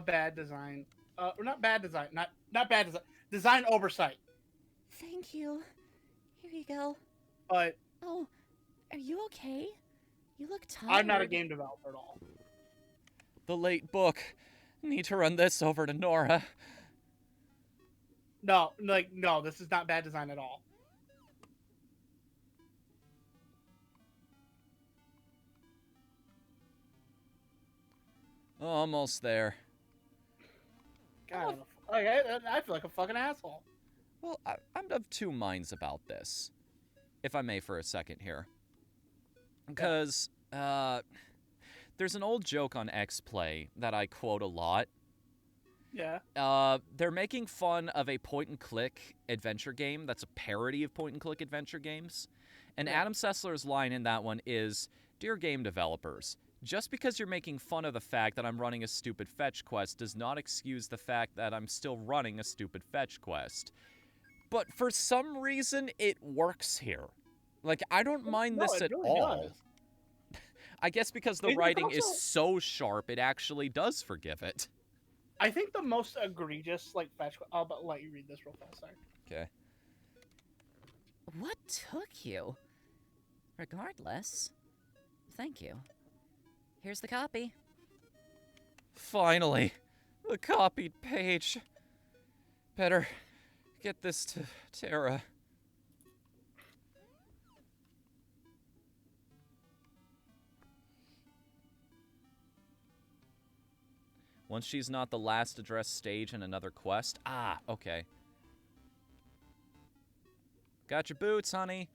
bad design. Or not bad design. Not bad design. Design oversight. Thank you. Here you go. But Oh, are you okay? You look tired. I'm not a game developer at all. The late book. Need to run this over to Nora. No, this is not bad design at all. Almost there. God, I feel like a fucking asshole. Well, I'm of two minds about this, if I may for a second here. Because, there's an old joke on X-Play that I quote a lot. Yeah. They're making fun of a point-and-click adventure game that's a parody of point-and-click adventure games. And Yeah. Adam Sessler's line in that one is, "Dear game developers, just because you're making fun of the fact that I'm running a stupid fetch quest does not excuse the fact that I'm still running a stupid fetch quest." But for some reason, it works here. Like, I don't mind No, this it at really all. does. I guess because the It's writing is also- so sharp, it actually does forgive it. I think the most egregious, like, fetch. I'll let you read this real fast. Sorry. Okay. What took you? Regardless, thank you. Here's the copy. Finally, the copied page. Better get this to Tara. Once she's not the last address stage in another quest. Ah, okay. Got your boots, honey.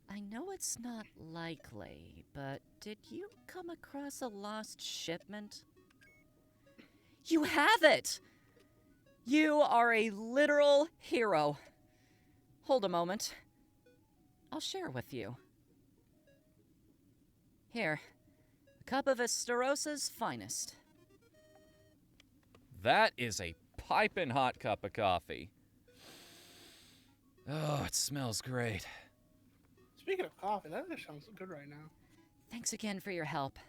I know it's not likely, but did you come across a lost shipment? You have it! You are a literal hero. Hold a moment. I'll share with you. Here, a cup of Esterosa's finest. That is a piping hot cup of coffee. Oh, it smells great. Speaking of coffee, that just sounds good right now. Thanks again for your help.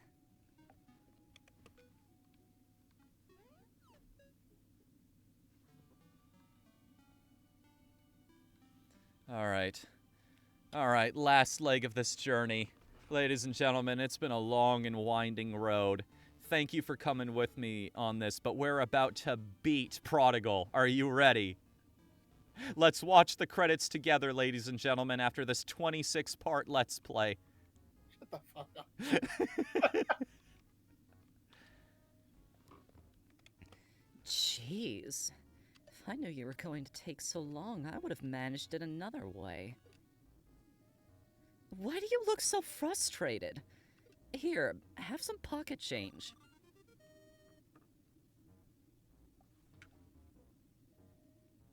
All right, last leg of this journey. Ladies and gentlemen, it's been a long and winding road. Thank you for coming with me on this, but we're about to beat Prodigal. Are you ready? Let's watch the credits together, ladies and gentlemen, after this 26-part Let's Play. Shut the fuck up. Jeez. If I knew you were going to take so long, I would have managed it another way. Why do you look so frustrated? Here, have some pocket change.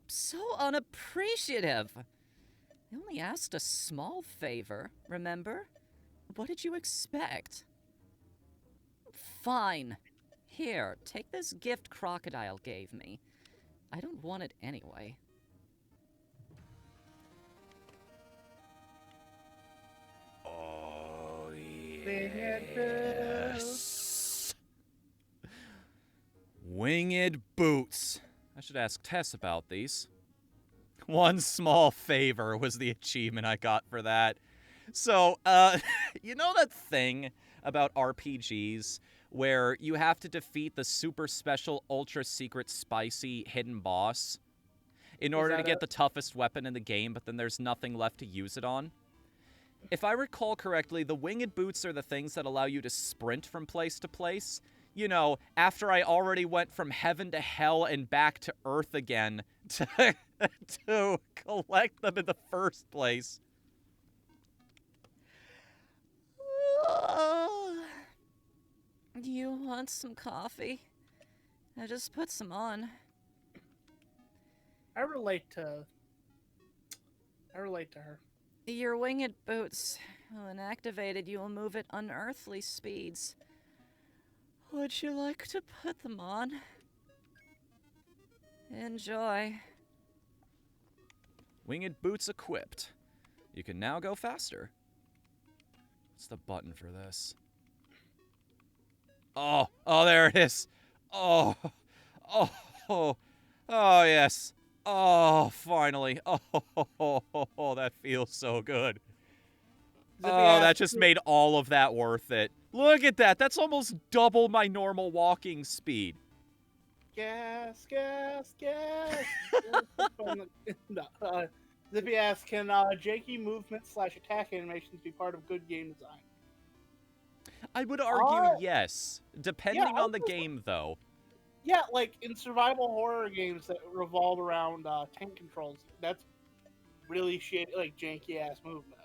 So unappreciative. I only asked a small favor, remember? What did you expect? Fine. Here, take this gift Crocodile gave me. I don't want it anyway. Oh, Yes. Winged boots. I should ask Tess about these. One small favor was the achievement I got for that. So, you know that thing about RPGs where you have to defeat the super special, ultra secret, spicy, hidden boss in order to get the toughest weapon in the game, but then there's nothing left to use it on? If I recall correctly, the winged boots are the things that allow you to sprint from place to place. You know, after I already went from heaven to hell and back to earth again to, to collect them in the first place. You want some coffee? I just put some on. I relate to her. Your winged boots, when activated, you will move at unearthly speeds. Would you like to put them on? Enjoy. Winged boots equipped. You can now go faster. What's the button for this? Oh, there it is. Oh, yes. Oh, finally. Oh, that feels so good. Oh, that just made all of that worth it. Look at that. That's almost double my normal walking speed. Gas. Zippy asks, can janky movement / attack animations be part of good game design? I would argue yes, depending on the game, though. Yeah, like in survival horror games that revolve around tank controls, that's really shitty, like janky ass movement.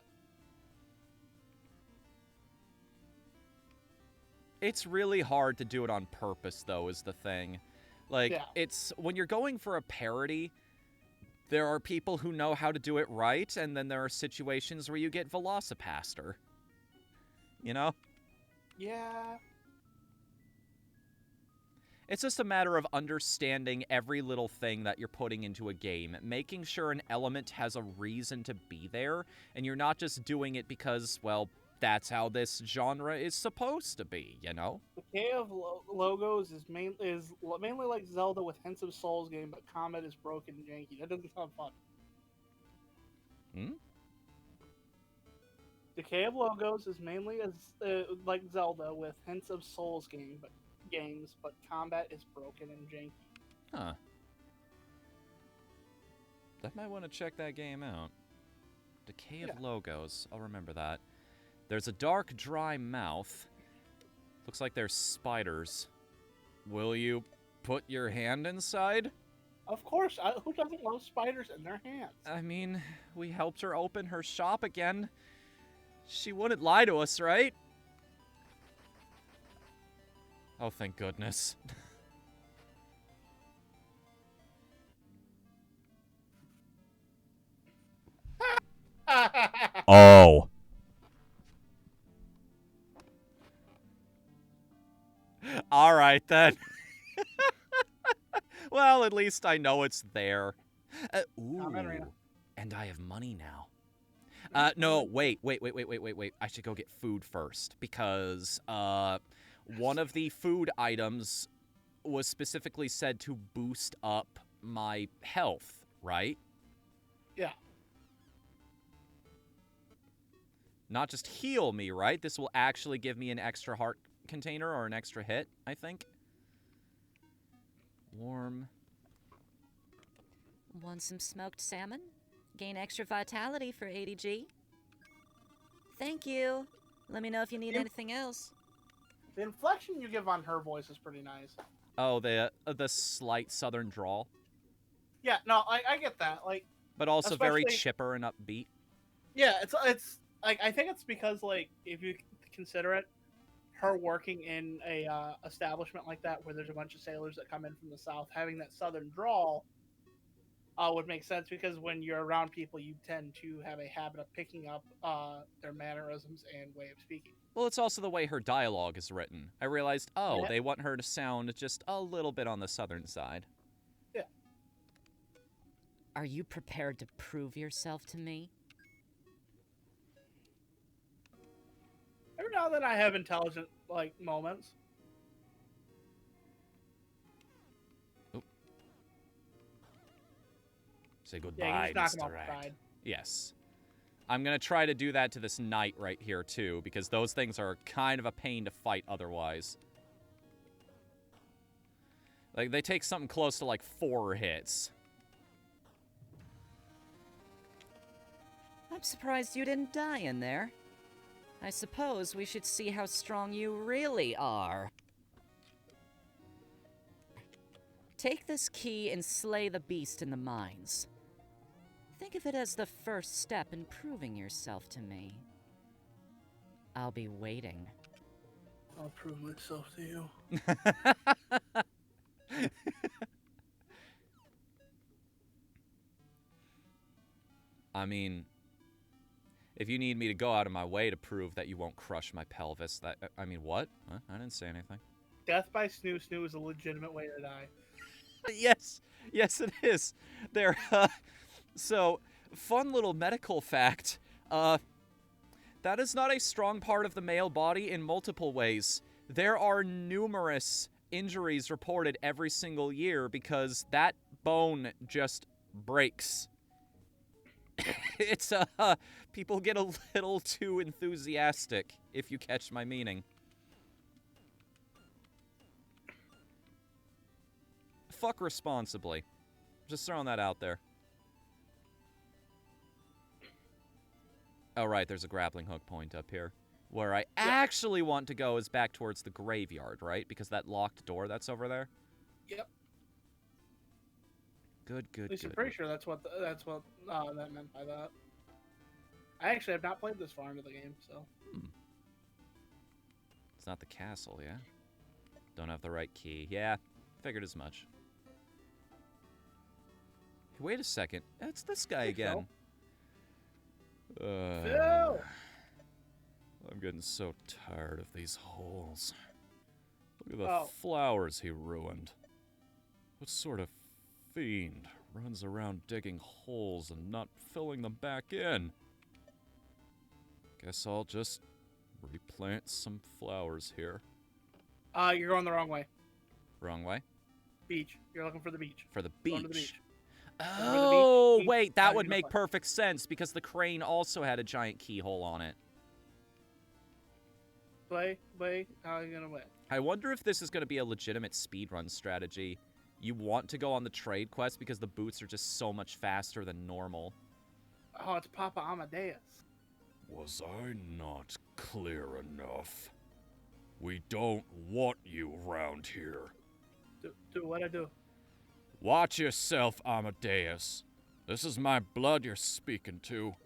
It's really hard to do it on purpose, though, is the thing. Like, Yeah. it's when you're going for a parody, there are people who know how to do it right, and then there are situations where you get Velocipaster. You know? Yeah. It's just a matter of understanding every little thing that you're putting into a game, making sure an element has a reason to be there, and you're not just doing it because, well, that's how this genre is supposed to be, you know? Decay of Logos is mainly like Zelda with hints of Souls game, but combat is broken and janky. That doesn't sound fun. Hmm? Decay of Logos is mainly like Zelda with hints of Souls games, but combat is broken and janky. Huh. I might want to check that game out. Decay of Logos. I'll remember that. There's a dark, dry mouth. Looks like there's spiders. Will you put your hand inside? Of course, who doesn't love spiders in their hands? I mean, we helped her open her shop again. She wouldn't lie to us, right? Oh, thank goodness. Oh. All right, then. Well, at least I know it's there. Ooh. And I have money now. No, wait. I should go get food first because one of the food items was specifically said to boost up my health, right? Yeah. Not just heal me, right? This will actually give me an extra heart container or an extra hit, I think. Warm. Want some smoked salmon? Gain extra vitality for 80G. Thank you. Let me know if you need anything else. The inflection you give on her voice is pretty nice. Oh, the slight southern drawl. Yeah, no, I get that. Like, but also very especially- chipper and upbeat. Yeah, it's like I think it's because like if you consider it, her working in a establishment like that where there's a bunch of sailors that come in from the south, having that southern drawl would make sense because when you're around people, you tend to have a habit of picking up their mannerisms and way of speaking. Well, it's also the way her dialogue is written. I realized, Yeah. they want her to sound just a little bit on the southern side. Yeah. Are you prepared to prove yourself to me? Every now and then I have intelligent like moments. Say Yeah, you goodbye, just knock him Mr. off the Rat. side. Yes. I'm going to try to do that to this knight right here, too, because those things are kind of a pain to fight otherwise. Like, they take something close to, like, 4 hits. I'm surprised you didn't die in there. I suppose we should see how strong you really are. Take this key and slay the beast in the mines. Think of it as the first step in proving yourself to me. I'll be waiting. I'll prove myself to you. I mean, if you need me to go out of my way to prove that you won't crush my pelvis, I mean, what? Huh? I didn't say anything. Death by snoo snoo is a legitimate way to die. Yes, it is. There, so, fun little medical fact. That is not a strong part of the male body in multiple ways. There are numerous injuries reported every single year because that bone just breaks. It's, people get a little too enthusiastic, if you catch my meaning. Fuck responsibly. Just throwing that out there. Oh, right, there's a grappling hook point up here. Where I actually want to go is back towards the graveyard, right? Because that locked door that's over there? Yep. Good. At least I'm pretty sure that's what that meant by that. I actually have not played this far into the game, so. It's not the castle, yeah? Don't have the right key. Yeah, figured as much. Wait a second. It's this guy again. Phil! I'm getting so tired of these holes. Look Look at the Oh. flowers he ruined. What sort of fiend runs around digging holes and not filling them back in? Guess I'll just replant some flowers here. You're going the wrong way. Wrong way. Beach. You're looking for the beach. For the Going beach. to the beach. Oh, beach, wait, how that you would gonna make play? perfect sense because the crane also had a giant keyhole on it. Play. How are you gonna win? I wonder if this is going to be a legitimate speedrun strategy. You want to go on the trade quest because the boots are just so much faster than normal. Oh, it's Papa Amadeus. Was I not clear enough? We don't want you round here. Do what I do. Watch yourself, Amadeus. This is my blood you're speaking to.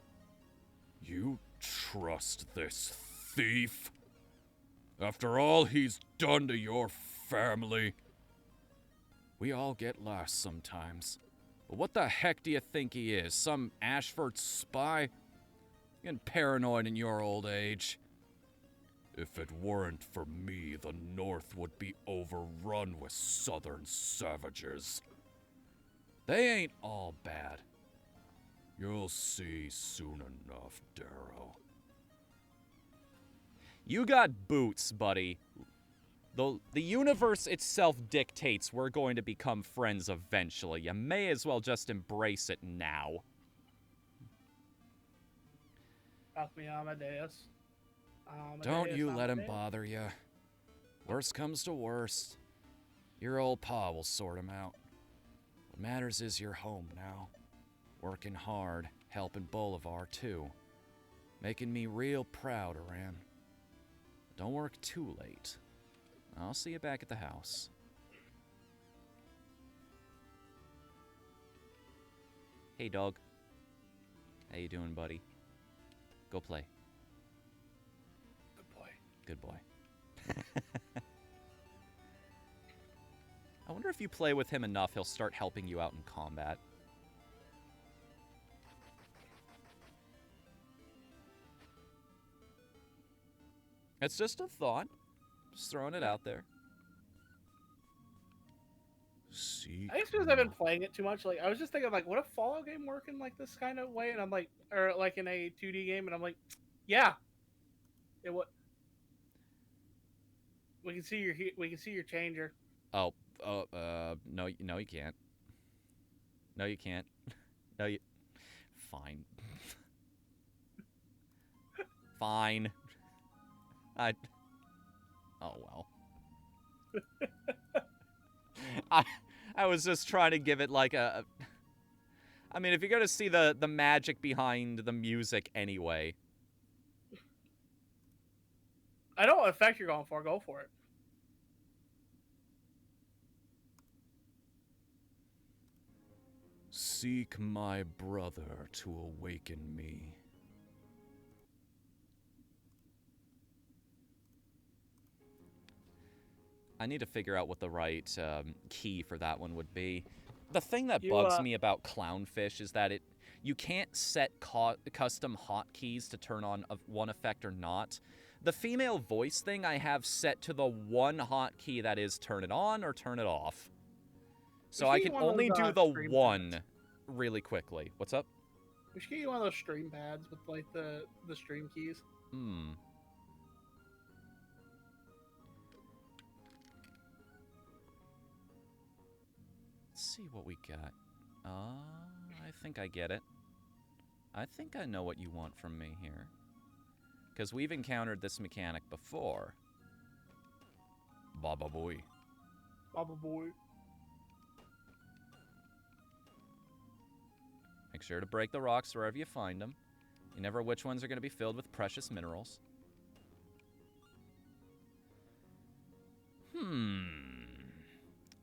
You trust this thief? After all he's done to your family? We all get lost sometimes. But what the heck do you think he is? Some Ashford spy? Getting paranoid in your old age. If it weren't for me, the North would be overrun with southern savages. They ain't all bad. You'll see soon enough, Darrow. You got boots, buddy. The universe itself dictates we're going to become friends eventually. You may as well just embrace it now. Fuck me, Amadeus. Don't you let him Amadeus. bother you. Worst comes to worst. Your old pa will sort him out. What matters is you're home now. Working hard, helping Bolivar too. Making me real proud, Aran. Don't work too late. I'll see you back at the house. Hey, dog. How you doing, buddy? Go play. Good boy. Good boy. I wonder if you play with him enough, he'll start helping you out in combat. It's just a thought. Just throwing it out there. See. I guess because I've been playing it too much. Like, I was just thinking, like, would a Fallout game work in like this kind of way? And I'm like, or like in a 2D game, and I'm like, yeah, it would. We can see your changer. No, no, you can't. No, you can't. No, you. Fine. Fine. Oh well. I was just trying to give it like a. I mean, if you're gonna see the magic behind the music anyway. I know what effect you're going for. Go for it. Seek my brother to awaken me. I need to figure out what the right key for that one would be. The thing that You, bugs me about Clownfish is that you can't set custom hotkeys to turn on one effect or not. The female voice thing I have set to the one hotkey that is turn it on or turn it off. So I should can get one of only those, do the stream one pads. really quickly. What's up? We should get you one of those stream pads with like the stream keys. Hmm. Let's see what we got. I think I get it. I think I know what you want from me here. Because we've encountered this mechanic before. Baba boy. Baba boy. Make sure to break the rocks wherever you find them. You never know which ones are going to be filled with precious minerals.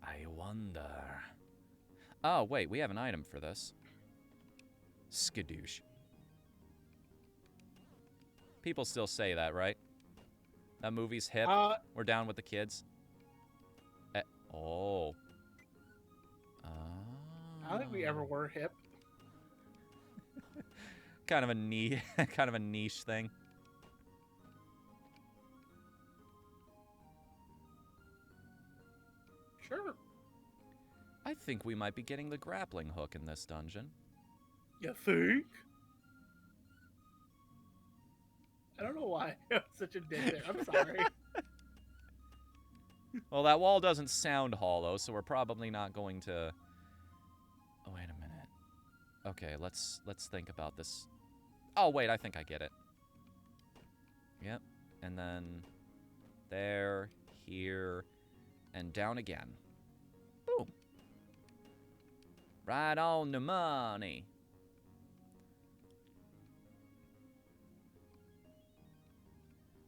I wonder. Oh, wait, we have an item for this. Skadoosh. People still say that, right? That movie's hip. We're down with the kids. Oh. I don't think we ever were hip. Kind of a niche thing. Sure. I think we might be getting the grappling hook in this dungeon. You think? I don't know why I was such a dick there. I'm sorry. Well, that wall doesn't sound hollow, so we're probably not going to... Oh, wait a minute. Okay, let's think about this. Oh, wait, I think I get it. Yep. And then there, here, and down again. Boom. Right on the money.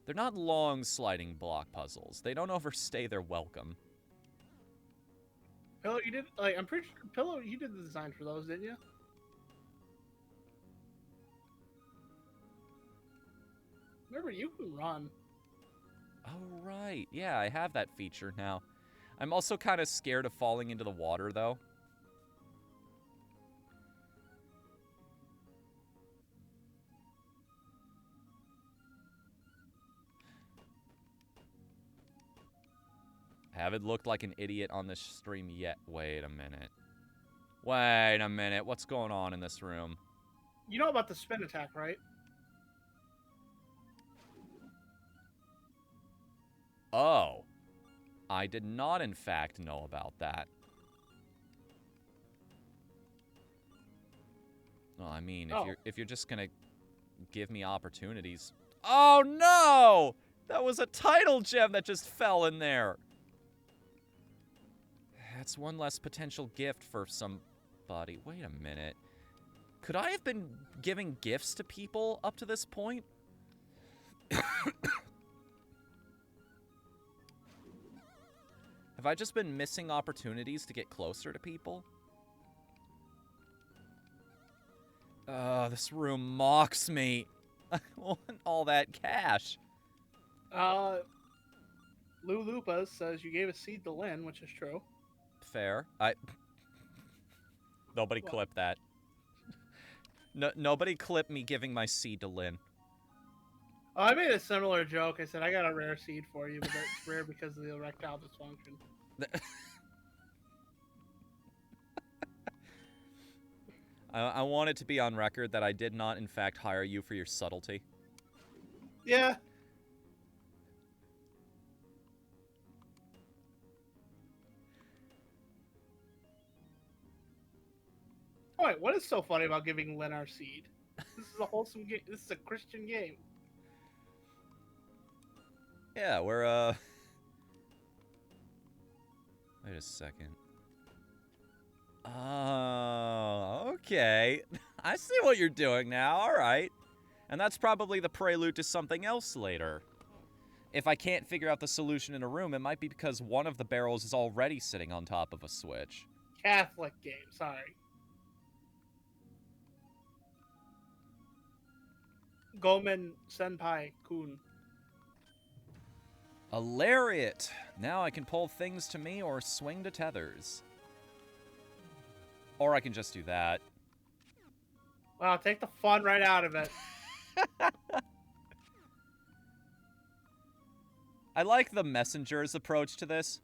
They're not long sliding block puzzles. They don't overstay their welcome. Pillow, you did, like, I'm pretty sure, Pillow, you did the design for those, didn't you? Remember, you can run. Oh, right. Yeah, I have that feature now. I'm also kind of scared of falling into the water, though. I haven't looked like an idiot on this stream yet. Wait a minute. Wait a minute. What's going on in this room? You know about the spin attack, right? Oh. I did not, in fact, know about that. Well, I mean, if you're just gonna give me opportunities... Oh, no! That was a title gem that just fell in there. That's one less potential gift for somebody. Wait a minute. Could I have been giving gifts to people up to this point? Have I just been missing opportunities to get closer to people? This room mocks me. I want all that cash. Lou Lupa says you gave a seed to Lynn, which is true. Fair. Nobody What? clip that. No, nobody clip me giving my seed to Lynn. Oh, I made a similar joke. I said, I got a rare seed for you, but it's rare because of the erectile dysfunction. I want it to be on record that I did not, in fact, hire you for your subtlety. Yeah. Oh, wait, what is so funny about giving Lynn our seed? This is a wholesome game. This is a Christian game. Yeah, we're, Wait a second. Oh, okay. I see what you're doing now, alright. And that's probably the prelude to something else later. If I can't figure out the solution in a room, it might be because one of the barrels is already sitting on top of a switch. Catholic game, sorry. Gomen Senpai Kun. A lariat! Now I can pull things to me or swing to tethers. Or I can just do that. Wow, take the fun right out of it. I like the messenger's approach to this.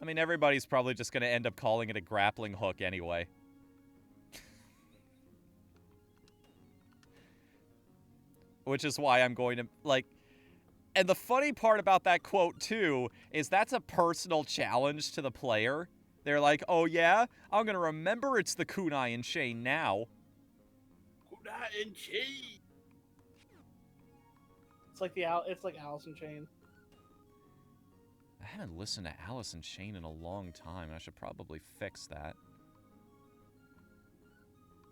I mean, everybody's probably just going to end up calling it a grappling hook anyway. Which is why I'm going to, like... And the funny part about that quote, too, is that's a personal challenge to the player. They're like, oh yeah? I'm going to remember it's the kunai and chain now. Kunai and chain. It's like Alice in Chain. I haven't listened to Alice in Chain in a long time, and I should probably fix that.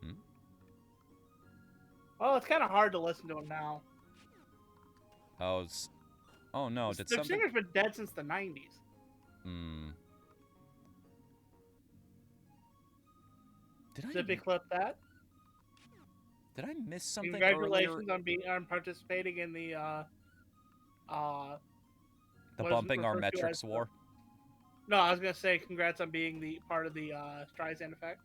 Hmm? Well, it's kind of hard to listen to him now. Oh no, did The something... singer's been dead since the 90s. Hmm. Zippy clip that. Did I miss something Congratulations earlier? on participating in the The what is bumping our referred to metrics as war? No, I was gonna say congrats on being the part of the Streisand effect.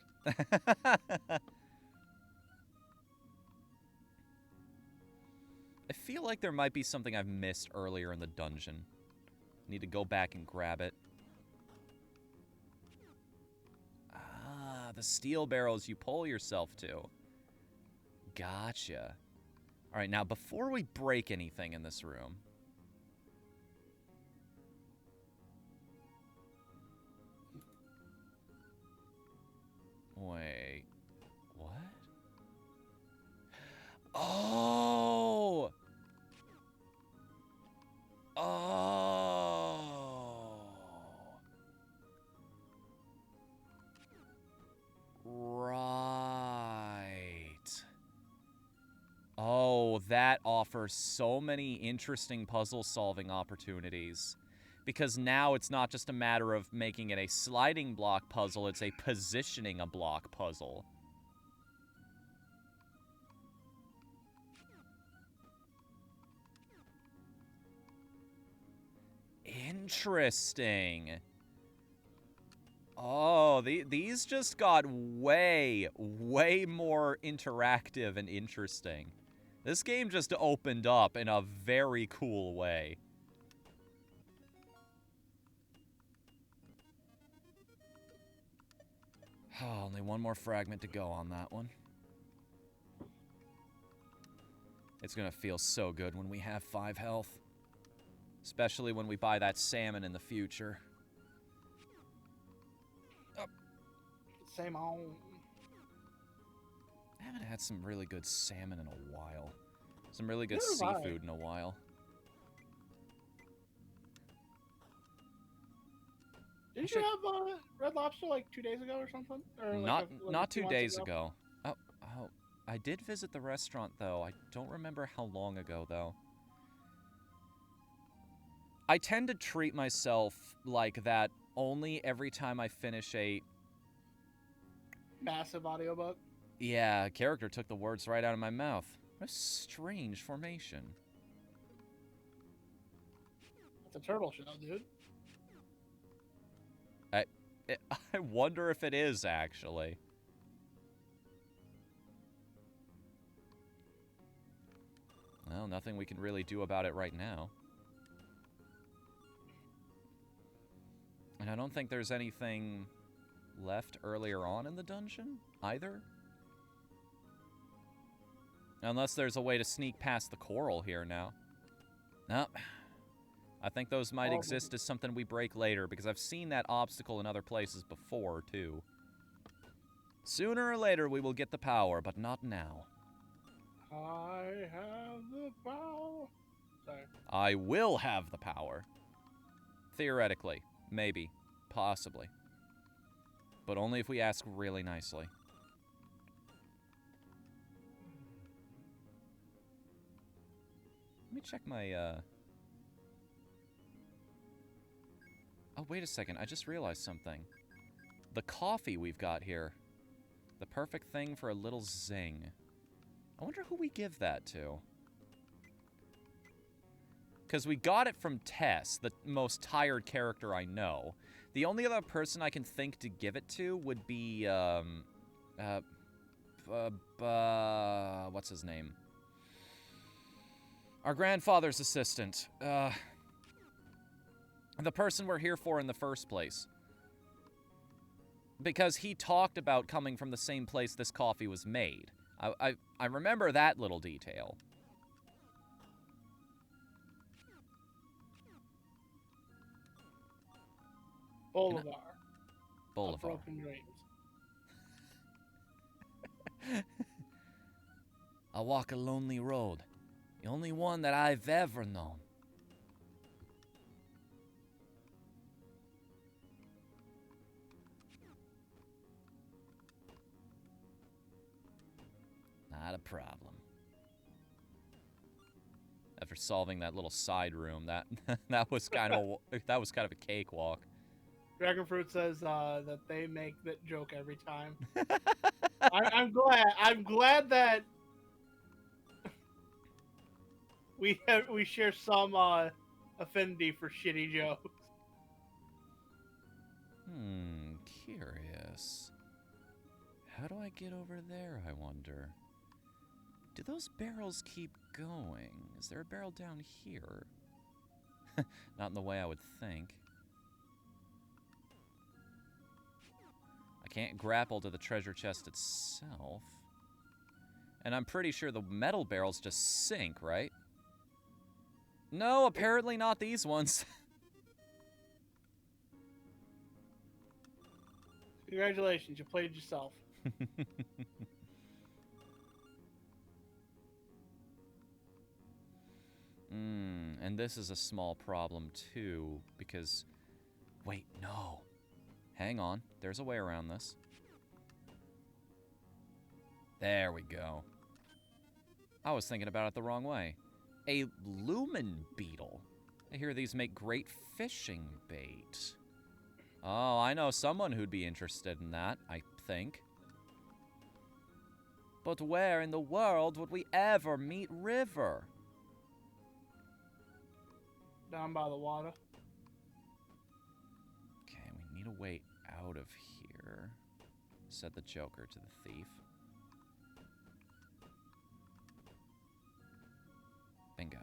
I feel like there might be something I've missed earlier in the dungeon. Need to go back and grab it. the steel barrels you pull yourself to. Gotcha. All right, now before we break anything in this room... Wait. What? Oh! Oh! Right. Oh, that offers so many interesting puzzle-solving opportunities. Because now it's not just a matter of making it a sliding block puzzle, it's a positioning a block puzzle. Interesting. Oh, these just got way, way more interactive and interesting. This game just opened up in a very cool way. Oh, only one more fragment to go on that one. It's gonna feel so good when we have 5 health. Especially when we buy that salmon in the future. Same on. I haven't had some really good salmon in a while. Some really good Neither have I. seafood in a while. Didn't you have Red Lobster like 2 days ago or something? Or like Not 2 months days ago? ago. Oh, I did visit the restaurant, though. I don't remember how long ago, though. I tend to treat myself like that only every time I finish a... Massive audiobook. Yeah, character took the words right out of my mouth. What a strange formation. It's a turtle shell, dude. I wonder if it is, actually. Well, nothing we can really do about it right now. And I don't think there's anything left earlier on in the dungeon, either. Unless there's a way to sneak past the coral here now. No. I think those might exist as something we break later, because I've seen that obstacle in other places before, too. Sooner or later we will get the power, but not now. I have the power. Sorry. I will have the power. Theoretically. Maybe. Possibly. But only if we ask really nicely. Let me check my, Oh, wait a second. I just realized something. The coffee we've got here. The perfect thing for a little zing. I wonder who we give that to. Because we got it from Tess, the most tired character I know. The only other person I can think to give it to would be, what's his name? Our grandfather's assistant. The person we're here for in the first place. Because he talked about coming from the same place this coffee was made. I remember that little detail. Bolivar. Bolivar. Broken dreams. I walk a lonely road. The only one that I've ever known. Not a problem. After solving that little side room, that was kind of a cakewalk. Dragonfruit says that they make that joke every time. I'm glad that we share some affinity for shitty jokes. Curious. How do I get over there, I wonder? Do those barrels keep going? Is there a barrel down here? Not in the way I would think. I Can't grapple to the treasure chest itself. And I'm pretty sure the metal barrels just sink, right? No, apparently not these ones. Congratulations, you played yourself. And this is a small problem too, because... Wait, no. Hang on. There's a way around this. There we go. I was thinking about it the wrong way. A lumen beetle. I hear these make great fishing bait. Oh, I know someone who'd be interested in that, I think. But where in the world would we ever meet River? Down by the water. Okay, we need a way out of here, said the Joker to the thief. Bingo.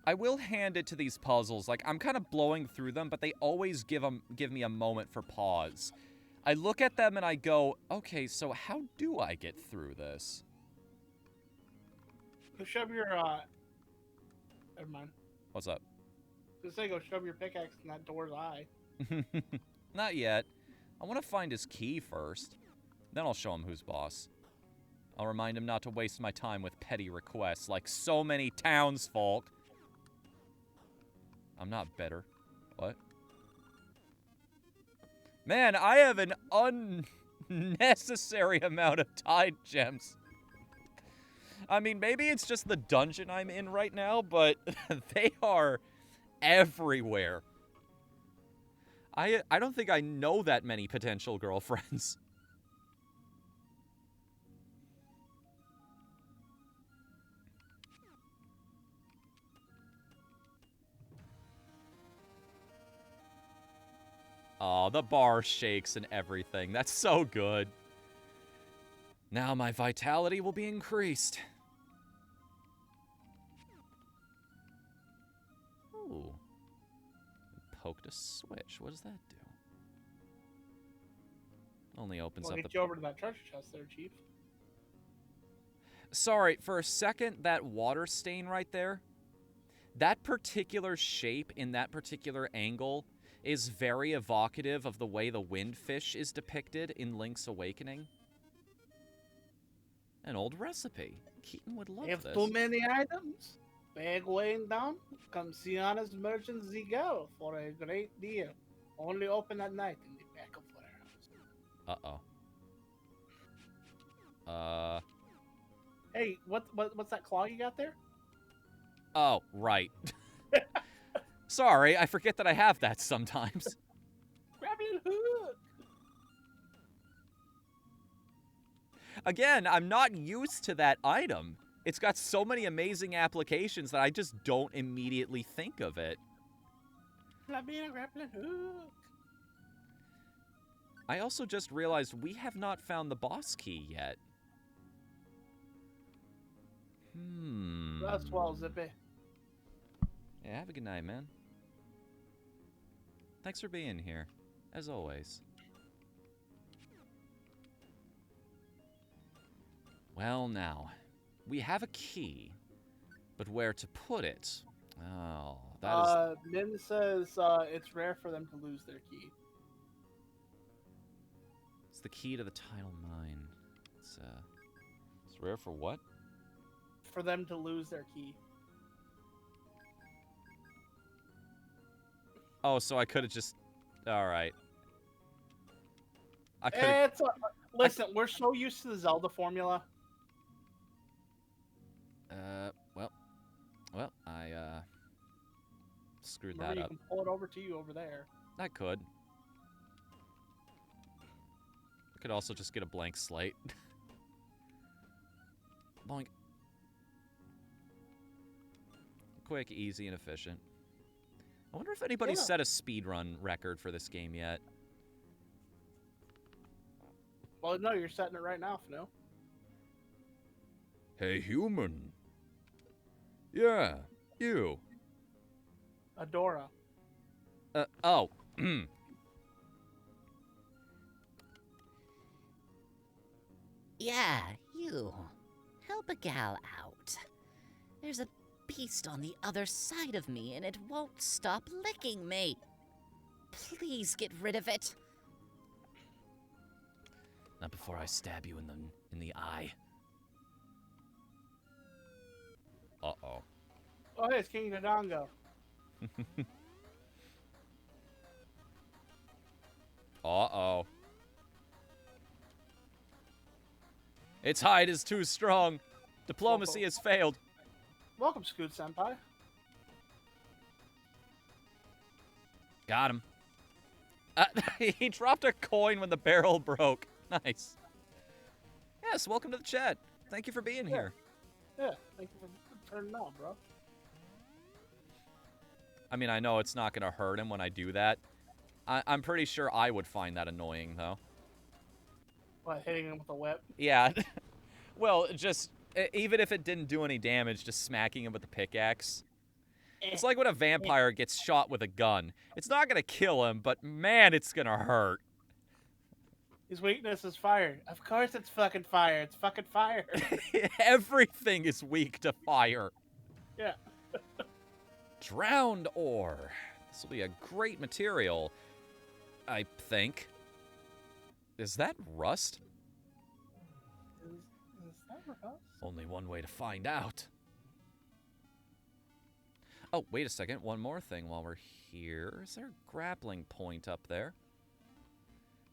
I will hand it to these puzzles. Like, I'm kind of blowing through them, but they always give me a moment for pause. I look at them and I go, okay, so how do I get through this? Go shove your, never mind. What's up? Just say go shove your pickaxe in that door's eye. Not yet. I want to find his key first. Then I'll show him who's boss. I'll remind him not to waste my time with petty requests like so many townsfolk. I'm not bitter. What? Man, I have an unnecessary amount of tide gems. I mean, maybe it's just the dungeon I'm in right now, but they are everywhere. I don't think I know that many potential girlfriends. Oh, the bar shakes and everything. That's so good. Now my vitality will be increased. Ooh. Poked a switch. What does that do? Only opens We'll up get the... you over to that treasure chest there, Chief. Sorry, for a second, that water stain right there, that particular shape in that particular angle is very evocative of the way the windfish is depicted in Link's Awakening. An old recipe. Keaton would love If this. too many items, bag weighing down, come see honest merchant Ziegel for a great deal. Only open at night in the back of warehouse. Uh-oh. Hey, what's that claw you got there? Oh, right. Sorry, I forget that I have that sometimes. Grappling hook. Again, I'm not used to that item. It's got so many amazing applications that I just don't immediately think of it. Grappling hook. I also just realized we have not found the boss key yet. That's well, Zippy. Yeah, have a good night, man. Thanks for being here, as always. Well, now, we have a key, but where to put it? Oh, that is... Min says it's rare for them to lose their key. It's the key to the tidal mine. It's rare for what? For them to lose their key. Oh, so I could have just... Alright. I could have... Listen, we're so used to the Zelda formula. Well, I, screwed Remember, that you up. can pull it over to you over there. I could. I could also just get a blank slate. Boink. Quick, easy, and efficient. I wonder if anybody's set a speedrun record for this game yet. Well, no, you're setting it right now, Fnu. Hey, human. Yeah, you. Adora. Oh. Yeah, you. Help a gal out. There's a beast on the other side of me, and it won't stop licking me. Please get rid of it. Not before I stab you in the eye. Uh-oh. Oh, hey, it's King Dodongo. Uh-oh. Its hide is too strong. Diplomacy has failed. Welcome, Scoot Senpai. Got him. He dropped a coin when the barrel broke. Nice. Yes, welcome to the chat. Thank you for being here. Yeah, thank you for turning out, bro. I mean, I know it's not going to hurt him when I do that. I'm pretty sure I would find that annoying, though. What, hitting him with a whip? Yeah. Well, just, even if it didn't do any damage, just smacking him with the pickaxe. It's like when a vampire gets shot with a gun. It's not going to kill him, but man, it's going to hurt. His weakness is fire. Of course it's fucking fire. It's fucking fire. Everything is weak to fire. Yeah. Drowned ore. This will be a great material, I think. Is that rust? Is that rust? Only one way to find out. Oh, wait a second. One more thing while we're here. Is there a grappling point up there?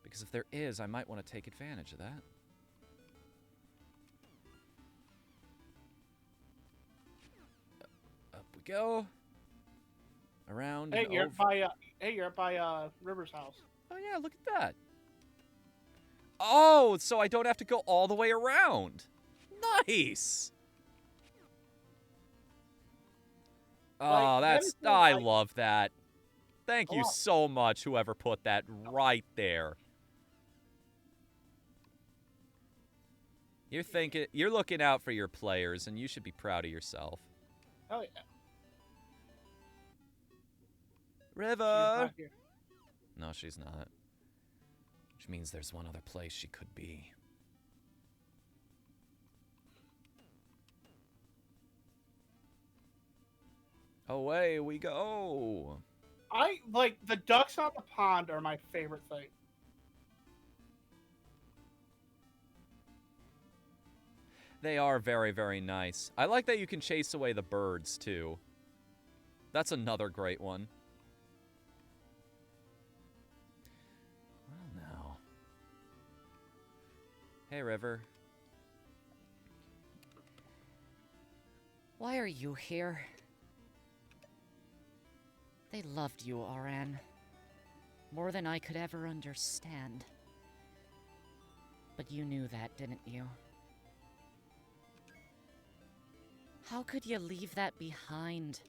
Because if there is, I might want to take advantage of that. Up we go. Around Hey, and you're over. up by River's house. Oh, yeah, look at that. Oh, so I don't have to go all the way around. Nice. Oh, that's... I love that. Thank you so much, whoever put that right there. You're looking out for your players, and you should be proud of yourself. Hell yeah. River! Not here. No, she's not. Which means there's one other place she could be. Away we go! I like the ducks on the pond are my favorite thing. They are very, very nice. I like that you can chase away the birds, too. That's another great one. Well, now. Hey, River. Why are you here? They loved you, Oran. More than I could ever understand. But you knew that, didn't you? How could you leave that behind?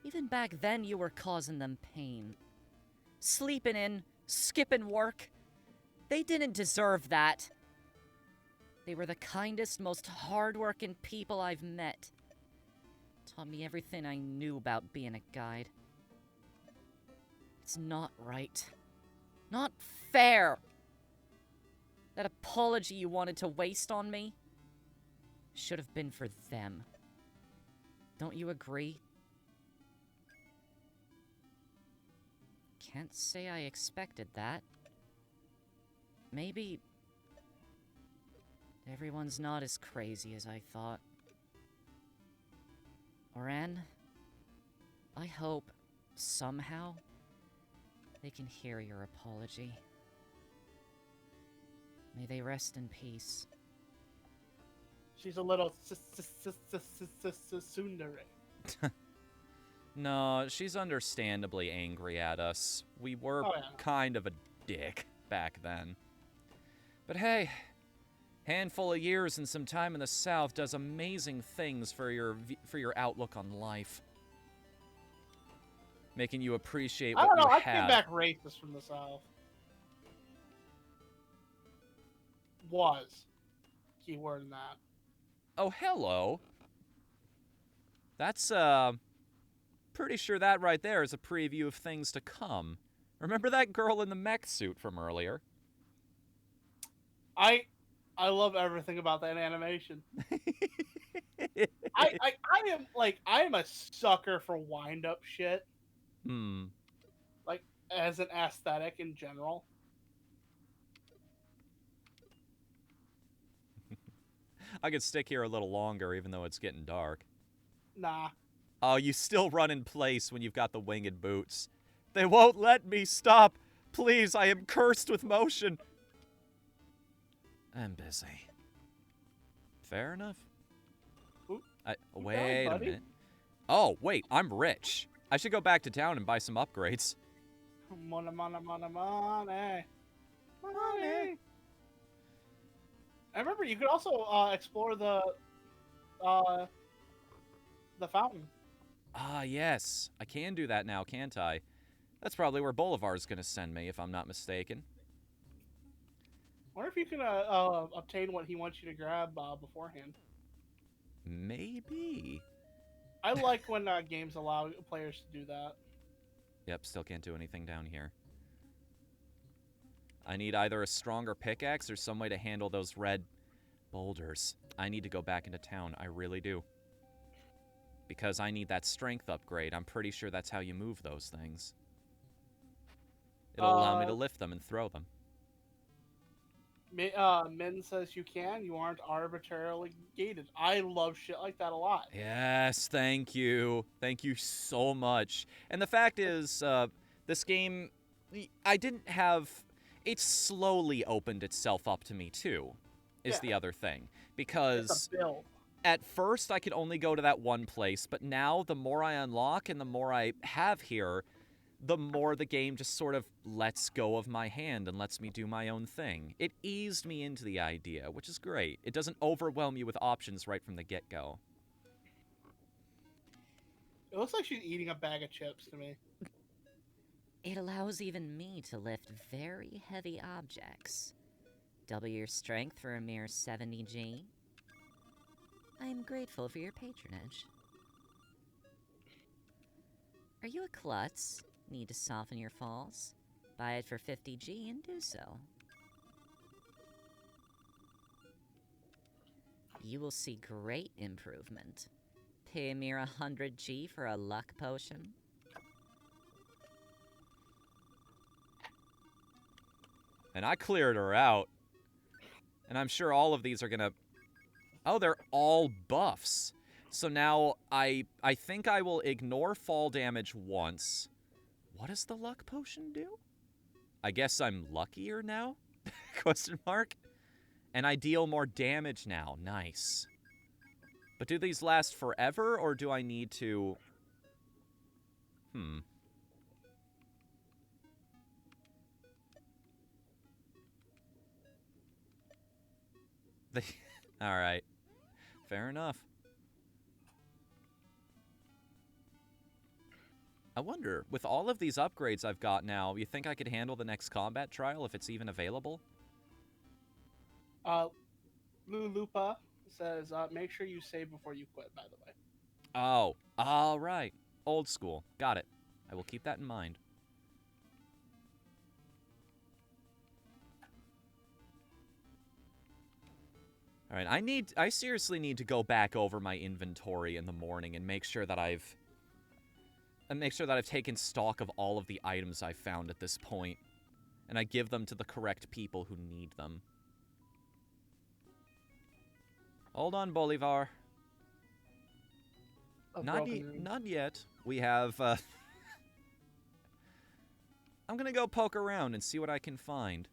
Even back then, you were causing them pain. Sleeping in, skipping work. They didn't deserve that. They were the kindest, most hardworking people I've met. Taught me everything I knew about being a guide. It's not right. Not fair. That apology you wanted to waste on me should have been for them. Don't you agree? Can't say I expected that. Maybe everyone's not as crazy as I thought. Oran, I hope, somehow, they can hear your apology. May they rest in peace. She's a little tsundere. No, she's understandably angry at us. We were kind of a dick back then. But hey, handful of years and some time in the South does amazing things for your outlook on life. Making you appreciate what I don't know, you I have. came back racist from the South. Was. Keyword in that. Oh, hello. That's, Pretty sure that right there is a preview of things to come. Remember that girl in the mech suit from earlier? I love everything about that animation. I am a sucker for wind up shit. Hmm. Like as an aesthetic in general. I could stick here a little longer even though it's getting dark. Nah. Oh, you still run in place when you've got the winged boots. They won't let me stop. Please, I am cursed with motion. I'm busy. Fair enough. Oop, Wait a buddy. minute. Oh, wait, I'm rich. I should go back to town and buy some upgrades. Money, money, money, money. Money. I remember you could also explore the fountain. Ah, yes. I can do that now, can't I? That's probably where Bolivar's gonna send me, if I'm not mistaken. Wonder if you can obtain what he wants you to grab beforehand. Maybe. I like when games allow players to do that. Yep, still can't do anything down here. I need either a stronger pickaxe or some way to handle those red boulders. I need to go back into town. I really do. Because I need that strength upgrade. I'm pretty sure that's how you move those things. It'll allow me to lift them and throw them. Min says you can. You aren't arbitrarily gated. I love shit like that a lot. Yes, thank you. Thank you so much. And the fact is, this game, I didn't have... It slowly opened itself up to me, too, is Yeah. the other thing. It's Because a build. at first I could only go to that one place, but now the more I unlock and the more I have here, the more the game just sort of lets go of my hand and lets me do my own thing. It eased me into the idea, which is great. It doesn't overwhelm you with options right from the get-go. It looks like she's eating a bag of chips to me. It allows even me to lift very heavy objects. Double your strength for a mere 70G. I am grateful for your patronage. Are you a klutz? Need to soften your falls? Buy it for 50G and do so. You will see great improvement. Pay a mere 100G for a luck potion. And I cleared her out. And I'm sure all of these are gonna... Oh, they're all buffs. So now I think I will ignore fall damage once. What does the luck potion do? I guess I'm luckier now? Question mark. And I deal more damage now. Nice. But do these last forever, or do I need to... Alright. Fair enough. I wonder, with all of these upgrades I've got now, you think I could handle the next combat trial if it's even available? Lulupa says, make sure you save before you quit, by the way. Oh, all right. Old school. Got it. I will keep that in mind. All right, I seriously need to go back over my inventory in the morning and make sure that I've taken stock of all of the items I've found at this point, and I give them to the correct people who need them. Hold on, Bolivar. Not yet. We have, I'm gonna go poke around and see what I can find.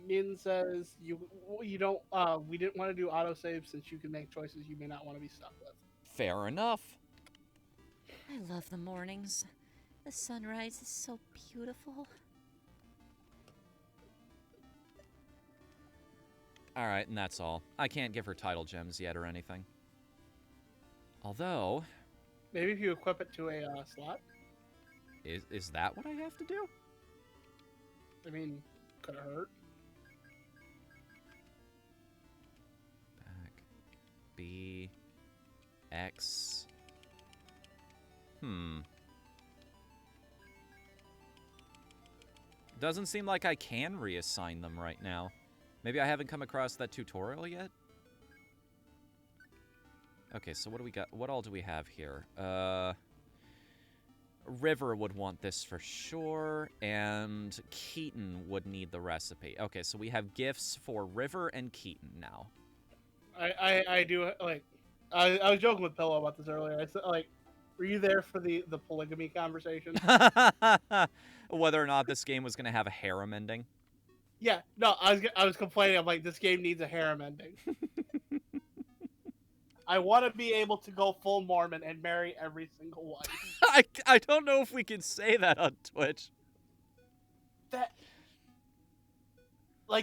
Min says you don't we didn't want to do autosave since you can make choices you may not want to be stuck with. Fair enough. I love the mornings. The sunrise is so beautiful. Alright, and that's all. I can't give her title gems yet or anything. Although... Maybe if you equip it to a slot? Is that what I have to do? I mean, could it hurt? Back. B. X. Doesn't seem like I can reassign them right now. Maybe I haven't come across that tutorial yet? Okay, so what do we got? What all do we have here? River would want this for sure, and Keaton would need the recipe. Okay, so we have gifts for River and Keaton now. I do, like, I was joking with Pillow about this earlier. I said, like, were you there for the polygamy conversation? Whether or not this game was going to have a harem ending. Yeah, no, I was complaining. I'm like, this game needs a harem ending. I want to be able to go full Mormon and marry every single one. I don't know if we can say that on Twitch.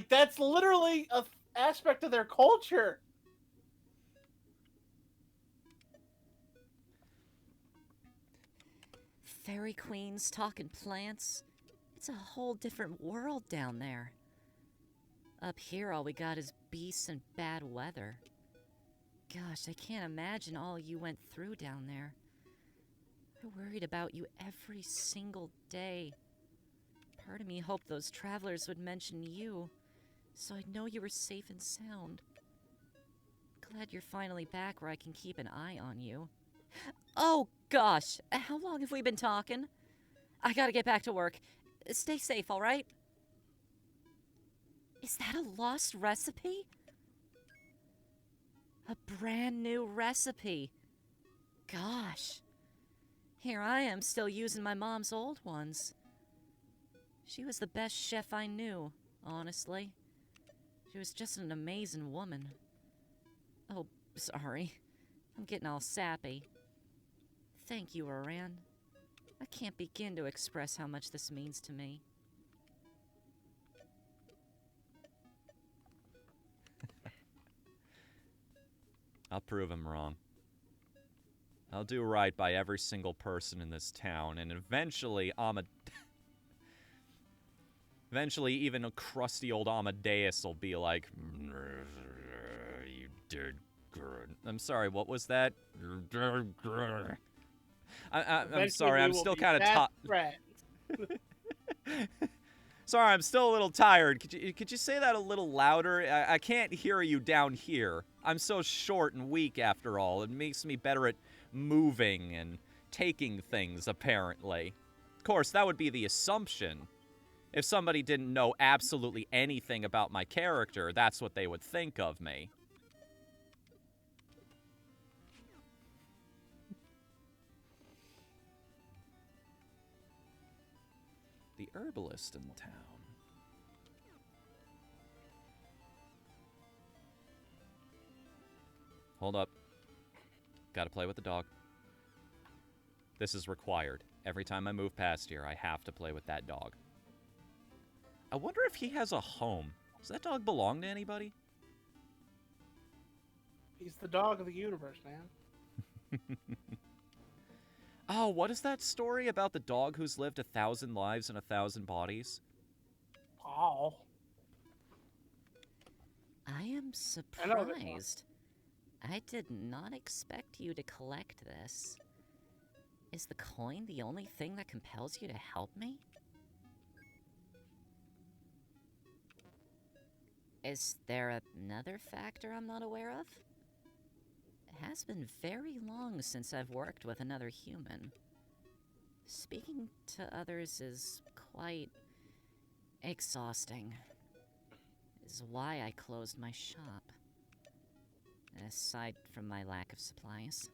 That's literally a aspect of their culture. Fairy queens talking plants. It's a whole different world down there. Up here, all we got is beasts and bad weather. Gosh, I can't imagine all you went through down there. I worried about you every single day. Part of me hoped those travelers would mention you, so I'd know you were safe and sound. Glad you're finally back where I can keep an eye on you. Oh, gosh! How long have we been talking? I gotta get back to work. Stay safe, all right? Is that a lost recipe? A brand new recipe. Gosh. Here I am still using my mom's old ones. She was the best chef I knew, honestly. She was just an amazing woman. Oh, sorry. I'm getting all sappy. Thank you, Aran. I can't begin to express how much this means to me. I'll prove him wrong. I'll do right by every single person in this town, and eventually eventually even a crusty old Amadeus will be like, you did good. I'm sorry, what was that? I'm sorry, I'm still kind of Sorry, I'm still a little tired. Could you say that a little louder? I can't hear you down here. I'm so short and weak after all. It makes me better at moving and taking things, apparently. Of course, that would be the assumption. If somebody didn't know absolutely anything about my character, that's what they would think of me. The herbalist in town. Hold up. Gotta play with the dog. This is required. Every time I move past here, I have to play with that dog. I wonder if he has a home. Does that dog belong to anybody? He's the dog of the universe, man. Oh, what is that story about the dog who's lived 1,000 lives in 1,000 bodies? Oh. I am surprised. I did not expect you to collect this. Is the coin the only thing that compels you to help me? Is there another factor I'm not aware of? It has been very long since I've worked with another human. Speaking to others is quite exhausting. Is why I closed my shop. Aside from my lack of supplies.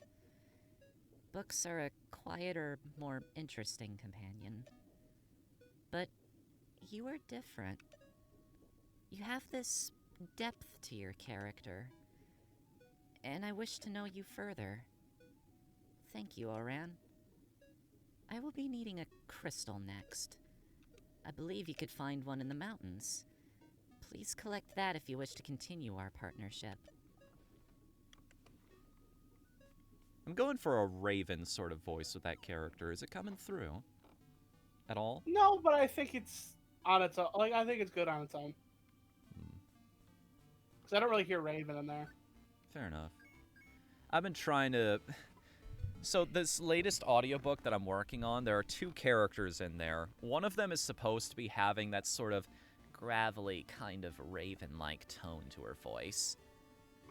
Books are a quieter, more interesting companion. But you are different. You have this depth to your character. And I wish to know you further. Thank you, Oran. I will be needing a crystal next. I believe you could find one in the mountains. Please collect that if you wish to continue our partnership. I'm going for a Raven sort of voice with that character. Is it coming through? At all? No, but I think it's on its own. Like, I think it's good on its own. Because I don't really hear Raven in there. Fair enough. I've been trying to So this latest audiobook that I'm working on, there are 2 characters in there. One of them is supposed to be having that sort of gravelly kind of raven-like tone to her voice,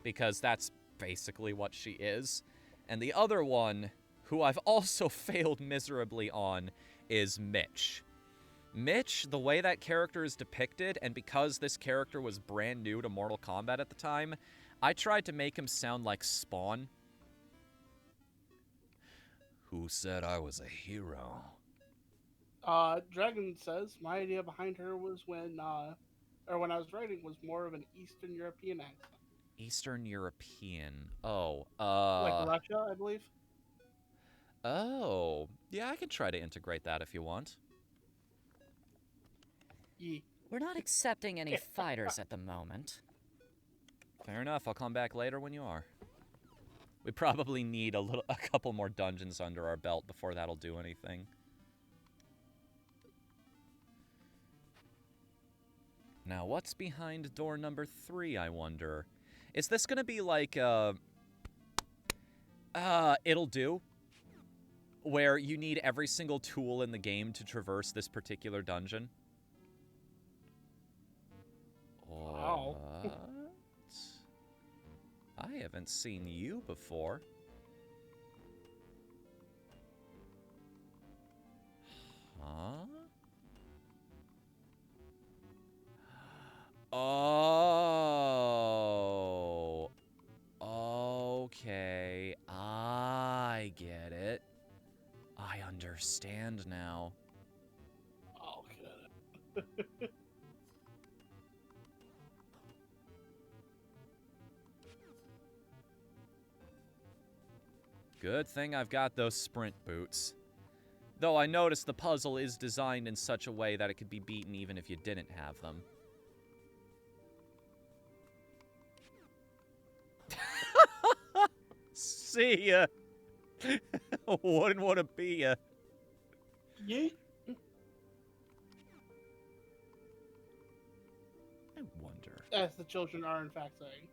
because that's basically what she is. And the other one, who I've also failed miserably on, is Mitch. Mitch, the way that character is depicted, and because this character was brand new to Mortal Kombat at the time, I tried to make him sound like Spawn. Who said I was a hero? Dragon says my idea behind her was when I was writing was more of an Eastern European accent. Eastern European. Oh, Like Russia, I believe. Oh. Yeah, I could try to integrate that if you want. Yee. We're not accepting any fighters at the moment. Fair enough, I'll come back later when you are. We probably need a couple more dungeons under our belt before that'll do anything. Now, what's behind door number 3, I wonder? Is this gonna be like, it'll do? Where you need every single tool in the game to traverse this particular dungeon? Wow. What? I haven't seen you before. Huh? Oh. Okay. I get it. I understand now. Okay. Good thing I've got those sprint boots. Though I noticed the puzzle is designed in such a way that it could be beaten even if you didn't have them. See ya. Wouldn't want to be ya. Yeet. I wonder. As the children are in fact saying.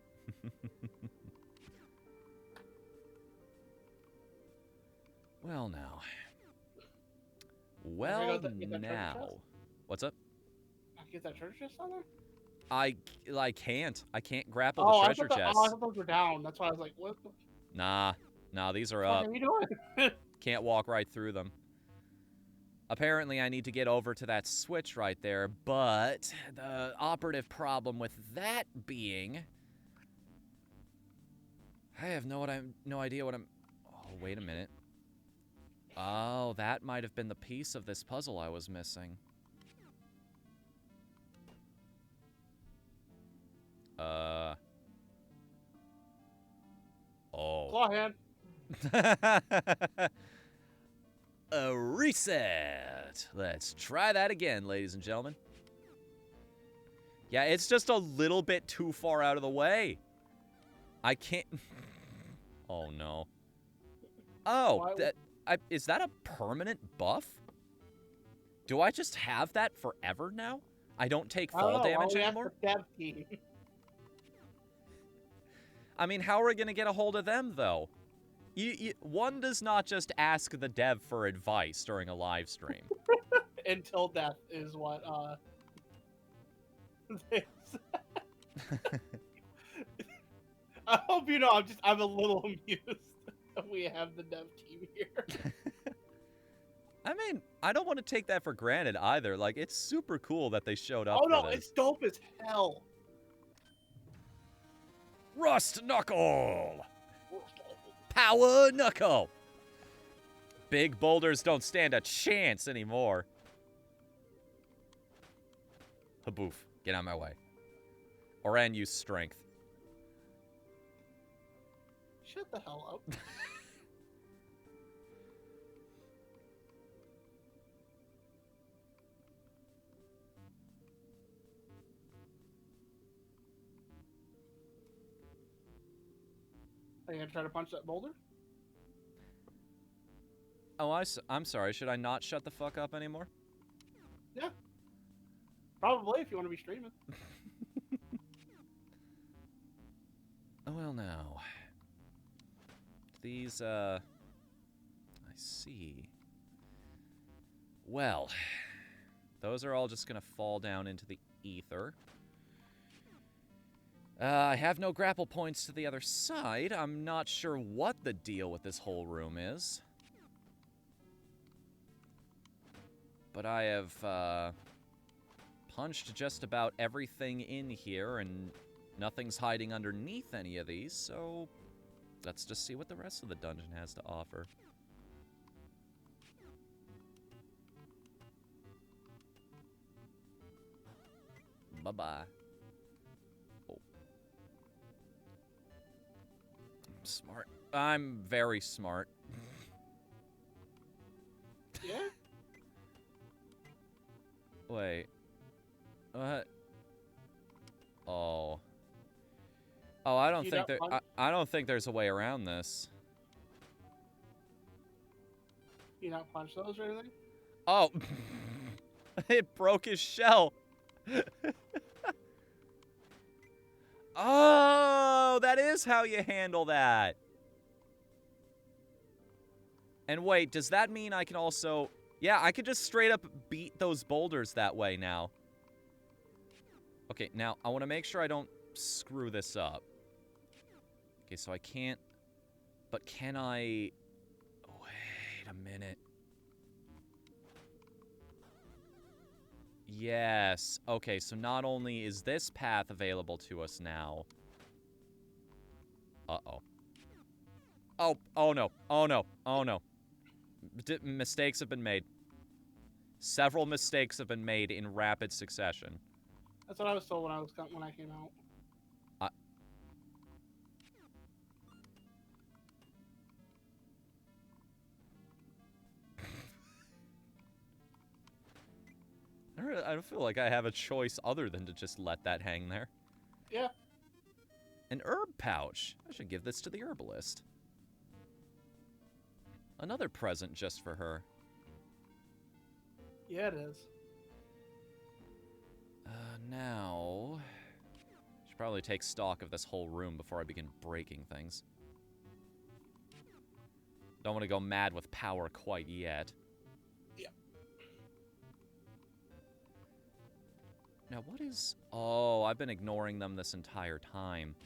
Well now. Have Well you got that treasure now. chest? What's up? I get that treasure chest on there? I can't. I can't grapple Oh, the I treasure thought chests. I thought those were down. That's why I was like, what the Nah, these are fuck up. are you doing? Can't walk right through them. Apparently, I need to get over to that switch right there, but the operative problem with that being... I have no idea what I'm... Oh, wait a minute. Oh, that might have been the piece of this puzzle I was missing. Oh. Claw hand. A reset. Let's try that again, ladies and gentlemen. Yeah, it's just a little bit too far out of the way. I can't... Oh, no. Oh, is that a permanent buff? Do I just have that forever now? I don't take fall damage anymore? Dev team. I mean, how are we going to get a hold of them, though? One does not just ask the dev for advice during a live stream. Until death is what I hope you know I'm a little amused that we have the dev team here. I mean, I don't want to take that for granted either. Like, it's super cool that they showed up Oh for no, this. it's dope as hell. Rust Knuckle! Power Knuckle! Big boulders don't stand a chance anymore. Haboof. Get out of my way. Oran, use strength. Shut the hell up. Are you gonna try to punch that boulder? Oh, I'm sorry. Should I not shut the fuck up anymore? Yeah. Probably, if you want to be streaming. Oh, well, now. These, see. Well, those are all just gonna fall down into the ether. I have no grapple points to the other side. I'm not sure what the deal with this whole room is. But I have, punched just about everything in here, and nothing's hiding underneath any of these, so let's just see what the rest of the dungeon has to offer. Bye-bye. Oh. I'm smart. I'm very smart. Yeah? Wait. What? Oh. Oh, I don't You think don't there. want- I don't think there's a way around this. You not punch those or anything? Oh, it broke his shell. Oh, that is how you handle that. And wait, does that mean I can also... Yeah, I could just straight up beat those boulders that way now. Okay, now I want to make sure I don't screw this up. Okay, so I can't... But can I... Wait a minute. Yes. Okay, so not only is this path available to us now... Uh-oh. Oh no. Oh no. Oh no. Mistakes have been made. Several mistakes have been made in rapid succession. That's what I was told when I came out. I don't feel like I have a choice other than to just let that hang there. Yeah. An herb pouch. I should give this to the herbalist. Another present just for her. Yeah, it is. Now... Should probably take stock of this whole room before I begin breaking things. Don't want to go mad with power quite yet. Yeah. Now, what is... Oh, I've been ignoring them this entire time.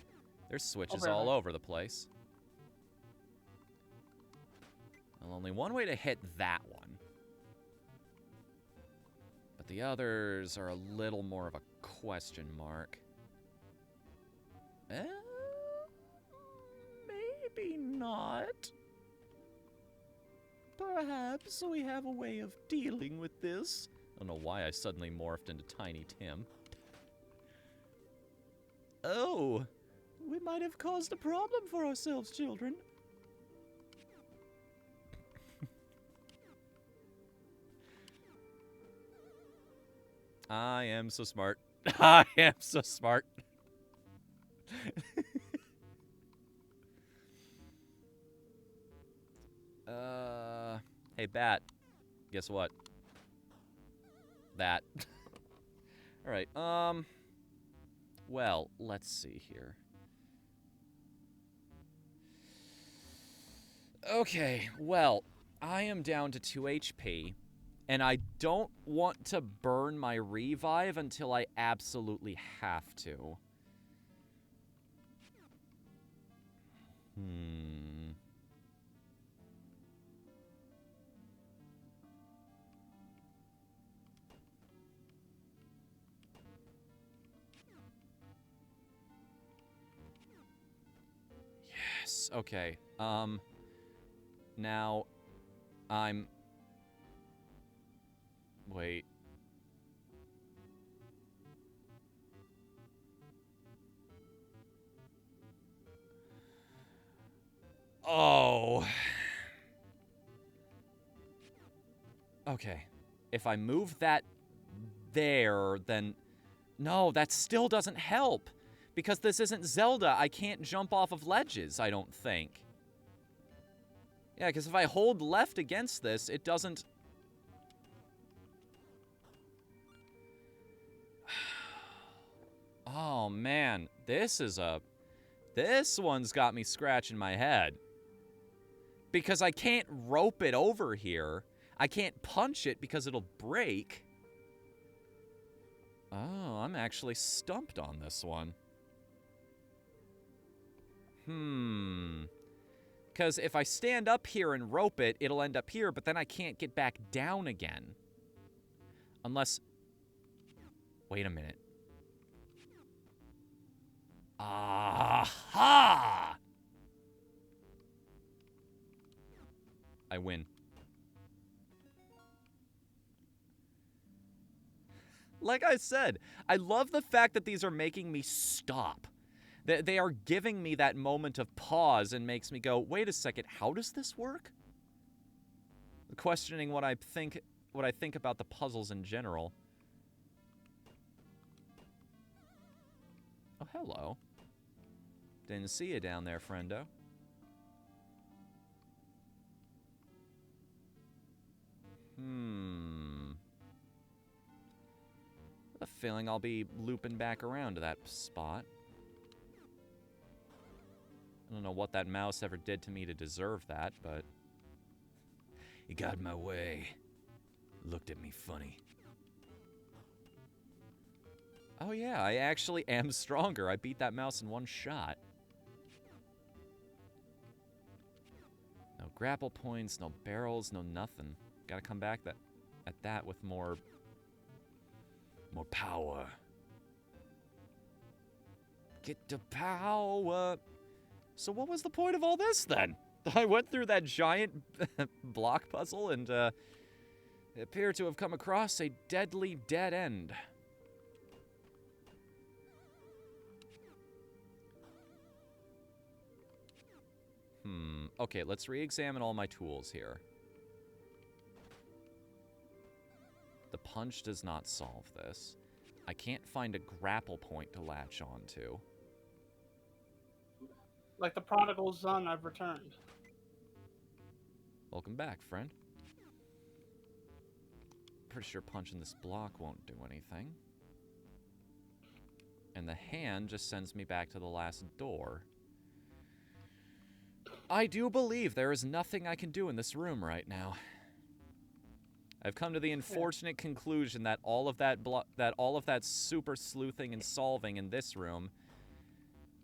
There's switches really? all over the place. Well, only one way to hit that one. But the others are a little more of a question mark. Maybe not. Perhaps we have a way of dealing with this. I don't know why I suddenly morphed into Tiny Tim. Oh, we might have caused a problem for ourselves, children. I am so smart. I am so smart. Hey, Bat. Guess what? That. Alright, well, let's see here. Okay, well, I am down to 2 HP, and I don't want to burn my revive until I absolutely have to. Yes, okay. Now, I'm... Wait. Oh. Okay. If I move that there, then... No, that still doesn't help. Because this isn't Zelda, I can't jump off of ledges, I don't think. Yeah, because if I hold left against this, it doesn't... Oh, man. This is a... This one's got me scratching my head. Because I can't rope it over here. I can't punch it because it'll break. Oh, I'm actually stumped on this one. Because if I stand up here and rope it, it'll end up here, but then I can't get back down again. Unless... Wait a minute. Aha! I win. Like I said, I love the fact that these are making me stop. They are giving me that moment of pause and makes me go, wait a second, how does this work? Questioning what I think about the puzzles in general. Oh, hello. Didn't see you down there, friendo. A feeling I'll be looping back around to that spot. I don't know what that mouse ever did to me to deserve that, but... He got in my way. Looked at me funny. Oh yeah, I actually am stronger. I beat that mouse in one shot. No grapple points, no barrels, no nothing. Gotta come back at that with more power. Get the power. So what was the point of all this, then? I went through that giant block puzzle and appear to have come across a deadly dead end. Okay, let's re-examine all my tools here. The punch does not solve this. I can't find a grapple point to latch onto. Like the prodigal son, I've returned. Welcome back, friend. Pretty sure punching this block won't do anything. And the hand just sends me back to the last door. I do believe there is nothing I can do in this room right now. I've come to the unfortunate conclusion that all of that super sleuthing and solving in this room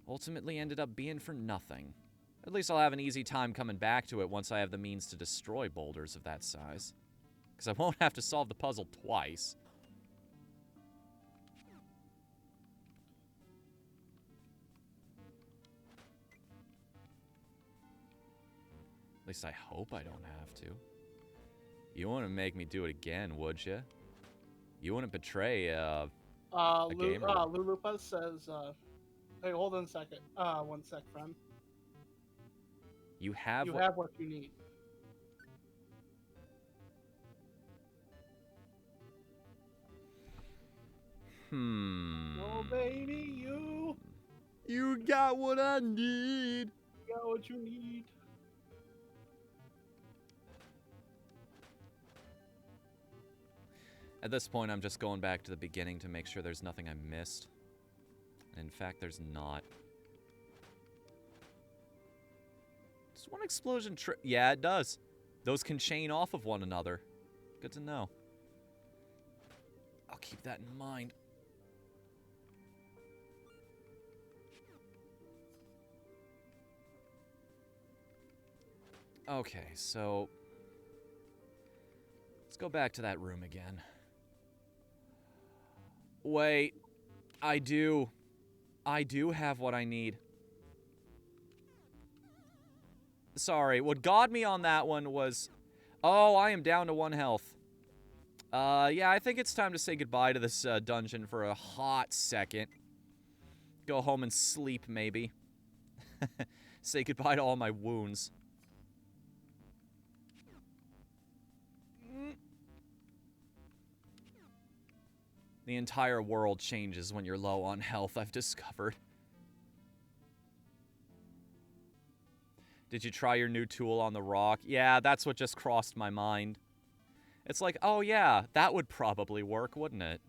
ultimately ended up being for nothing. At least I'll have an easy time coming back to it once I have the means to destroy boulders of that size. Because I won't have to solve the puzzle twice. At least I hope I don't have to. You wouldn't make me do it again, would you? You wouldn't betray a gamer. Lulupus says, hey, hold on a second. 1 sec, friend. You have what you need. Oh, baby, you got what I need. got what you need. At this point, I'm just going back to the beginning to make sure there's nothing I missed. In fact, there's not. Does one explosion yeah, it does. Those can chain off of one another. Good to know. I'll keep that in mind. Okay, so... let's go back to that room again. Wait. I do have what I need. Sorry, what got me on that one was... oh, I am down to 1 health. Yeah, I think it's time to say goodbye to this dungeon for a hot second. Go home and sleep, maybe. Say goodbye to all my wounds. The entire world changes when you're low on health, I've discovered. Did you try your new tool on the rock? Yeah, that's what just crossed my mind. It's like, oh yeah, that would probably work, wouldn't it?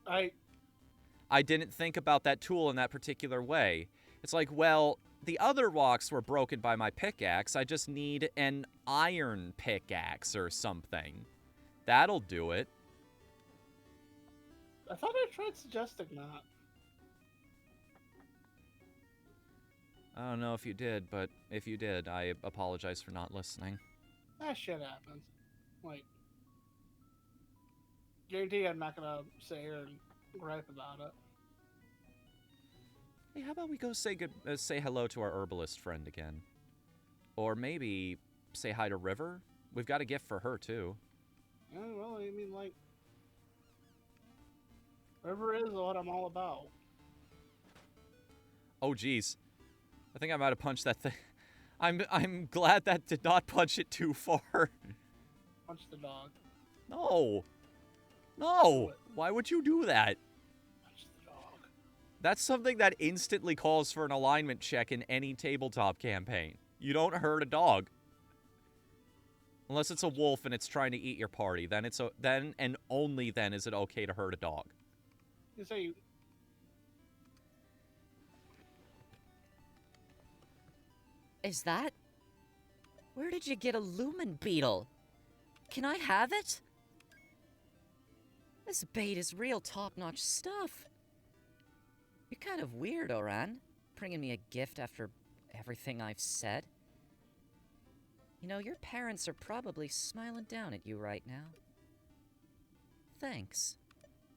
I didn't think about that tool in that particular way. It's like, well, the other rocks were broken by my pickaxe. I just need an iron pickaxe or something. That'll do it. I thought I tried suggesting that. I don't know if you did, but if you did, I apologize for not listening. That shit happens. Like, guarantee I'm not gonna sit here and gripe about it. Hey, how about we go say hello to our herbalist friend again? Or maybe say hi to River? We've got a gift for her, too. Yeah, well, I mean, like, River is what I'm all about. Oh, geez. I think I might have punched that thing. I'm glad that did not punch it too far. Punch the dog. No. No. Why would you do that? Punch the dog. That's something that instantly calls for an alignment check in any tabletop campaign. You don't hurt a dog. Unless it's a wolf and it's trying to eat your party. Then and only then is it okay to hurt a dog. You say Is that? Where did you get a lumen beetle? Can I have it? This bait is real top-notch stuff. You're kind of weird, Oran, bringing me a gift after everything I've said. You know, your parents are probably smiling down at you right now. Thanks.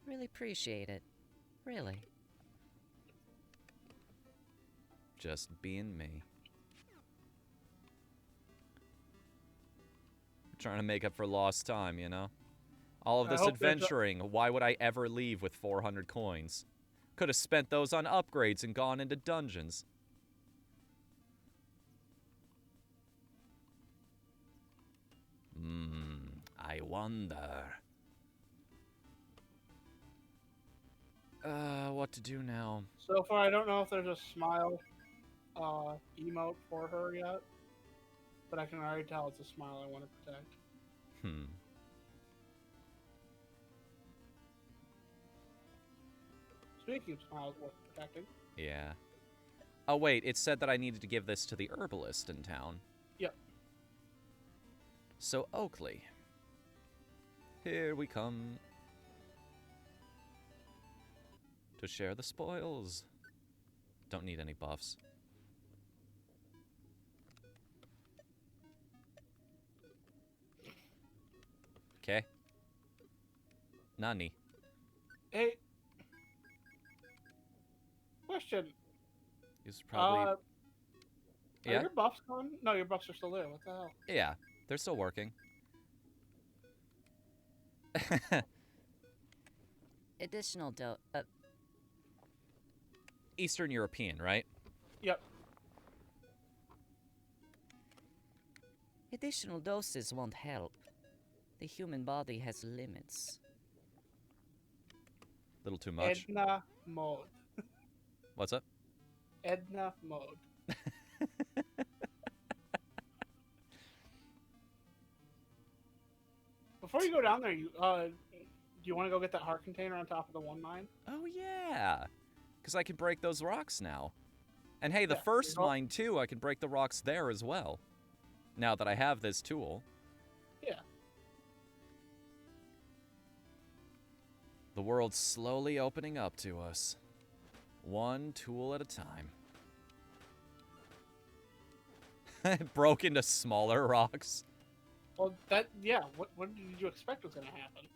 Really appreciate it. Really. Just being me. Trying to make up for lost time, you know? All of I this hope there's adventuring, why would I ever leave with 400 coins? Could have spent those on upgrades and gone into dungeons. I wonder. What to do now? so far. I don't know if there's a smile emote for her yet, but I can already tell it's a smile I want to protect. Speaking of smiles worth protecting. Yeah. Oh, wait, it said that I needed to give this to the herbalist in town. Yep. So, Oakley. Here we come. To share the spoils. Don't need any buffs. Okay. Nani. Hey. Question. He's probably... Are yeah? your buffs gone? No, your buffs are still there. What the hell? Yeah, they're still working. Additional Eastern European, right? Yep. additional doses won't help. The human body has limits. Little too much. Edna mode. What's up? Edna mode. Before you go down there, do you want to go get that heart container on top of the 1 mine? Oh, yeah. Because I can break those rocks now. And hey, the Yeah, first well- mine, too, I can break the rocks there as well. Now that I have this tool. Yeah. The world's slowly opening up to us. One tool at a time. It broke into smaller rocks. Well, what did you expect was going to happen?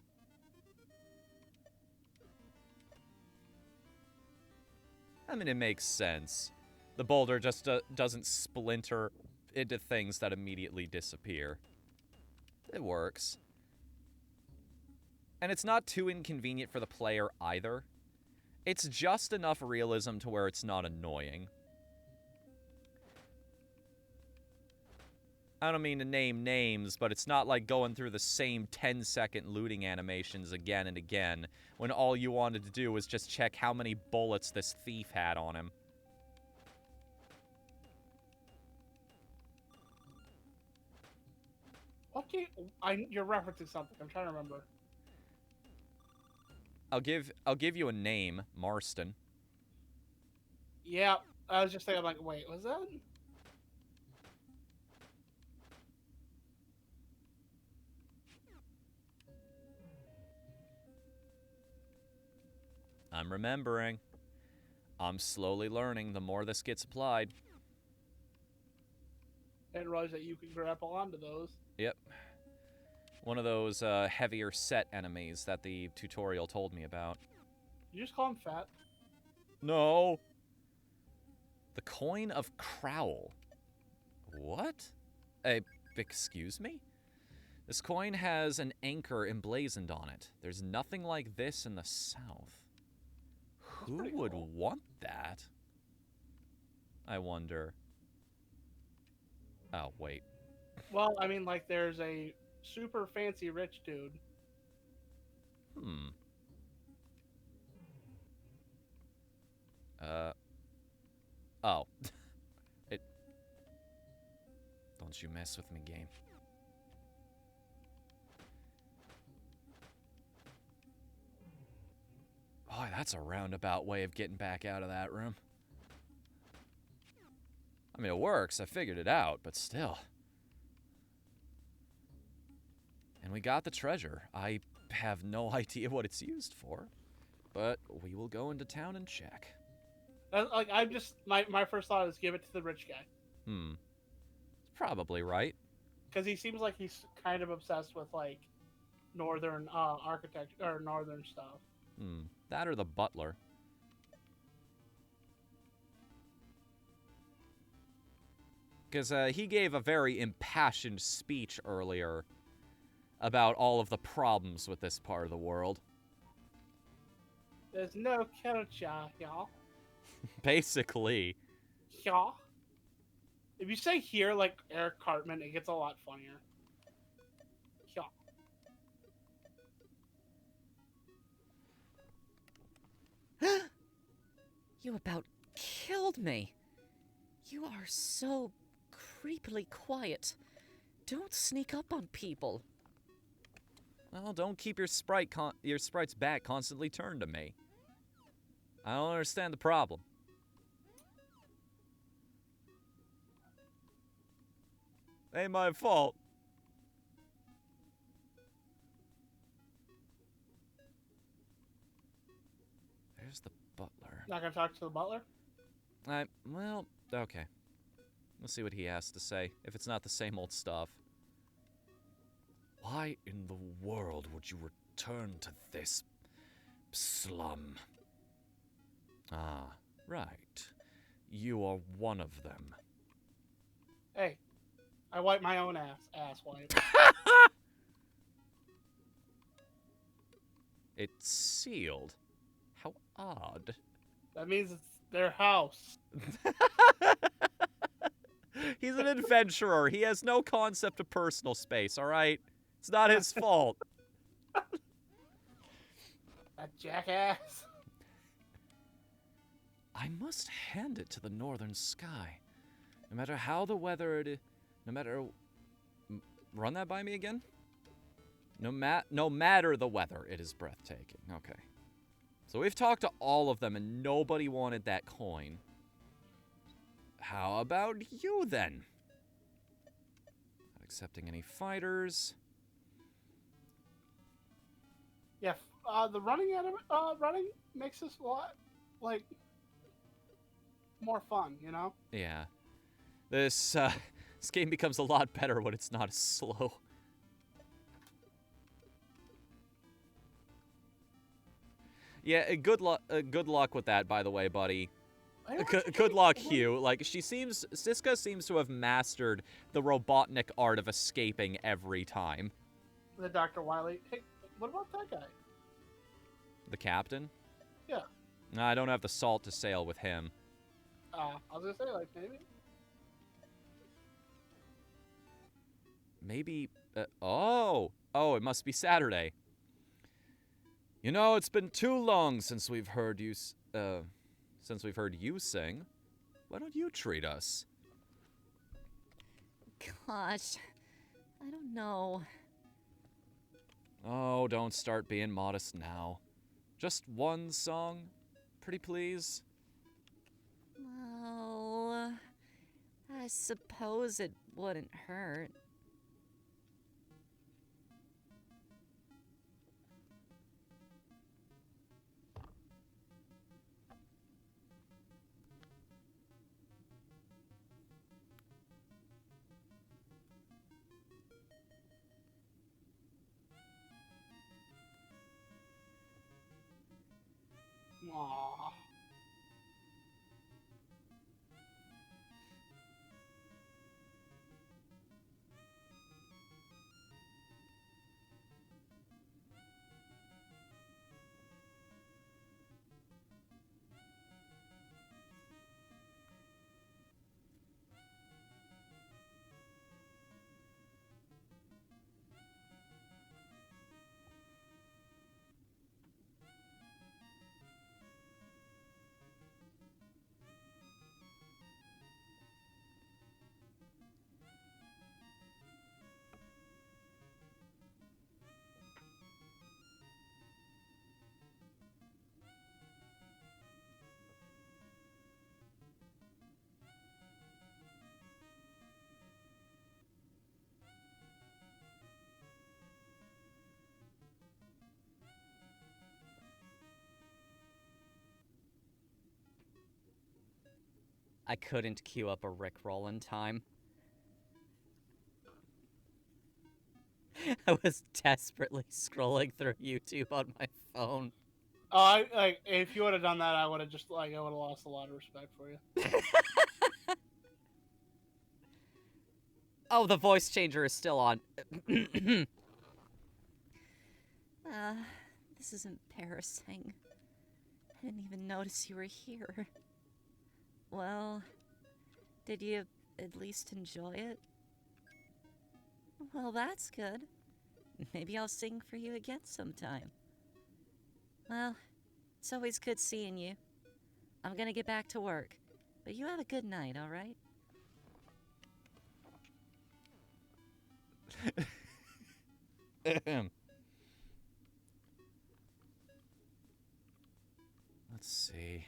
I mean, it makes sense. The boulder just doesn't splinter into things that immediately disappear. It works. And it's not too inconvenient for the player either. It's just enough realism to where it's not annoying. I don't mean to name names, but it's not like going through the same 10-second looting animations again and again when all you wanted to do was just check how many bullets this thief had on him. What do you're referencing something. I'm trying to remember. I'll give you a name, Marston. Yeah, I was just thinking, like, wait, was that? I'm remembering. I'm slowly learning the more this gets applied. I didn't realize that you could grapple onto those. Yep. One of those heavier set enemies that the tutorial told me about. You just call him fat. No. The coin of Crowl. What? Excuse me? This coin has an anchor emblazoned on it. There's nothing like this in the south. Who would want that? I wonder. Oh, wait. Well, I mean, like, there's a super fancy rich dude. Oh. Don't you mess with me, game. Boy, that's a roundabout way of getting back out of that room. I mean, it works. I figured it out, but still. And we got the treasure. I have no idea what it's used for, but we will go into town and check. Like, I'm just my first thought is give it to the rich guy Probably right. because he seems like he's kind of obsessed with like northern architecture or northern stuff. That or the butler. Because he gave a very impassioned speech earlier about all of the problems with this part of the world. There's no culture, y'all. Basically. Y'all. If you say here like Eric Cartman, it gets a lot funnier. Y'all. You about killed me. You are so creepily quiet. Don't sneak up on people. Well, don't keep your sprite's back constantly turned to me. I don't understand the problem. Ain't my fault. There's the butler. Not gonna talk to the butler? Well, okay. We'll see what he has to say, if it's not the same old stuff. Why in the world would you return to this slum? Ah, Right. You are one of them. Hey, I wipe my own ass wipe. it's sealed. How odd. That means it's their house. He's an adventurer. He has no concept of personal space, all right? It's not his fault. That jackass. I must hand it to the northern sky. No matter how the weather it is, no matter... Run that by me again? No matter the weather, it is breathtaking. Okay. So we've talked to all of them and nobody wanted that coin. How about you then? Not accepting any fighters. Yeah, the running makes this a lot, like, more fun, you know? Yeah. This game becomes a lot better when it's not as slow. Yeah, good luck with that, by the way, buddy. Good luck, Hugh. Like, Siska seems to have mastered the Robotnik art of escaping every time. The Dr. Wily. Hey, what about that guy? The captain? Yeah. No, I don't have the salt to sail with him. I was gonna say, like, maybe. Maybe, oh, it must be Saturday. You know, it's been too long since we've heard you, sing. Why don't you treat us? Gosh, I don't know. Oh, don't start being modest now. Just one song, pretty please. Oh, I suppose it wouldn't hurt. Aww. I couldn't queue up a Rickroll in time. I was desperately scrolling through YouTube on my phone. If you would have done that, I would have just I would have lost a lot of respect for you. Oh, the voice changer is still on. This is embarrassing. I didn't even notice you were here. Well, did you at least enjoy it? Well, that's good. Maybe I'll sing for you again sometime. Well, it's always good seeing you. I'm gonna get back to work, but you have a good night, all right? Let's see.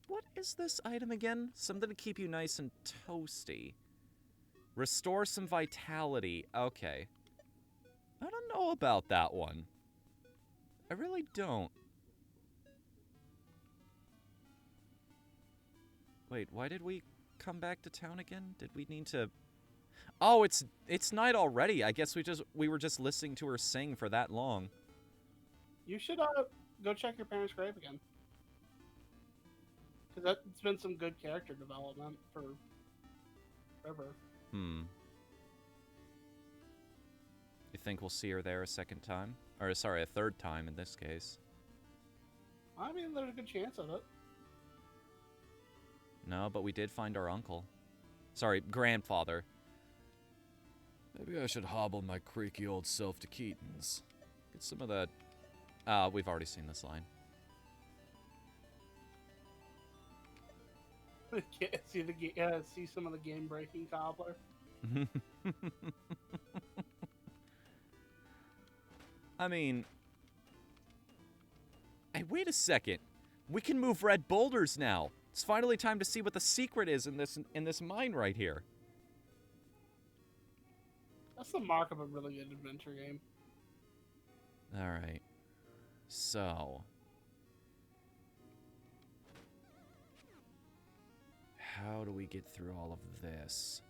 What is this item again? Something to keep you nice and toasty. Restore some vitality. Okay. I don't know about that one. I really don't. Wait, why did we come back to town again? Did we need to... Oh, it's night already. I guess we were just listening to her sing for that long. You should go check your parents' grave again. Because it's been some good character development for River. You think we'll see her there a second time? Or, sorry, a third time in this case. I mean, there's a good chance of it. No, but we did find our uncle. Sorry, grandfather. Maybe I should hobble my creaky old self to Keaton's. Get some of that... we've already seen this line. See some of the game-breaking cobbler. I mean... Hey, wait a second. We can move red boulders now. It's finally time to see what the secret is in this mine right here. That's the mark of a really good adventure game. Alright. So... how do we get through all of this?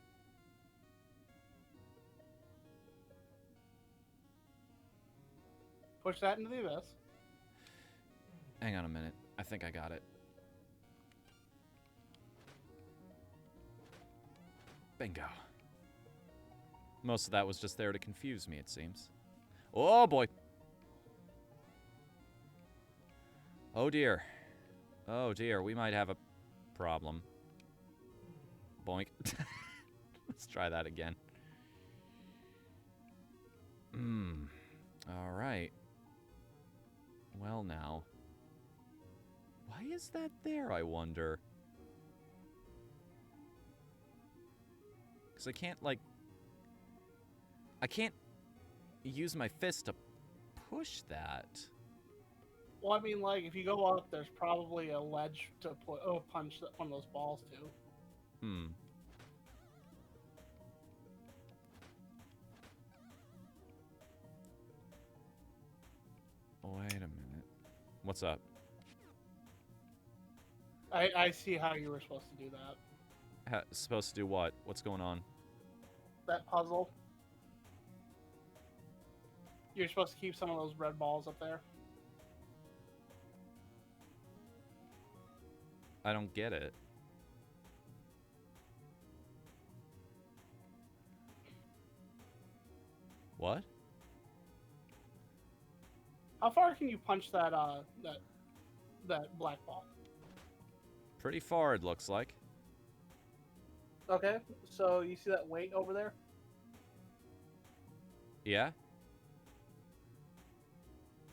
Push that into the abyss. Hang on a minute. I think I got it. Bingo. Most of that was just there to confuse me, it seems. Oh, boy. Oh, dear. Oh, dear. We might have a problem. Boink. Let's try that again. All right. Well, now. Why is that there, I wonder? Because I can't, like... I can't use my fist to push that. Well, I mean, like, if you go up, there's probably a ledge to punch one of those balls to. Wait a minute. What's up? I see how you were supposed to do that. Supposed to do what? What's going on? That puzzle. You're supposed to keep some of those red balls up there. I don't get it. What? How far can you punch that that black ball? Pretty far, it looks like. Okay, so you see that weight over there? Yeah?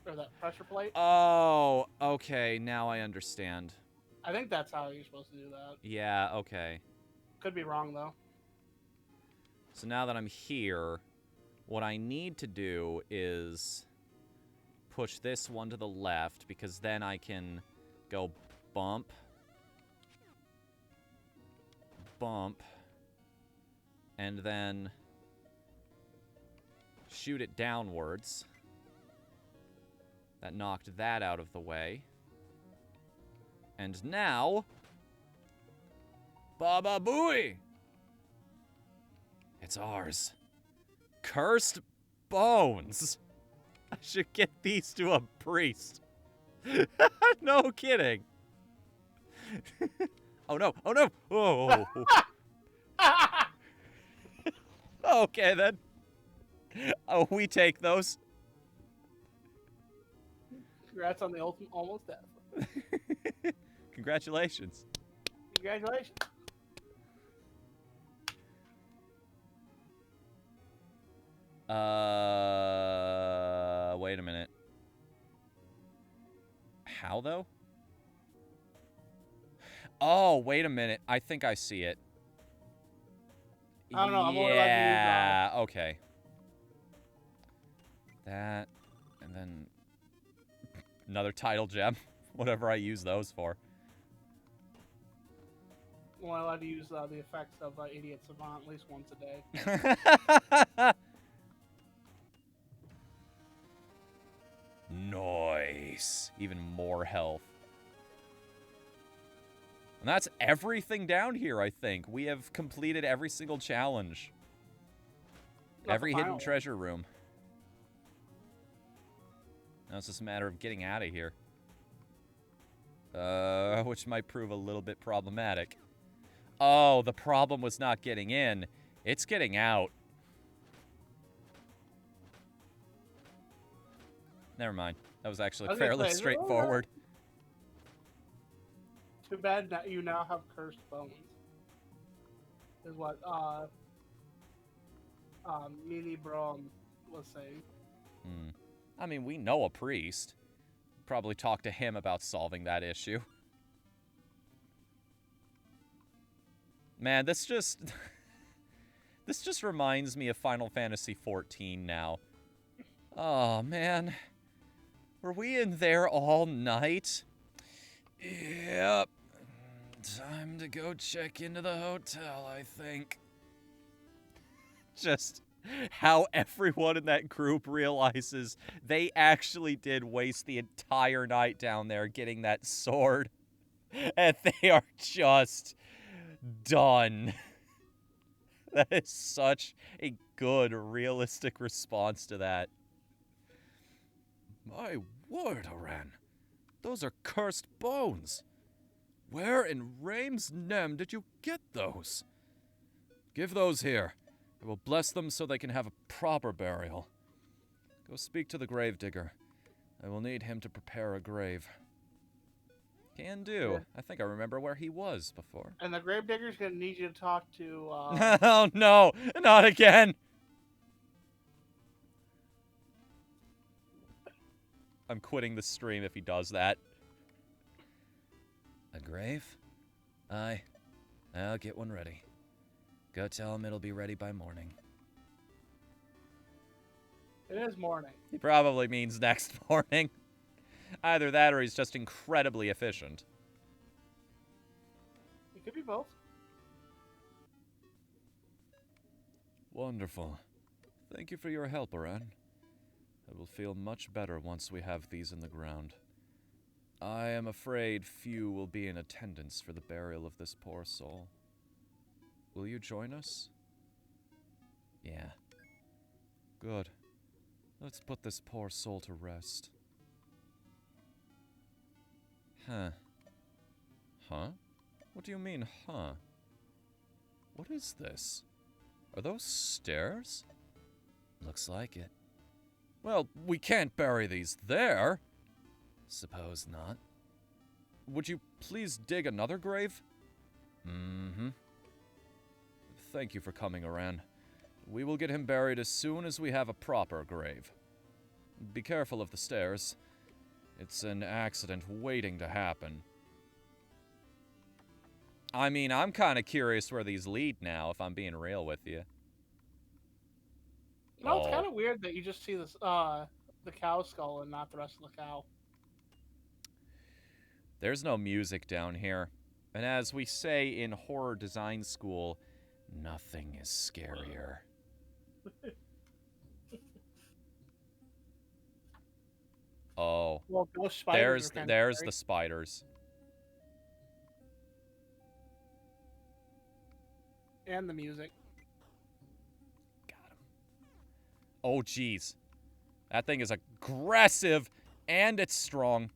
Or that pressure plate? Oh, okay. Now I understand. I think that's how you're supposed to do that. Yeah, okay. Could be wrong, though. So now that I'm here, what I need to do is push this one to the left, because then I can go bump, bump, and then shoot it downwards. That knocked that out of the way. And now, Baba Booey! It's ours. Cursed bones. I should get these to a priest. No kidding. Oh no, oh no! Oh. Okay then. Oh, we take those. Congrats on the ultimate almost death. Congratulations. Congratulations. Wait a minute. How though? Oh, wait a minute. I think I see it. I don't know, I'm only allowed to use, Yeah, okay. That, and then another title gem. Whatever I use those for. I'm only allowed to use the effects of Idiot Savant at least once a day. Nice. Even more health. And that's everything down here, I think. We have completed every single challenge. Not Every the hidden final one. treasure room. Now it's just a matter of getting out of here. Which might prove a little bit problematic. Oh, the problem was not getting in. It's getting out. Never mind. That was actually I was gonna fairly say, straightforward. Too bad that you now have cursed bones. Is what Mini Brom was saying. I mean, we know a priest. Probably talk to him about solving that issue. Man, this just reminds me of Final Fantasy XIV now. Oh, man. Were we in there all night? Yep. Time to go check into the hotel, I think. Just how everyone in that group realizes they actually did waste the entire night down there getting that sword. And they are just done. That is such a good, realistic response to that. My word, Oran. Those are cursed bones. Where in Raim's Nem did you get those? Give those here. I will bless them so they can have a proper burial. Go speak to the gravedigger. I will need him to prepare a grave. Can do. Yeah. I think I remember where he was before. And the Gravedigger's gonna need you to talk to Oh no, not again. I'm quitting the stream if he does that. A grave? Aye. I'll get one ready. Go tell him it'll be ready by morning. it is morning. He probably means next morning. Either that or he's just incredibly efficient. It could be both. Wonderful. Thank you for your help, Oran. I will feel much better once we have these in the ground. I am afraid few will be in attendance for the burial of this poor soul. Will you join us? Yeah. Good. Let's put this poor soul to rest. Huh. Huh? What do you mean, huh? What is this? Are those stairs? Looks like it. Well, we can't bury these there. Suppose not. Would you please dig another grave? Mm-hmm. Thank you for coming, Oran. We will get him buried as soon as we have a proper grave. Be careful of the stairs. It's an accident waiting to happen. I mean, I'm kind of curious where these lead now, if I'm being real with you. No, it's kind of weird that you just see this, the cow skull and not the rest of the cow. There's no music down here. And as we say in horror design school, nothing is scarier. Oh, Well, those spiders there's scary. the spiders. And the music. Got him. Oh, jeez. That thing is aggressive, and it's strong.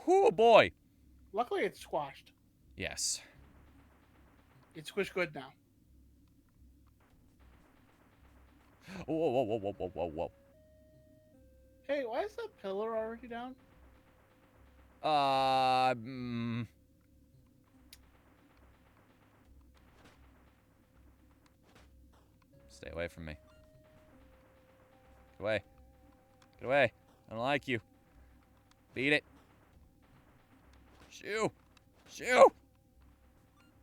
Whoo, boy. Luckily, it's squashed. Yes. It's squished good now. Whoa, whoa, whoa, whoa, whoa, whoa, whoa. Hey, why is that pillar already down? Stay away from me. Get away. Get away. I don't like you. Beat it. Shoo. Shoo.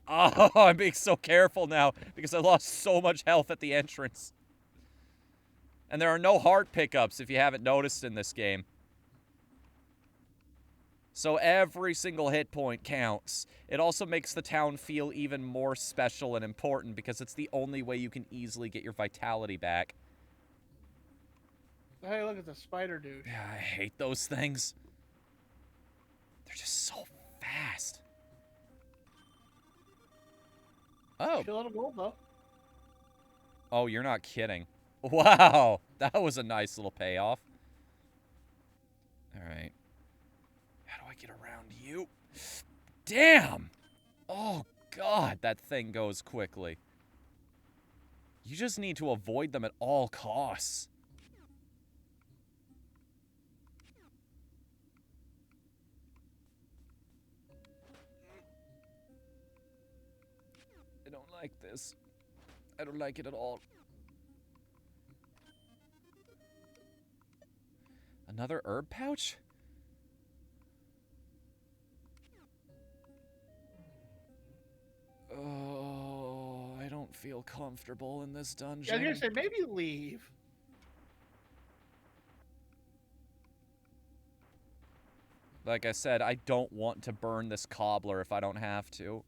Oh, I'm being so careful now because I lost so much health at the entrance. And there are no heart pickups if you haven't noticed in this game. So every single hit point counts. It also makes the town feel even more special and important because it's the only way you can easily get your vitality back. Hey, look at the spider dude. Yeah, I hate those things. They're just so fast. Oh. Kill little gold though. Oh, you're not kidding. Wow, that was a nice little payoff. All right. How do I get around you? Damn! Oh, God, that thing goes quickly. You just need to avoid them at all costs. I don't like this. I don't like it at all. Another herb pouch? Oh, I don't feel comfortable in this Yeah, I dungeon. was gonna say maybe leave. Like I said, I don't want to burn this cobbler if I don't have to.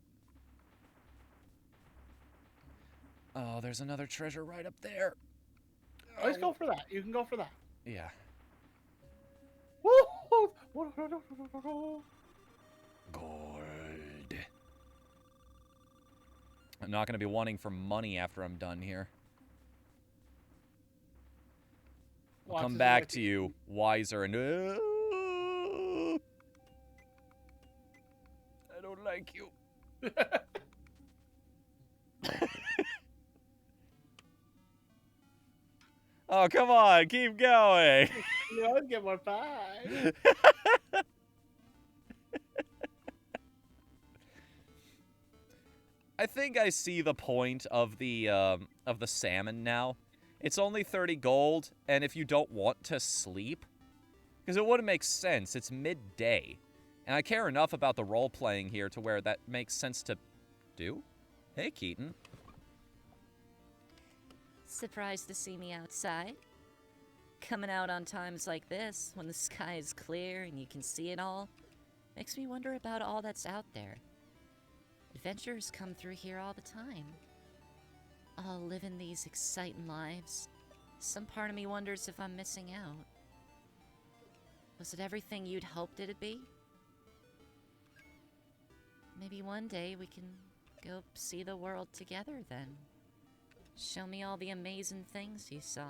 Oh, there's another treasure right up there. Let's go for that. You can go for that. Yeah. Woo! Gold. I'm not going to be wanting for money after I'm done here. I'll Watch come this back like- to you wiser and... I don't like you. Oh, come on. Keep going. You always get more pie. I think I see the point of the salmon now. It's only 30 gold, and if you don't want to sleep, because it wouldn't make sense. It's midday, and I care enough about the role playing here to where that makes sense to do. Hey, Keaton. Surprised to see me outside? Coming out on times like this, when the sky is clear and you can see it all, makes me wonder about all that's out there. Adventurers come through here all the time. All living these exciting lives, Some part of me wonders if I'm missing out. Was it everything you'd hoped it'd be? Maybe one day we can go see the world together then. Show me all the amazing things you saw.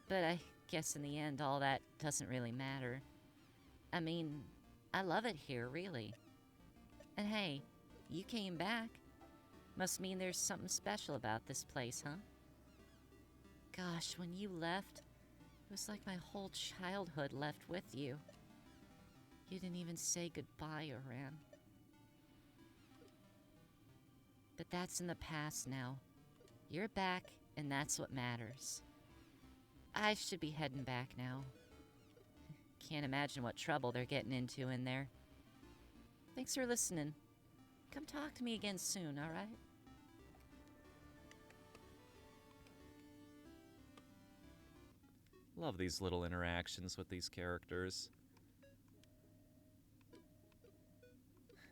But I guess in the end, all that doesn't really matter. I mean, I love it here, really. And hey, you came back. Must mean there's something special about this place, huh? Gosh, when you left, it was like my whole childhood left with you. You didn't even say goodbye, Oran. But that's in the past now. You're back, and that's what matters. I should be heading back now. Can't imagine what trouble they're getting into in there. Thanks for listening. Come talk to me again soon, alright? Love these little interactions with these characters.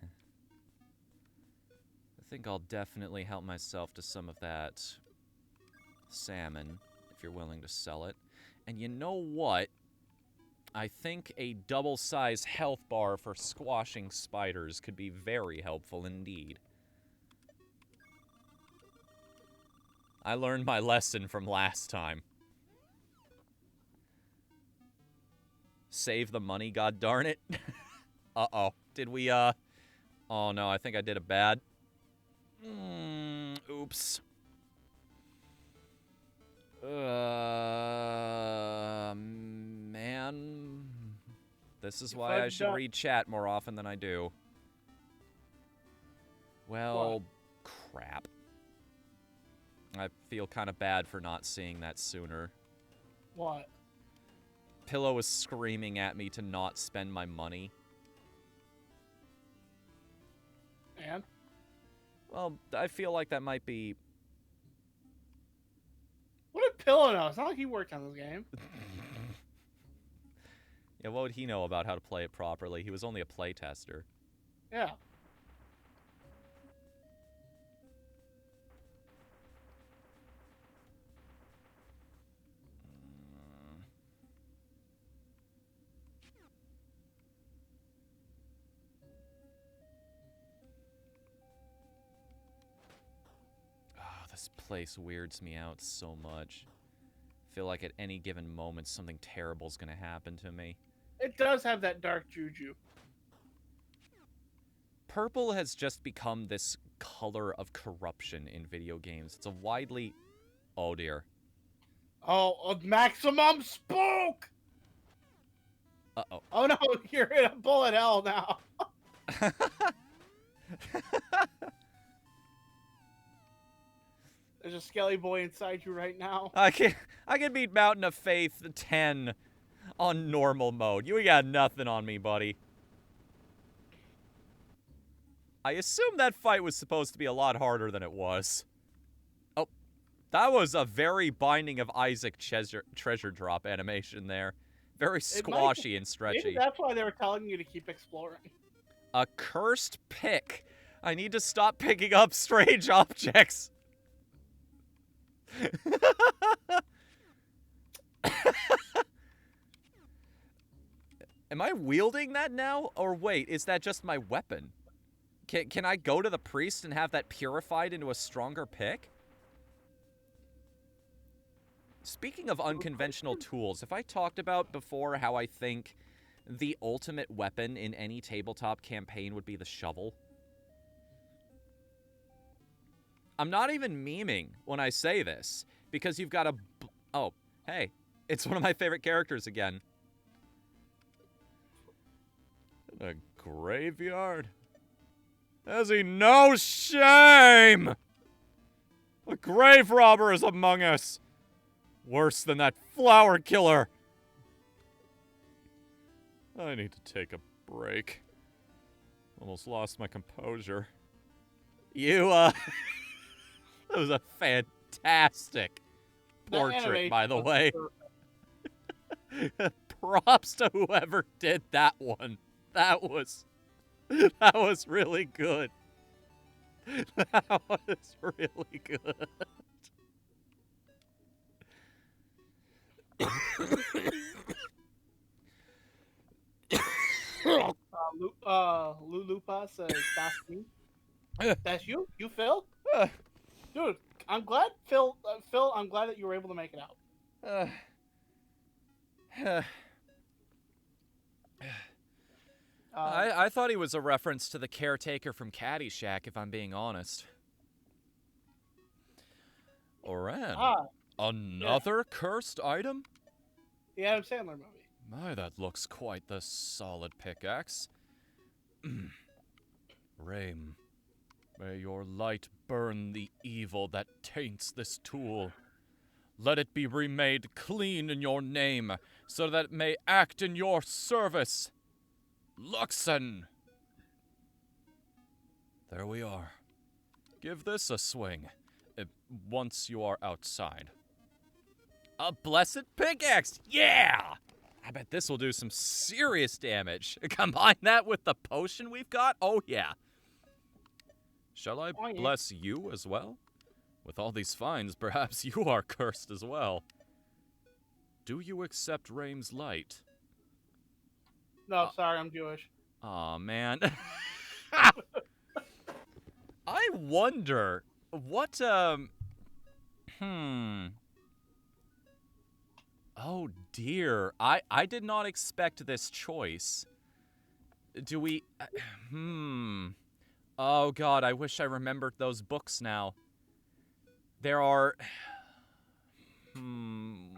I think I'll definitely help myself to some of that salmon, if you're willing to sell it. And you know what? I think a double-size health bar for squashing spiders could be very helpful indeed. I learned my lesson from last time. Save the money, god darn it. Uh-oh. Did we, Oh no, I think I did it bad. Oops. Man. This is why I should read chat more often than I do. Well, crap. I feel kind of bad for not seeing that sooner. What? Pillow was screaming at me to not spend my money. And? Well, I feel like that might be... What did Pillow know? It's not like he worked on this game. Yeah, what would he know about how to play it properly? He was only a playtester. Yeah. This place weirds me out so much. I feel like at any given moment something terrible's gonna happen to me. It does have that dark juju. Purple has just become this color of corruption in video games. It's a widely... Oh dear. Oh, a maximum spook! Uh-oh. Oh no, you're in a bullet hell now. There's a skelly boy inside you right now. I can beat Mountain of Faith 10 on normal mode. You got nothing on me, buddy. I assume that fight was supposed to be a lot harder than it was. Oh, that was a very Binding of Isaac treasure drop animation there. Very squashy and stretchy. Maybe that's why they were telling you to keep exploring. A cursed pick. I need to stop picking up strange objects. Am I wielding that now? Or wait, is that just my weapon? Can I go to the priest and have that purified into a stronger pick? Speaking of unconventional tools, have I talked about before how I think the ultimate weapon in any tabletop campaign would be the shovel? I'm not even memeing when I say this, because you've got a... Oh, hey, it's one of my favorite characters again. A graveyard? Has he no shame? A grave robber is among us. Worse than that flower killer. I need to take a break. Almost lost my composure. You, That was a fantastic portrait, by the way. Props to whoever did that one. That was really good. That was really good. Lulupa says, "That's me." That's you? You Phil? Dude, I'm glad Phil. Phil, I'm glad that you were able to make it out. I thought he was a reference to the caretaker from Caddyshack, if I'm being honest. Oran, another cursed item? The Adam Sandler movie. My, that looks quite the solid pickaxe. Rame, may your light burn the evil that taints this tool. Let it be remade clean in your name, so that it may act in your service. Luxon! There we are. Give this a swing, once you are outside. A blessed pickaxe! Yeah! I bet this will do some serious damage. Combine that with the potion we've got? Oh, yeah. Shall I bless you as well? With all these finds, perhaps you are cursed as well. Do you accept Rame's light? No, sorry, I'm Jewish. Aw, man. I wonder what, Oh, dear. I did not expect this choice. Do we... Oh, God, I wish I remembered those books now. There are...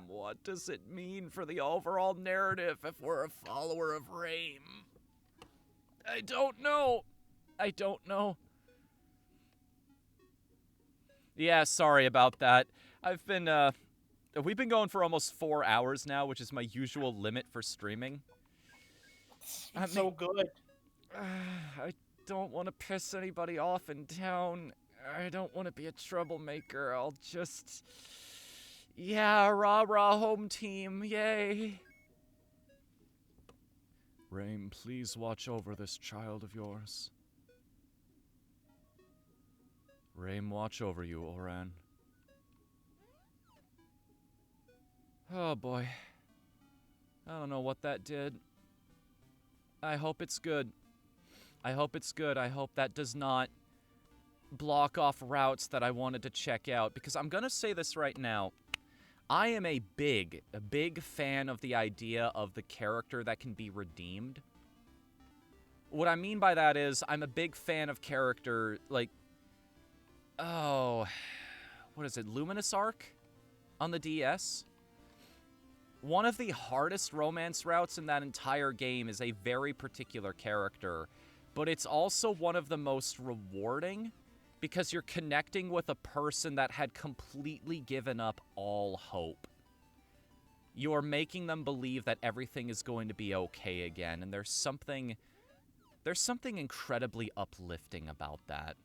What does it mean for the overall narrative if we're a follower of Rame? I don't know. I don't know. Yeah, sorry about that. I've been, we've been going for almost 4 hours now, which is my usual limit for streaming. It's so good. I don't want to piss anybody off in town. I don't want to be a troublemaker. I'll just... Yeah, rah-rah home team, yay. Rame, please watch over this child of yours. Rame, watch over you, Oran. Oh, boy. I don't know what that did. I hope it's good. I hope it's good. I hope that does not block off routes that I wanted to check out. Because I'm gonna say this right now. I am a big fan of the idea of the character that can be redeemed. What I mean by that is, I'm a big fan of character, like... Oh... What is it? Luminous Arc? On the DS? One of the hardest romance routes in that entire game is a very particular character. But it's also one of the most rewarding... because you're connecting with a person that had completely given up all hope. You're making them believe that everything is going to be okay again, and there's something incredibly uplifting about that.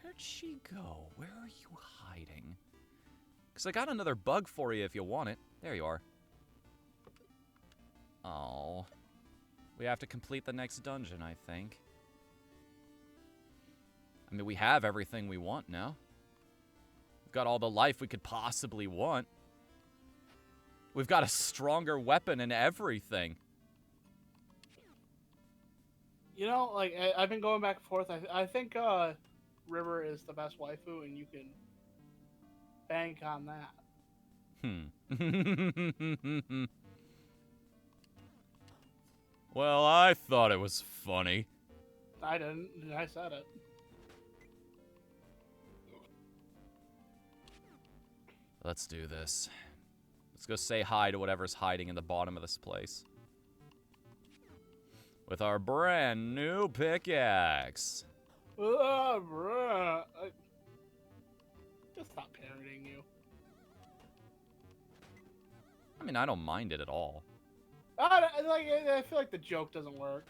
Where'd she go? Where are you hiding? Because I got another bug for you if you want it. There you are. Oh, we have to complete the next dungeon, I think. I mean, we have everything we want now. We've got all the life we could possibly want. We've got a stronger weapon and everything. You know, like, I've been going back and forth. I think River is the best waifu, and you can bank on that. Well, I thought it was funny. I didn't. I said it. Let's do this. Let's go say hi to whatever's hiding in the bottom of this place. With our brand new pickaxe. Bruh. Just stop parroting you. I mean, I don't mind it at all. I feel like the joke doesn't work.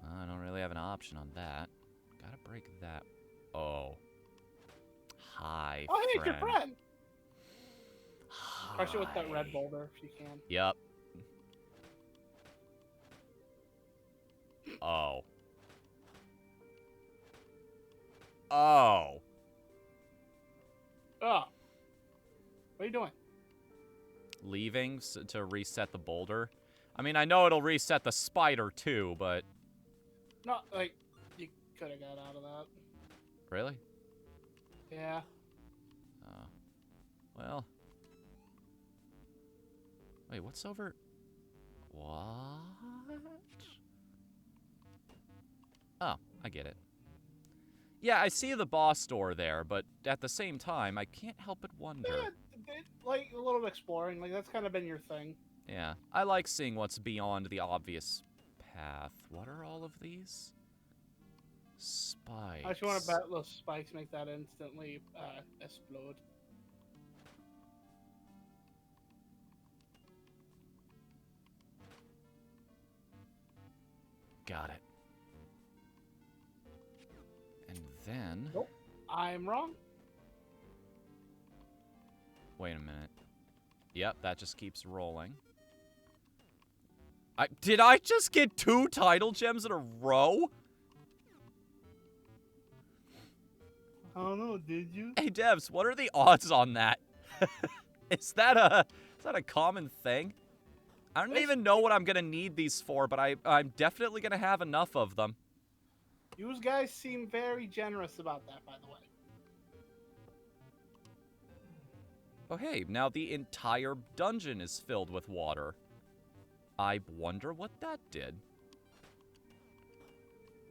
I don't really have an option on that. Gotta break that. Oh. Hi, Oh, hey, friend. it's your friend. Crush it with that red boulder if you can. Yep. Oh. Oh. Oh. What are you doing? Leaving to reset the boulder. I mean, I know it'll reset the spider too, but... No, like, you could have got out of that. Really? Yeah. Oh. Well. Wait, what's over... What? Oh, I get it. Yeah, I see the boss door there, but at the same time, I can't help but wonder. Yeah, like, a little exploring. Like, that's kind of been your thing. Yeah, I like seeing what's beyond the obvious path. What are all of these? Spikes. I just want to bet those spikes make that instantly explode. Got it. And then... Nope. I'm wrong. Wait a minute. Yep, that just keeps rolling. Did I just get 2 title gems in a row? I don't know, did you? Hey, Devs, what are the odds on that? Is that a common thing? I don't even know what I'm gonna need these for, but I'm definitely gonna have enough of them. You guys seem very generous about that, by the way. Oh, hey, now the entire dungeon is filled with water. I wonder what that did.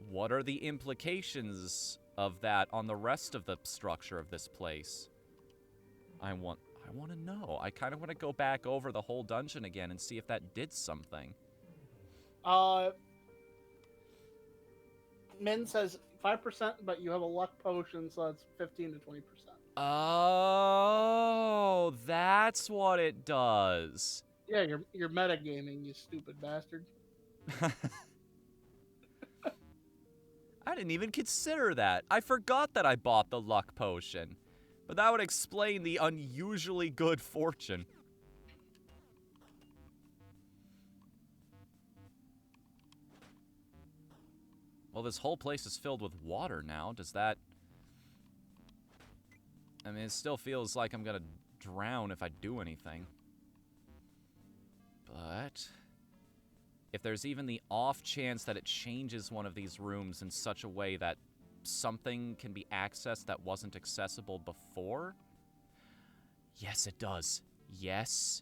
What are the implications of that on the rest of the structure of this place? I want to know. I kind of want to go back over the whole dungeon again and see if that did something. Min says 5%, but you have a luck potion, so that's 15 to 20%. Oh, that's what it does. Yeah, you're metagaming, you stupid bastard. I didn't even consider that. I forgot that I bought the luck potion. But that would explain the unusually good fortune. Well, this whole place is filled with water now. Does that... I mean, it still feels like I'm gonna drown if I do anything. But... if there's even the off chance that it changes one of these rooms in such a way that something can be accessed that wasn't accessible before? Yes, it does. Yes,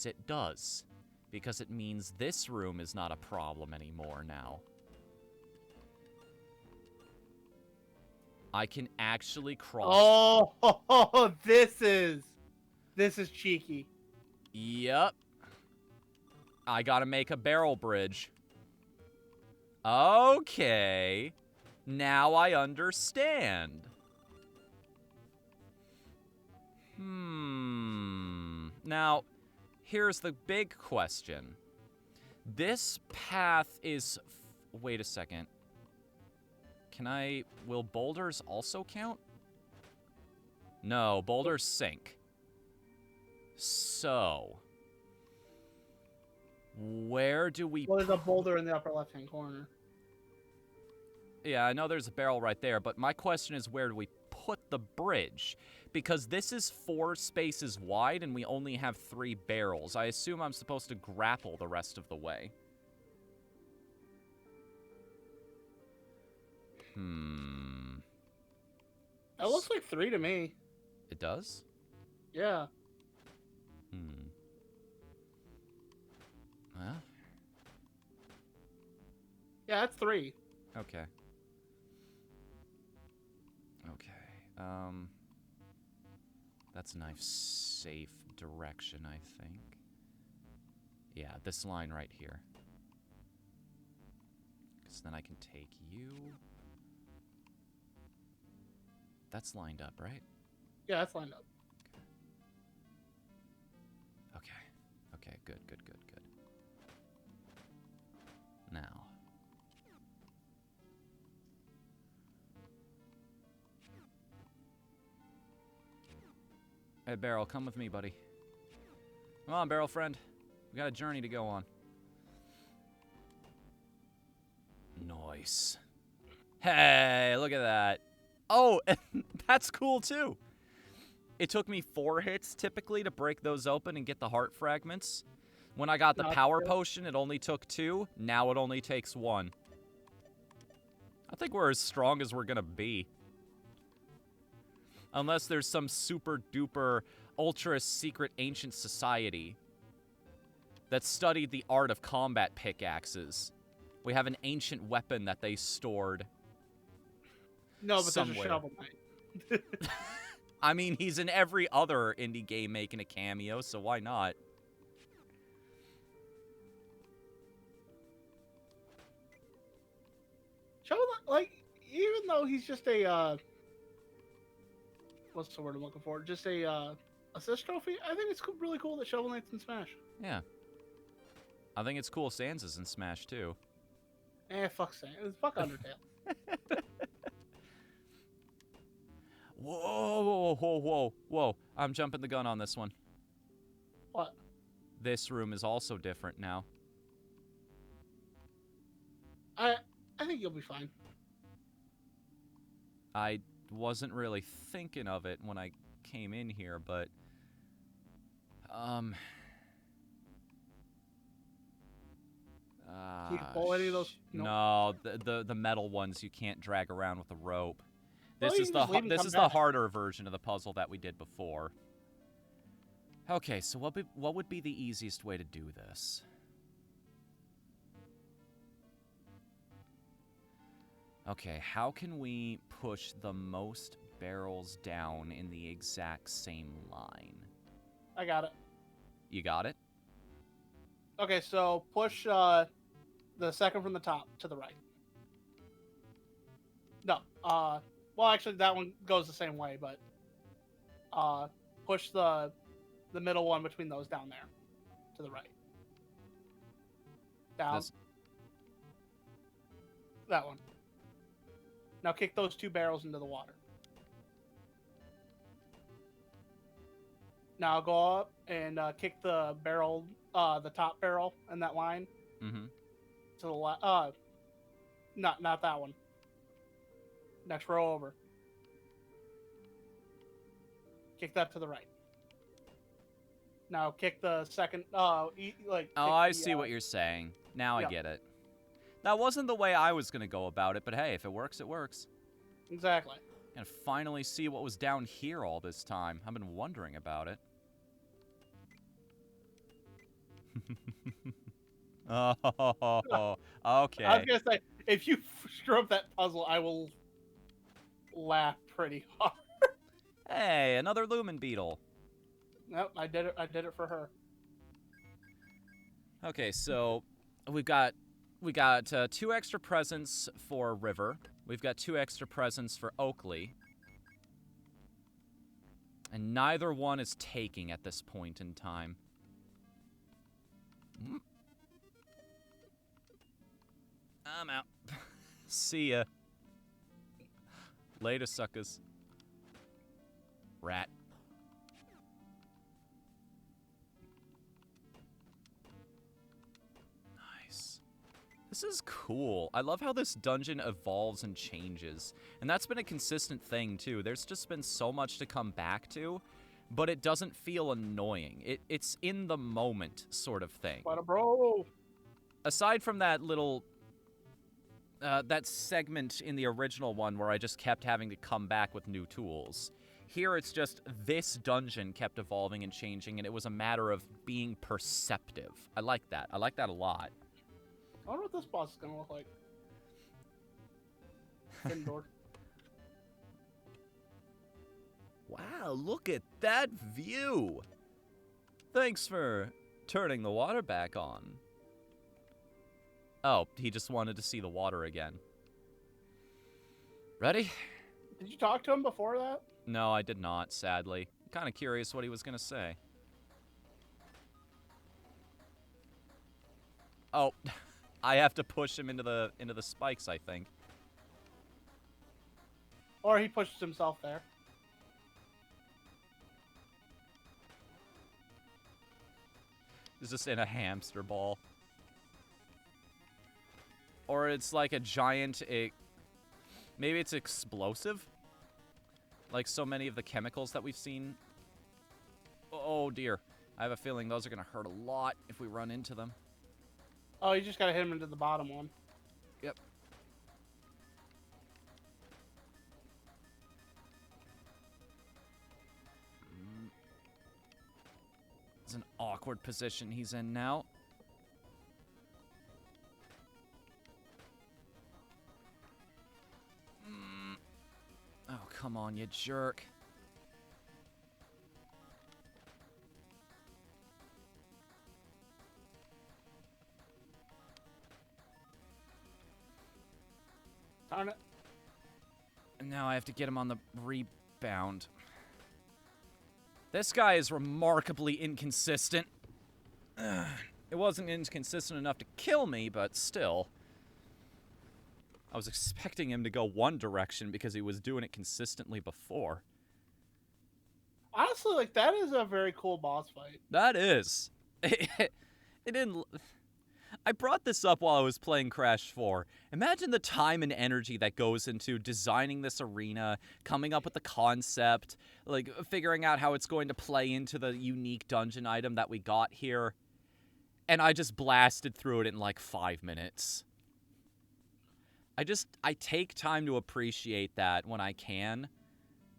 it does. Because it means this room is not a problem anymore now. I can actually cross... Oh, this is cheeky. Yep. I gotta make a barrel bridge. Okay. Now I understand. Now, here's the big question. This path is... wait a second. will boulders also count? No, boulders sink. So... where do we... well, there's a boulder in the upper left-hand corner. Yeah, I know there's a barrel right there, but my question is, where do we put the bridge? Because this is 4 spaces wide, and we only have 3 barrels. I assume I'm supposed to grapple the rest of the way. It looks like 3 to me. It does? Yeah. Well... yeah, that's 3. okay. That's a nice, safe direction, I think. Yeah, this line right here. Because then I can take you... that's lined up, right? Yeah, that's lined up. Okay, good. Now... hey, Beryl, come with me, buddy. Come on, barrel friend. We got a journey to go on. Nice. Hey, look at that. Oh, that's cool too. It took me 4 hits typically to break those open and get the heart fragments. When I got the Not power good. potion, it only took 2. Now it only takes 1. I think we're as strong as we're gonna be. Unless there's some super duper ultra secret ancient society that studied the art of combat pickaxes. We have an ancient weapon that they stored. No, but somewhere. there's a Shovel Knight. I mean, he's in every other indie game making a cameo, so why not? Shovel Knight, like, even though he's just a, what's the word I'm looking for? Just a, assist trophy? I think it's really cool that Shovel Knight's in Smash. Yeah. I think it's cool Sans is in Smash, too. Fuck Sans. Fuck Undertale. Whoa, whoa, whoa, whoa. I'm jumping the gun on this one. What? This room is also different now. I think you'll be fine. I wasn't really thinking of it when I came in here, but... Can you pull any of those? No, the metal ones you can't drag around with a rope. Well, This you is can the just leave 'em this come is the back. harder version of the puzzle that we did before. Okay, so what would be the easiest way to do this? Okay, how can we push the most barrels down in the exact same line? I got it. You got it? Okay, so push the second from the top to the right. No, well, actually, that one goes the same way, but push the middle one between those down there to the right. Down. This- That one. Now kick those 2 barrels into the water. Now go up and kick the barrel, the top barrel in that line Mm-hmm. to the left. Not that one. Next row over. Kick that to the right. Now kick the second. Oh, I see what you're saying. Now yeah. I get it. That wasn't the way I was going to go about it, but hey, if it works, it works. Exactly. And finally see what was down here all this time. I've been wondering about it. Oh, okay. I was gonna say, if you screw up that puzzle, I will laugh pretty hard. Hey, another Lumen Beetle. Nope, I did it. I did it for her. Okay, so we got 2 extra presents for River. We've got 2 extra presents for Oakley. And neither one is taking at this point in time. I'm out. See ya. Later, suckers. Rat. Nice. This is cool. I love how this dungeon evolves and changes. And that's been a consistent thing, too. There's just been so much to come back to, but it doesn't feel annoying. It's in the moment sort of thing. What a bro. Aside from that little... that segment in the original one where I just kept having to come back with new tools. Here it's just this dungeon kept evolving and changing, and it was a matter of being perceptive. I like that. I like that a lot. I wonder what this boss is gonna look like. Indoor. Wow, look at that view! Thanks for turning the water back on. Oh, he just wanted to see the water again. Ready? Did you talk to him before that? No, I did not, sadly. Kind of curious what he was gonna say. Oh, I have to push him into the spikes, I think. Or he pushes himself there. It's just in a hamster ball. Or it's like a giant... maybe it's explosive? Like so many of the chemicals that we've seen. Oh, dear. I have a feeling those are going to hurt a lot if we run into them. Oh, you just gotta hit him into the bottom one. Yep. It's an awkward position he's in now. Oh, come on, you jerk. Darn it. And now I have to get him on the rebound. This guy is remarkably inconsistent. It wasn't inconsistent enough to kill me, but still. I was expecting him to go one direction because he was doing it consistently before. Honestly, like, that is a very cool boss fight. That is. It didn't... I brought this up while I was playing Crash 4. Imagine the time and energy that goes into designing this arena, coming up with the concept, like figuring out how it's going to play into the unique dungeon item that we got here. And I just blasted through it in like 5 minutes. I take time to appreciate that when I can,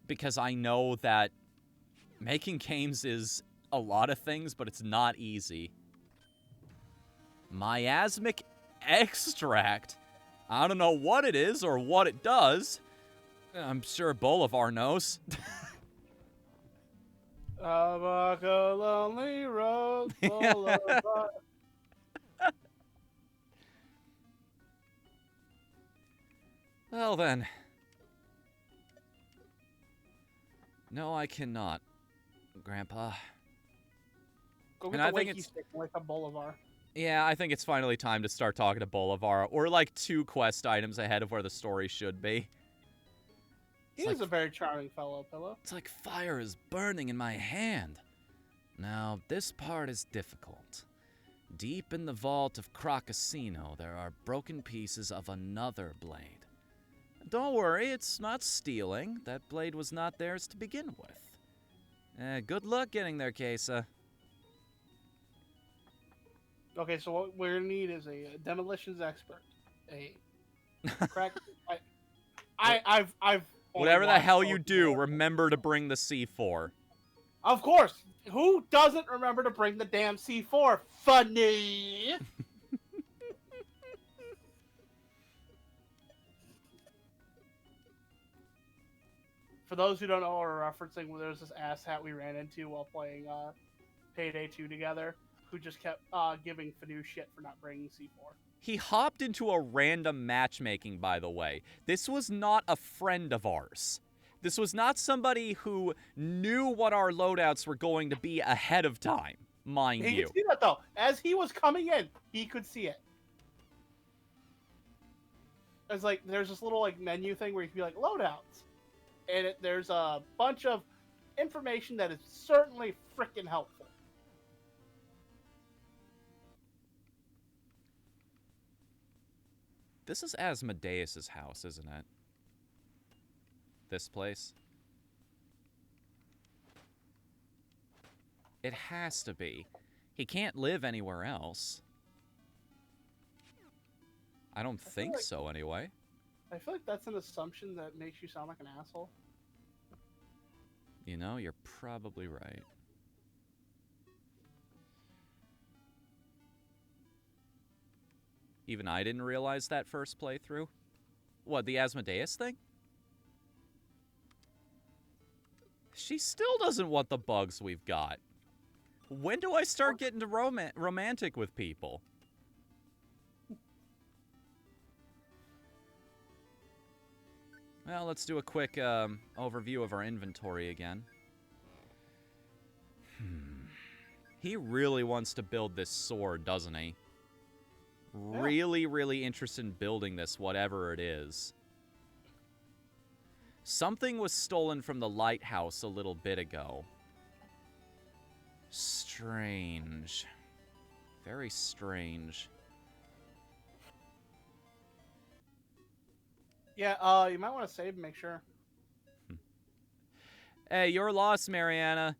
because I know that making games is a lot of things, but it's not easy. Miasmic extract. I don't know what it is or what it does. I'm sure Bolivar knows. I walk a lonely road full of Well then. No, I cannot, Grandpa. Go get And I the think wakey stick like a Bolivar. Yeah, I think it's finally time to start talking to Bolivar. We're like 2 quest items ahead of where the story should be. He is a very charming fellow, Pillow. It's like fire is burning in my hand. Now, this part is difficult. Deep in the vault of Crocosino, there are broken pieces of another blade. Don't worry, it's not stealing. That blade was not theirs to begin with. Good luck getting there, Kesa. Okay, so what we're gonna need is a demolitions expert, a crack. I've only Whatever the watched hell those you do, before. remember to bring the C4. Of course, who doesn't remember to bring the damn C4? Funny. For those who don't know what we're referencing, well, there's this asshat we ran into while playing Payday 2 together, who just kept giving Fanu shit for not bringing C4. He hopped into a random matchmaking, by the way. This was not a friend of ours. This was not somebody who knew what our loadouts were going to be ahead of time, mind He you. could see that, though. As he was coming in, he could see it. It's like, there's this little like menu thing where you can be like, loadouts. And there's a bunch of information that is certainly freaking helpful. This is Asmodeus' house, isn't it? This place? It has to be. He can't live anywhere else. I don't think like- so, anyway. I feel like that's an assumption that makes you sound like an asshole. You know, you're probably right. Even I didn't realize that first playthrough. What, the Asmodeus thing? She still doesn't want the bugs we've got. When do I start getting to romantic with people? Well, let's do a quick overview of our inventory again. He really wants to build this sword, doesn't he? Yeah. Really, really interested in building this, whatever it is. Something was stolen from the lighthouse a little bit ago. Strange. Very strange. Yeah, you might want to save and make sure. Hey, you're lost, Mariana.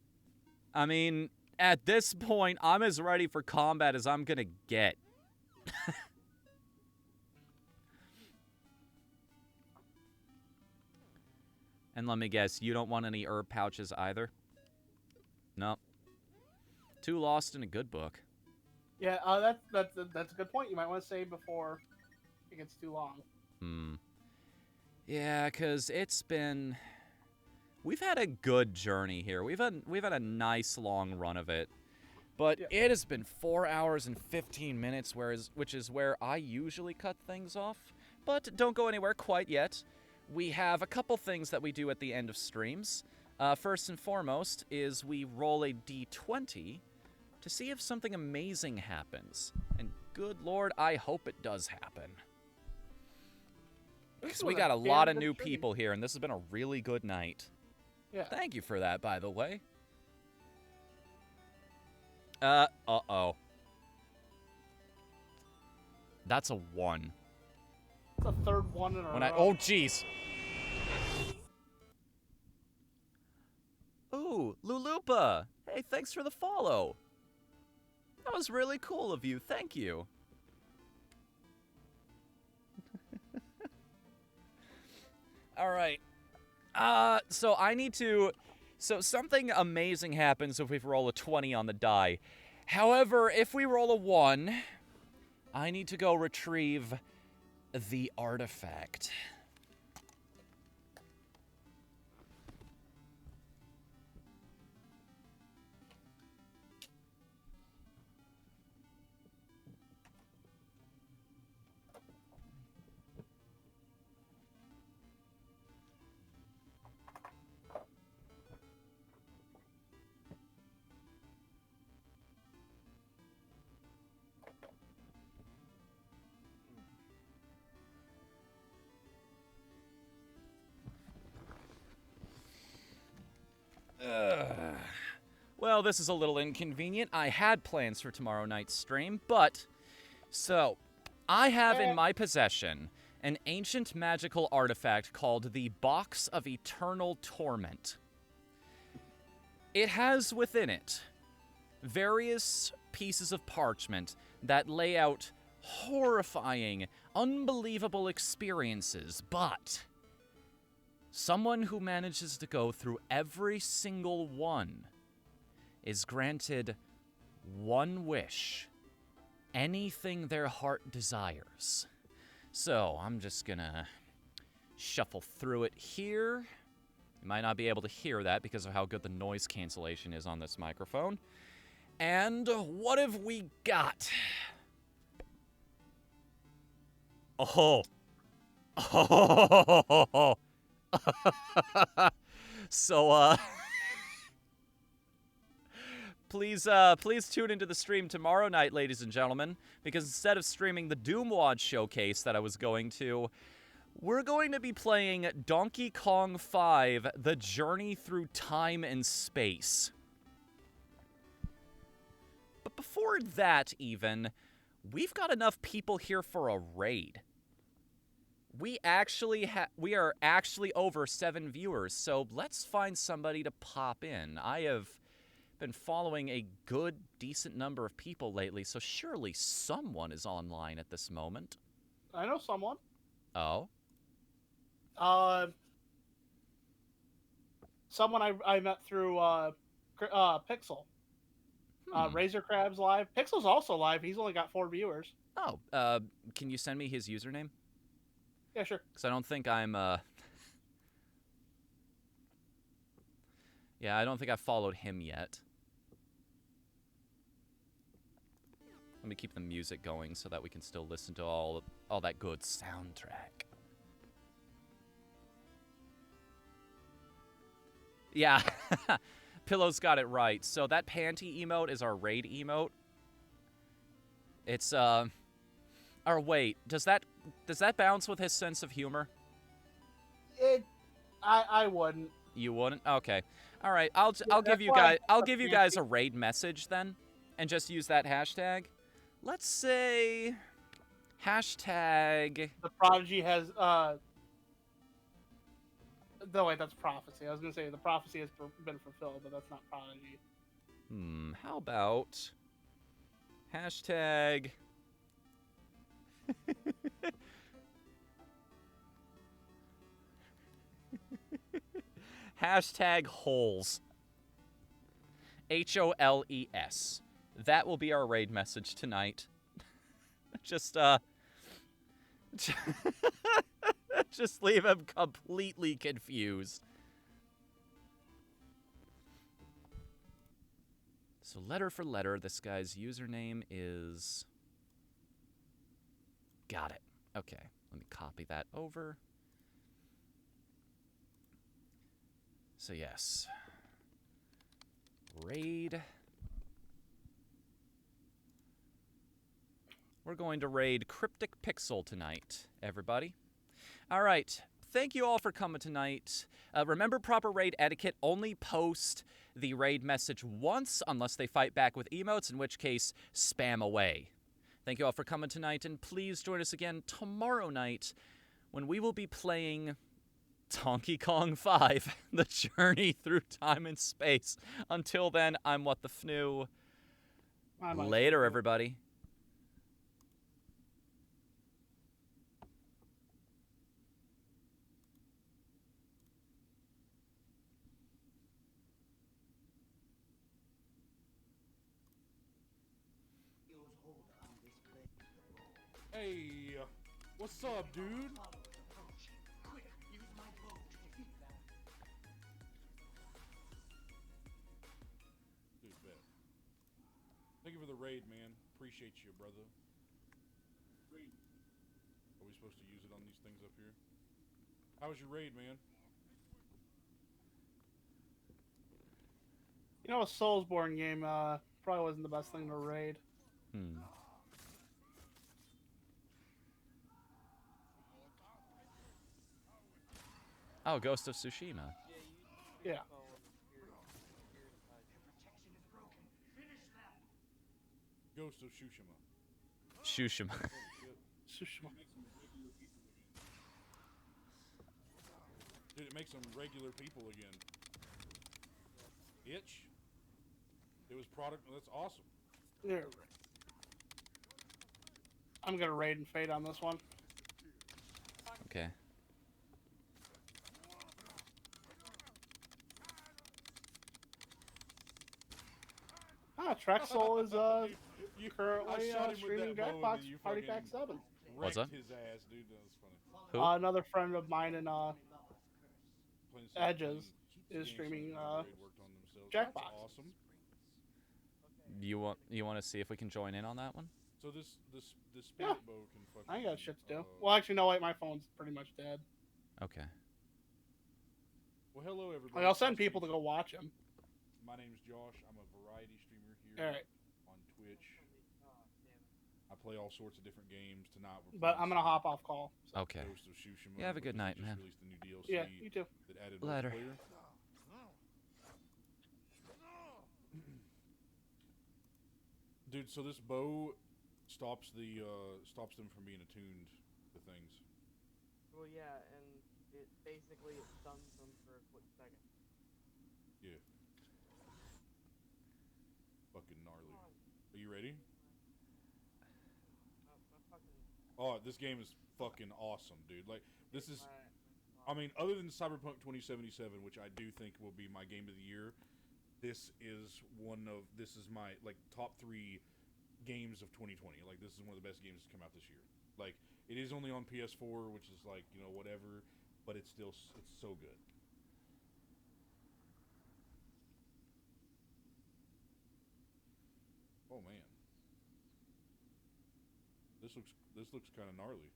I mean, at this point, I'm as ready for combat as I'm gonna get. And let me guess, you don't want any herb pouches either? No. Too lost in a good book. Yeah, that's a good point. You might want to save before it gets too long. Yeah, because it's been... We've had a good journey here. We've had a nice long run of it. But it has been 4 hours and 15 minutes, which is where I usually cut things off. But don't go anywhere quite yet. We have a couple things that we do at the end of streams. First and foremost is we roll a d20 to see if something amazing happens. And good lord, I hope it does happen. Because we got a lot of new people here, and this has been a really good night. Yeah. Thank you for that, by the way. Uh-oh. That's a 1. It's a third one in a row. Oh, jeez. Ooh, Lulupa. Hey, thanks for the follow. That was really cool of you. Thank you. All right. So I need to... So something amazing happens if we roll a 20 on the die. However, if we roll a 1, I need to go retrieve the artifact. Well, this is a little inconvenient. I had plans for tomorrow night's stream, but... So, I have in my possession an ancient magical artifact called the Box of Eternal Torment. It has within it various pieces of parchment that lay out horrifying, unbelievable experiences, but... Someone who manages to go through every single one is granted one wish. Anything their heart desires. So, I'm just gonna shuffle through it here. You might not be able to hear that because of how good the noise cancellation is on this microphone. And what have we got? Oh. Oh. So, please tune into the stream tomorrow night, ladies and gentlemen, because instead of streaming the Doomwad showcase that I was going to, we're going to be playing Donkey Kong 5: The Journey Through Time and Space. But before that, even, we've got enough people here for a raid. We are actually over 7 viewers, so let's find somebody to pop in. I have been following a good, decent number of people lately, so surely someone is online at this moment. I know someone. Oh? Someone I met through Pixel. Razor Crab's live. Pixel's also live. He's only got 4 viewers. Oh, can you send me his username? Yeah, sure. Because I don't think I'm, Yeah, I don't think I've followed him yet. Let me keep the music going so that we can still listen to all that good soundtrack. Yeah, Pillow's got it right. So that panty emote is our raid emote. It's, or wait, does that bounce with his sense of humor? I wouldn't. You wouldn't? Okay. All right. I'll give you guys a raid message then, and just use that hashtag. let's say hashtag. The Prodigy has no wait, that's prophecy. I was gonna say the prophecy has been fulfilled, but that's not Prodigy. How about hashtag. Hashtag holes. HOLES. That will be our raid message tonight. Just just leave him completely confused. So letter for letter, this guy's username is... Got it. Okay, let me copy that over. So yes. Raid. We're going to raid Cryptic Pixel tonight, everybody. All right. Thank you all for coming tonight. Remember proper raid etiquette. Only post the raid message once unless they fight back with emotes, in which case, spam away. Thank you all for coming tonight, and please join us again tomorrow night when we will be playing Donkey Kong 5, The Journey Through Time and Space. Until then, I'm Whatthefnu. Later, everybody. Hey, what's up, dude? Dude, bet. Thank you for the raid, man. Appreciate you, brother. Are we supposed to use it on these things up here? How was your raid, man? You know, a Soulsborne game probably wasn't the best thing to raid. Oh, Ghost of Tsushima. Yeah. Ghost of Tsushima. Tsushima. Tsushima. Dude, it makes them regular people again. Itch? It was product. That's awesome. Yeah. I'm gonna raid and fade on this one. Okay. Trexel is currently streaming that bow Jackbox and you Party fucking Pack 7. What's that? His ass, dude. That was funny. Who? Another friend of mine in Playing some Edges games is streaming worked on themselves. Jackbox. That's awesome. You want to see if we can join in on that one? So this spirit bow can fucking. I ain't got shit to do. Well, actually, no, wait, my phone's pretty much dead. Okay. Well, hello everybody. Like, I'll send people to go watch him. My name's Josh. I'm a variety streamer here Alright. on Twitch. I play all sorts of different games tonight. But I'm gonna hop off call. Okay. Ghost of Tsushima, Yeah, have a good because night, they just man. released the new DLC Yeah, you too. that added Later. multiplayer. Dude, so this bow stops them from being attuned to things. Well, yeah, and it basically stuns them for a quick second. Yeah. Fucking gnarly. Are you ready? Oh, this game is fucking awesome, dude. Like, this is... I mean, other than Cyberpunk 2077, which I do think will be my game of the year, this is my, like, top 3 games of 2020. Like, this is one of the best games that's come out this year. Like, it is only on PS4, which is, like, you know, whatever, but it's so good. Oh, man. This looks kind of gnarly.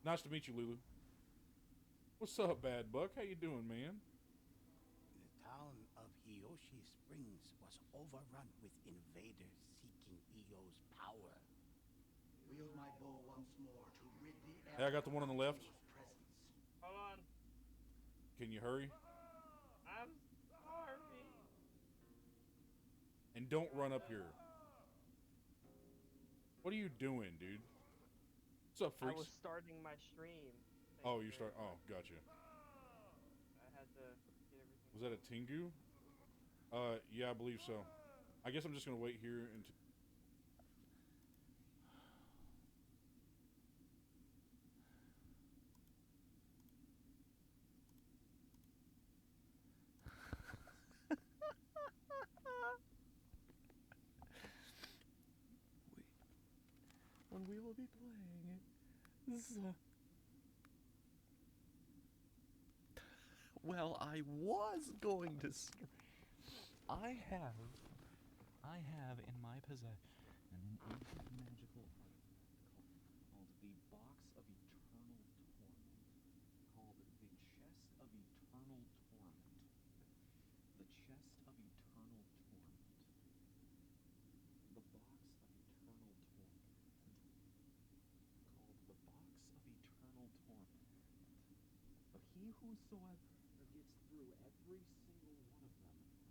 Nice to meet you, Lulu. What's up, Bad Buck? How you doing, man? The town of Hiyoshi Springs was overrun with invaders seeking Eo's power. Wield my bow once more to rid the Hey, I got the one on the left. Hold on. Can you hurry? I'm starving. And don't run up here. What are you doing, dude? What's up, I freaks? was starting my stream. Oh, you start. Oh, gotcha. I had to get everything. Was that a Tengu? Yeah, I believe so. I guess I'm just gonna wait here until. When we will be playing it. Well, I was going to. I have in my possession an ancient magical artifact called the Box of Eternal Torment, called the Chest of Eternal Torment. The Chest of Eternal Torment. The Box of Eternal Torment. Called the Box of Eternal Torment. But he whosoever gets through every single one of them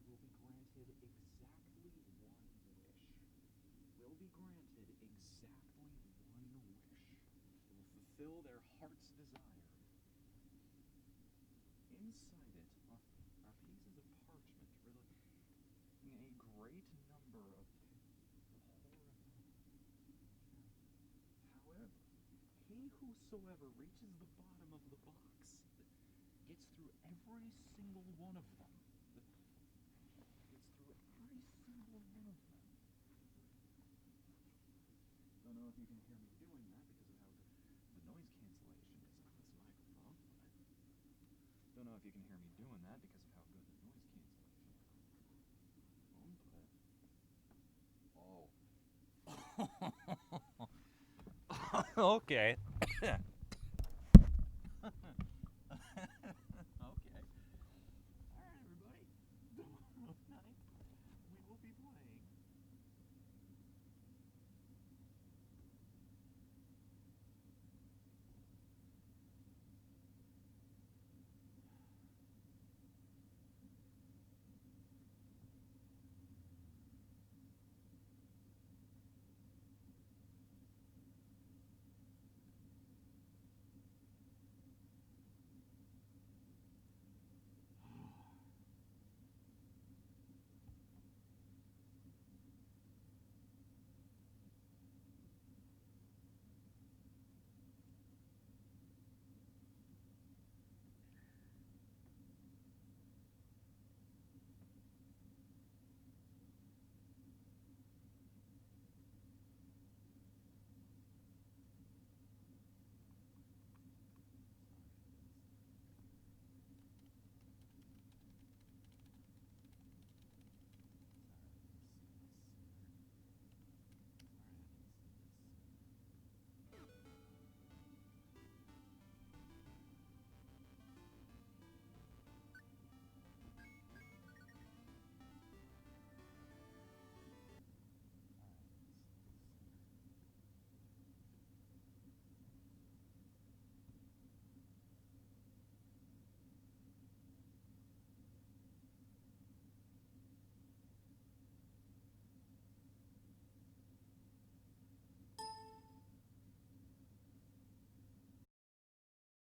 will be granted exactly one wish. Will be granted exactly one wish. It will fulfill their heart's desire. Inside it are pieces of parchment relating a great number of However, he whosoever reaches the bottom of the box gets through every single one of them. Gets through every single one of them. Don't know if you can hear me doing that because of how the noise cancellation is on this microphone. Don't know if you can hear me doing that because of how good the noise cancellation is on this microphone, but... Oh. Okay.